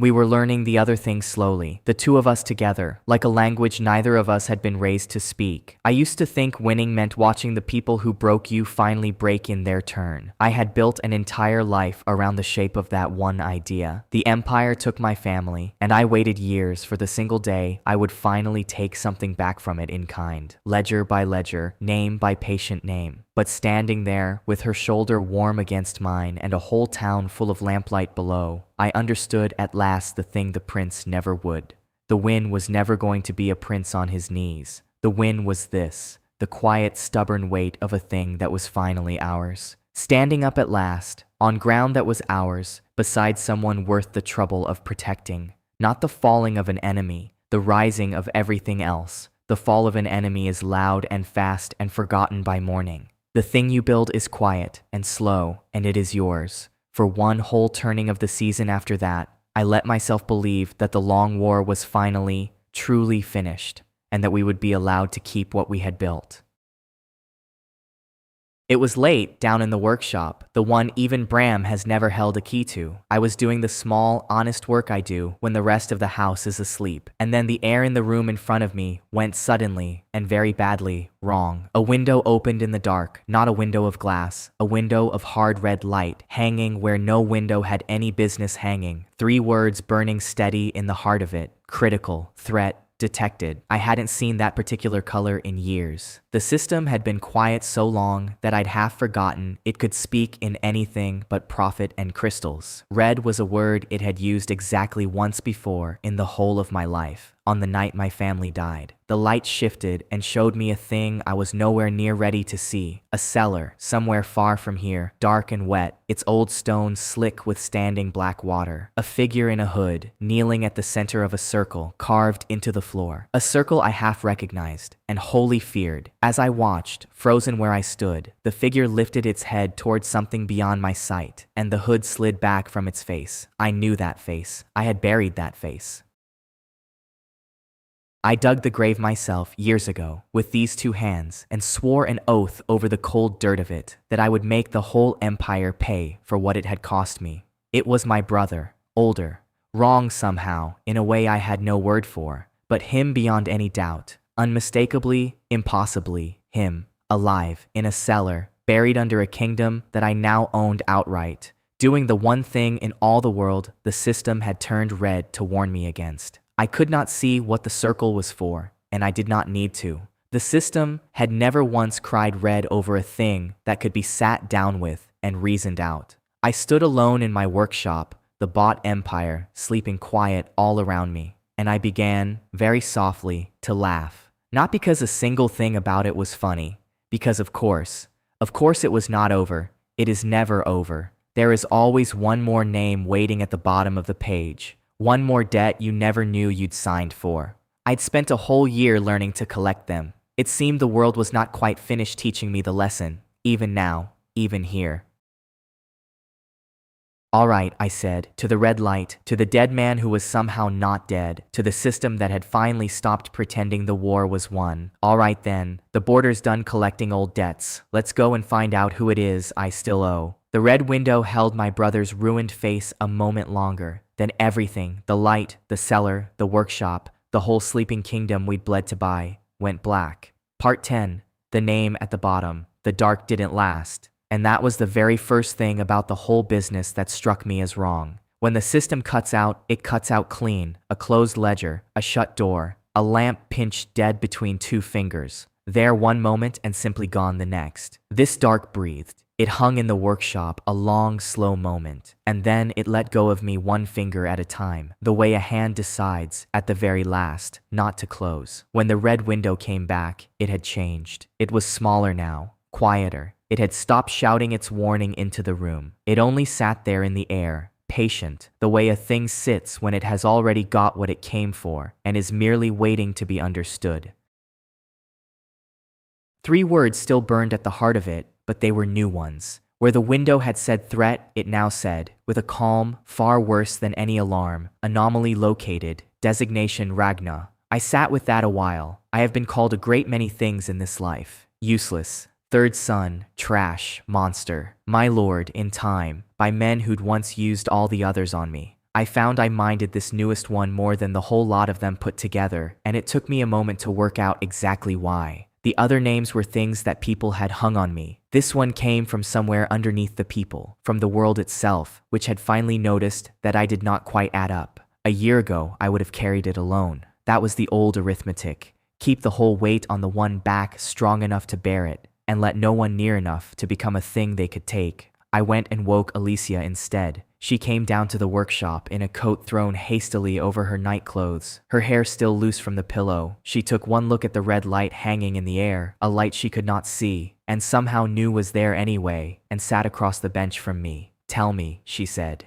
We were learning the other things slowly, the 2 of us together, like a language neither of us had been raised to speak. I used to think winning meant watching the people who broke you finally break in their turn. I had built an entire life around the shape of that one idea. The empire took my family, and I waited years for the single day I would finally take something back from it in kind, ledger by ledger, name by patient name. But standing there, with her shoulder warm against mine and a whole town full of lamplight below, I understood at last the thing the prince never would. The win was never going to be a prince on his knees. The win was this, the quiet, stubborn weight of a thing that was finally ours. Standing up at last, on ground that was ours, beside someone worth the trouble of protecting. Not the falling of an enemy, the rising of everything else. The fall of an enemy is loud and fast and forgotten by morning. The thing you build is quiet and slow, and it is yours. For one whole turning of the season after that, I let myself believe that the long war was finally, truly finished, and that we would be allowed to keep what we had built. It was late, down in the workshop, the one even Bram has never held a key to. I was doing the small, honest work I do when the rest of the house is asleep, and then the air in the room in front of me went suddenly, and very badly, wrong. A window opened in the dark, not a window of glass, a window of hard red light, hanging where no window had any business hanging. 3 words burning steady in the heart of it: critical, threat, detected. I hadn't seen that particular color in years. The system had been quiet so long that I'd half forgotten it could speak in anything but profit and crystals. Red was a word it had used exactly once before in the whole of my life. On the night my family died. The light shifted and showed me a thing I was nowhere near ready to see. A cellar, somewhere far from here, dark and wet, its old stones slick with standing black water. A figure in a hood, kneeling at the center of a circle, carved into the floor. A circle I half recognized, and wholly feared. As I watched, frozen where I stood, the figure lifted its head towards something beyond my sight, and the hood slid back from its face. I knew that face. I had buried that face. I dug the grave myself years ago with these two hands and swore an oath over the cold dirt of it that I would make the whole empire pay for what it had cost me. It was my brother, older, wrong somehow in a way I had no word for, but him beyond any doubt, unmistakably, impossibly, him, alive, in a cellar, buried under a kingdom that I now owned outright, doing the one thing in all the world the system had turned red to warn me against. I could not see what the circle was for, and I did not need to. The system had never once cried red over a thing that could be sat down with and reasoned out. I stood alone in my workshop, the bought empire sleeping quiet all around me, and I began, very softly, to laugh. Not because a single thing about it was funny, because of course it was not over. It is never over. There is always one more name waiting at the bottom of the page. One more debt you never knew you'd signed for. I'd spent a whole year learning to collect them. It seemed the world was not quite finished teaching me the lesson, even now, even here. All right, I said, to the red light, to the dead man who was somehow not dead, to the system that had finally stopped pretending the war was won. All right then, the border's done collecting old debts. Let's go and find out who it is I still owe. The red window held my brother's ruined face a moment longer. Then everything, the light, the cellar, the workshop, the whole sleeping kingdom we'd bled to buy, went black. Part 10. The name at the bottom. The dark didn't last. And that was the very first thing about the whole business that struck me as wrong. When the system cuts out, it cuts out clean. A closed ledger, a shut door, a lamp pinched dead between two fingers. There one moment and simply gone the next. This dark breathed. It hung in the workshop a long, slow moment, and then it let go of me one finger at a time, the way a hand decides, at the very last, not to close. When the red window came back, it had changed. It was smaller now, quieter. It had stopped shouting its warning into the room. It only sat there in the air, patient, the way a thing sits when it has already got what it came for, and is merely waiting to be understood. 3 words still burned at the heart of it, but they were new ones. Where the window had said threat, it now said, with a calm, far worse than any alarm, anomaly located, designation Ragna. I sat with that a while. I have been called a great many things in this life. Useless, third son, trash, monster. My lord, in time, by men who'd once used all the others on me. I found I minded this newest one more than the whole lot of them put together, and it took me a moment to work out exactly why. The other names were things that people had hung on me. This one came from somewhere underneath the people, from the world itself, which had finally noticed that I did not quite add up. A year ago, I would have carried it alone. That was the old arithmetic. Keep the whole weight on the one back strong enough to bear it, and let no one near enough to become a thing they could take. I went and woke Alicia instead. She came down to the workshop in a coat thrown hastily over her night clothes, her hair still loose from the pillow. She took one look at the red light hanging in the air, a light she could not see, and somehow knew was there anyway, and sat across the bench from me. Tell me, she said.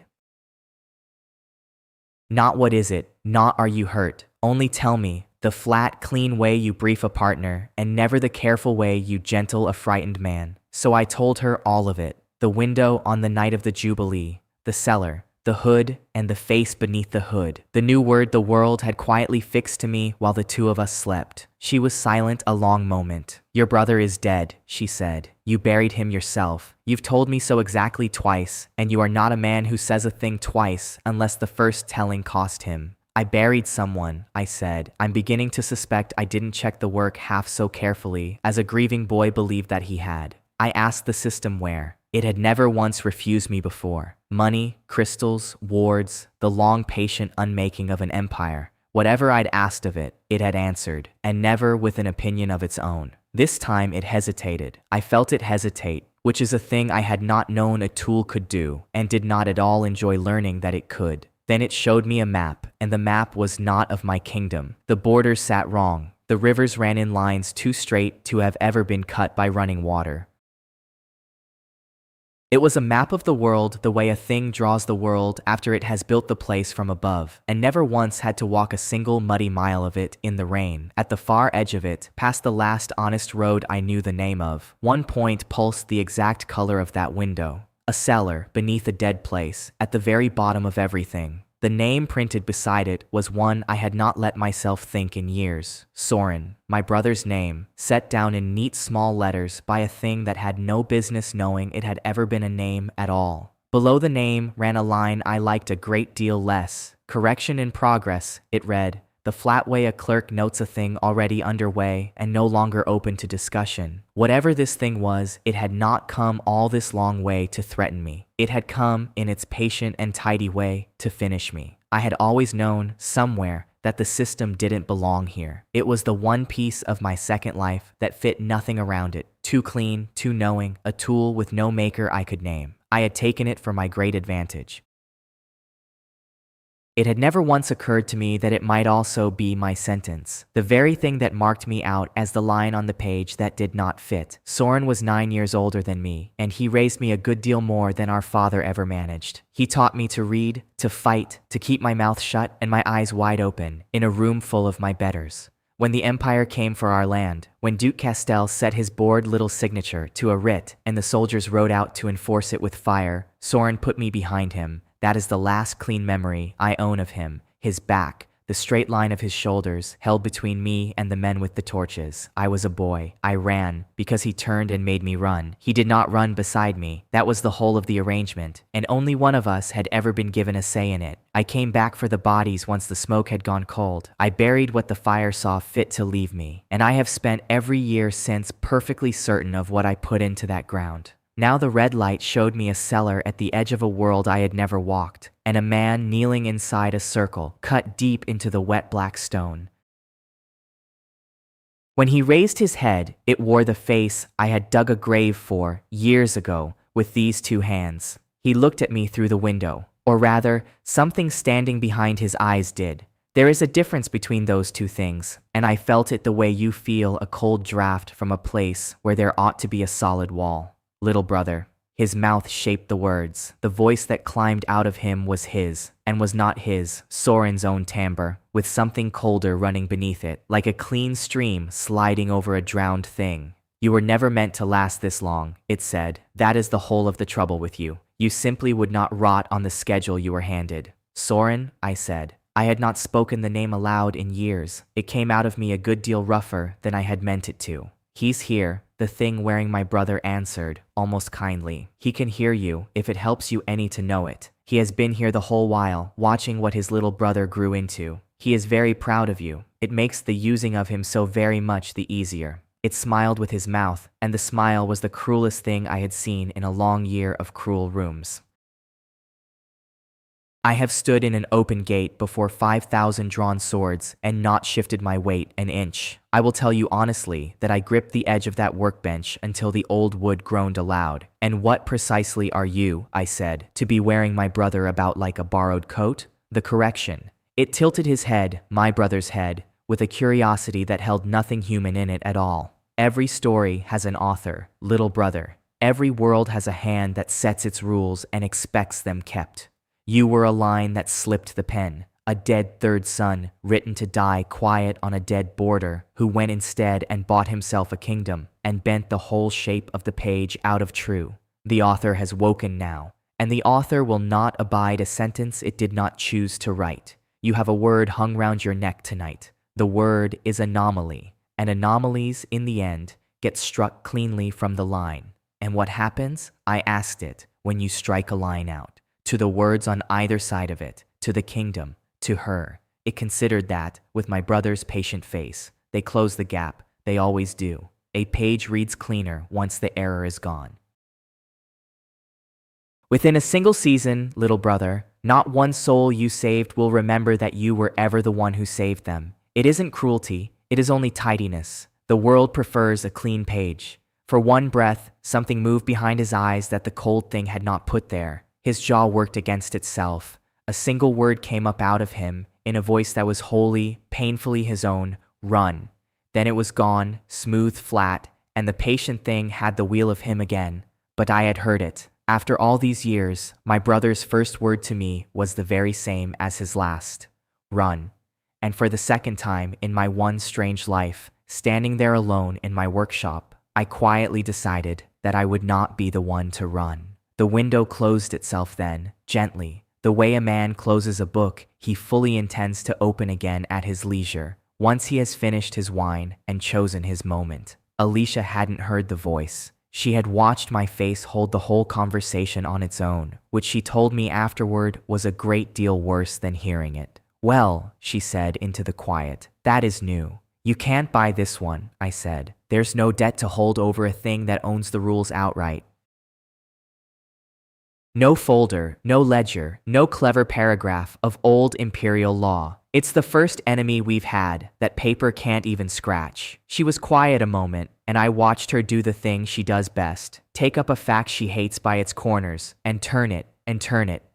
Not what is it, not are you hurt, only tell me, the flat, clean way you brief a partner, and never the careful way you gentle a frightened man. So I told her all of it. The window on the night of the Jubilee, the cellar, the hood, and the face beneath the hood. The new word the world had quietly fixed to me while the two of us slept. She was silent a long moment. Your brother is dead, she said. You buried him yourself. You've told me so exactly twice, and you are not a man who says a thing twice unless the first telling cost him. I buried someone, I said. I'm beginning to suspect I didn't check the work half so carefully as a grieving boy believed that he had. I asked the system where. It had never once refused me before. Money, crystals, wards, the long patient unmaking of an empire. Whatever I'd asked of it, it had answered, and never with an opinion of its own. This time it hesitated. I felt it hesitate, which is a thing I had not known a tool could do, and did not at all enjoy learning that it could. Then it showed me a map, and the map was not of my kingdom. The borders sat wrong. The rivers ran in lines too straight to have ever been cut by running water. It was a map of the world the way a thing draws the world after it has built the place from above, and never once had to walk a single muddy mile of it in the rain. At the far edge of it, past the last honest road I knew the name of, one point pulsed the exact color of that window. A cellar, beneath a dead place, at the very bottom of everything. The name printed beside it was one I had not let myself think in years. Soren, my brother's name, set down in neat small letters by a thing that had no business knowing it had ever been a name at all. Below the name ran a line I liked a great deal less. Correction in progress, it read. The flat way a clerk notes a thing already underway and no longer open to discussion. Whatever this thing was, it had not come all this long way to threaten me. It had come, in its patient and tidy way, to finish me. I had always known, somewhere, that the system didn't belong here. It was the one piece of my second life that fit nothing around it. Too clean, too knowing, a tool with no maker I could name. I had taken it for my great advantage. It had never once occurred to me that it might also be my sentence, the very thing that marked me out as the line on the page that did not fit. Soren was 9 years older than me, and he raised me a good deal more than our father ever managed. He taught me to read, to fight, to keep my mouth shut and my eyes wide open, in a room full of my betters. When the Empire came for our land, when Duke Castel set his bored little signature to a writ and the soldiers rode out to enforce it with fire, Soren put me behind him. That is the last clean memory I own of him. His back, the straight line of his shoulders, held between me and the men with the torches. I was a boy. I ran, because he turned and made me run. He did not run beside me. That was the whole of the arrangement, and only one of us had ever been given a say in it. I came back for the bodies once the smoke had gone cold. I buried what the fire saw fit to leave me, and I have spent every year since perfectly certain of what I put into that ground. Now the red light showed me a cellar at the edge of a world I had never walked, and a man kneeling inside a circle, cut deep into the wet black stone. When he raised his head, it wore the face I had dug a grave for, years ago, with these two hands. He looked at me through the window, or rather, something standing behind his eyes did. There is a difference between those two things, and I felt it the way you feel a cold draft from a place where there ought to be a solid wall. Little brother. His mouth shaped the words. The voice that climbed out of him was his, and was not his, Soren's own timbre, with something colder running beneath it, like a clean stream sliding over a drowned thing. You were never meant to last this long, it said. That is the whole of the trouble with you. You simply would not rot on the schedule you were handed. Soren, I said. I had not spoken the name aloud in years. It came out of me a good deal rougher than I had meant it to. He's here, the thing wearing my brother answered, almost kindly. He can hear you, if it helps you any to know it. He has been here the whole while, watching what his little brother grew into. He is very proud of you. It makes the using of him so very much the easier. It smiled with his mouth, and the smile was the cruelest thing I had seen in a long year of cruel rooms. I have stood in an open gate before 5,000 drawn swords and not shifted my weight an inch. I will tell you honestly that I gripped the edge of that workbench until the old wood groaned aloud. And what precisely are you, I said, to be wearing my brother about like a borrowed coat? The correction. It tilted his head, my brother's head, with a curiosity that held nothing human in it at all. Every story has an author, little brother. Every world has a hand that sets its rules and expects them kept. You were a line that slipped the pen, a dead third son, written to die quiet on a dead border, who went instead and bought himself a kingdom, and bent the whole shape of the page out of true. The author has woken now, and the author will not abide a sentence it did not choose to write. You have a word hung round your neck tonight. The word is anomaly, and anomalies, in the end, get struck cleanly from the line. And what happens? I asked it, when you strike a line out. To the words on either side of it, to the kingdom, to her. It considered that, with my brother's patient face. They close the gap, they always do. A page reads cleaner once the error is gone. Within a single season, little brother, Not one soul you saved will remember that you were ever the one who saved them. It isn't cruelty, it is only tidiness. The world prefers a clean page. For one breath, something moved behind his eyes that the cold thing had not put there. His jaw worked against itself. A single word came up out of him, in a voice that was wholly, painfully his own: run. Then it was gone, smooth, flat, and the patient thing had the wheel of him again. But I had heard it. After all these years, my brother's first word to me was the very same as his last: run. And for the second time in my one strange life, standing there alone in my workshop, I quietly decided that I would not be the one to run. The window closed itself then, gently, the way a man closes a book he fully intends to open again at his leisure, once he has finished his wine and chosen his moment. Alicia hadn't heard the voice. She had watched my face hold the whole conversation on its own, which she told me afterward was a great deal worse than hearing it. Well, she said into the quiet, that is new. You can't buy this one, I said. There's no debt to hold over a thing that owns the rules outright. No folder, no ledger, no clever paragraph of old imperial law. It's the first enemy we've had that paper can't even scratch. She was quiet a moment, and I watched her do the thing she does best: take up a fact she hates by its corners and turn it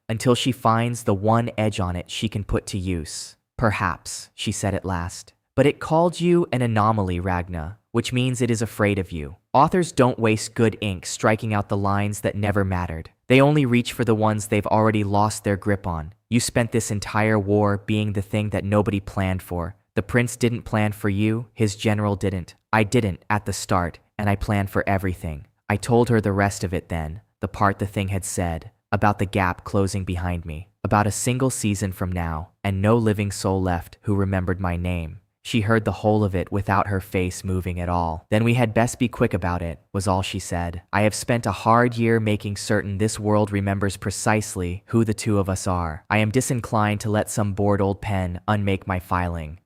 until she finds the one edge on it she can put to use. Perhaps, she said at last. But it called you an anomaly, Ragna, which means it is afraid of you. Authors don't waste good ink striking out the lines that never mattered. They only reach for the ones they've already lost their grip on. You spent this entire war being the thing that nobody planned for. The prince didn't plan for you, his general didn't. I didn't at the start, and I planned for everything. I told her the rest of it then, the part the thing had said, about the gap closing behind me, about a single season from now, and no living soul left who remembered my name. She heard the whole of it without her face moving at all. Then we had best be quick about it, was all she said. I have spent a hard year making certain this world remembers precisely who the two of us are. I am disinclined to let some bored old pen unmake my filing.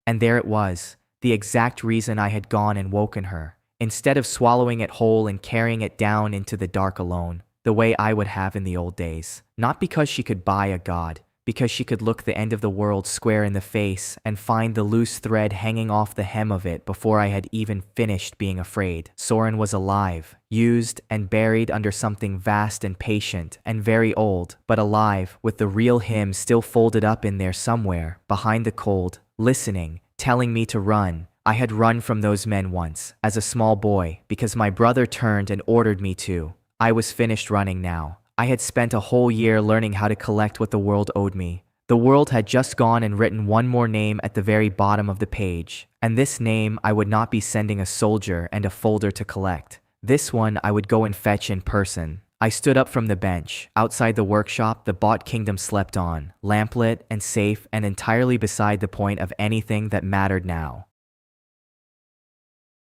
And there it was, the exact reason I had gone and woken her. Instead of swallowing it whole and carrying it down into the dark alone, the way I would have in the old days. Not because she could buy a god, because she could look the end of the world square in the face and find the loose thread hanging off the hem of it before I had even finished being afraid. Soren was alive, used and buried under something vast and patient and very old, but alive, with the real him still folded up in there somewhere, behind the cold, listening, telling me to run. I had run from those men once, as a small boy, because my brother turned and ordered me to. I was finished running now. I had spent a whole year learning how to collect what the world owed me. The world had just gone and written one more name at the very bottom of the page, and this name I would not be sending a soldier and a folder to collect. This one I would go and fetch in person. I stood up from the bench. Outside the workshop, the bought kingdom slept on, lamplit and safe and entirely beside the point of anything that mattered now.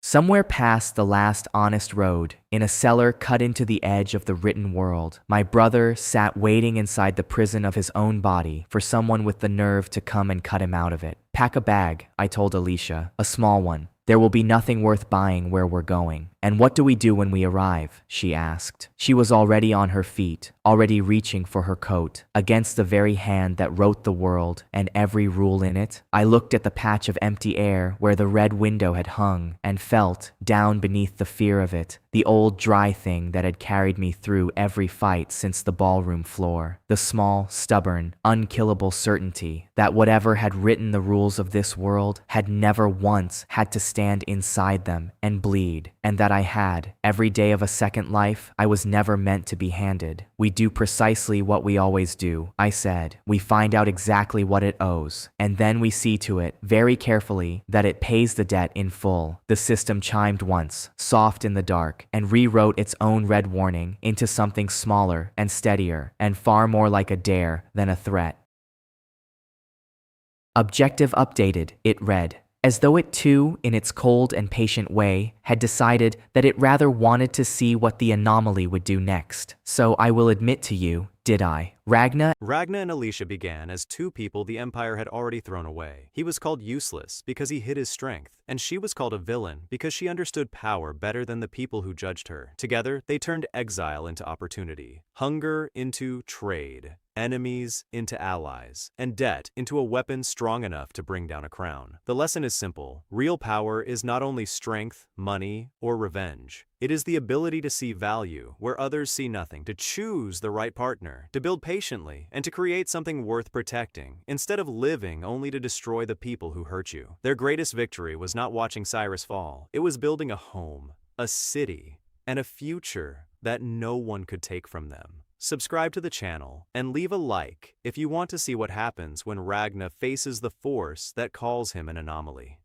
Somewhere past the last honest road, in a cellar cut into the edge of the written world, my brother sat waiting inside the prison of his own body for someone with the nerve to come and cut him out of it. Pack a bag, I told Alicia, a small one. There will be nothing worth buying where we're going. And what do we do when we arrive? She asked. She was already on her feet, already reaching for her coat, against the very hand that wrote the world and every rule in it. I looked at the patch of empty air where the red window had hung and felt, down beneath the fear of it, the old dry thing that had carried me through every fight since the ballroom floor. The small, stubborn, unkillable certainty that whatever had written the rules of this world had never once had to stand inside them and bleed, and that I had, every day of a second life, I was never meant to be handed. We do precisely what we always do, I said. We find out exactly what it owes, and then we see to it, very carefully, that it pays the debt in full. The system chimed once, soft in the dark, and rewrote its own red warning into something smaller and steadier, and far more like a dare than a threat. Objective updated, it read, as though it too, in its cold and patient way, had decided that it rather wanted to see what the anomaly would do next. So I will admit to you, Did I? Ragna? Ragna and Alicia began as two people the Empire had already thrown away. He was called useless because he hid his strength, and she was called a villain because she understood power better than the people who judged her. Together, they turned exile into opportunity, hunger into trade, enemies into allies, and debt into a weapon strong enough to bring down a crown. The lesson is simple. Real power is not only strength, money, or revenge. It is the ability to see value where others see nothing, to choose the right partner, to build patiently, and to create something worth protecting, instead of living only to destroy the people who hurt you. Their greatest victory was not watching Cyrus fall. It was building a home, a city, and a future that no one could take from them. Subscribe to the channel and leave a like if you want to see what happens when Ragna faces the force that calls him an anomaly.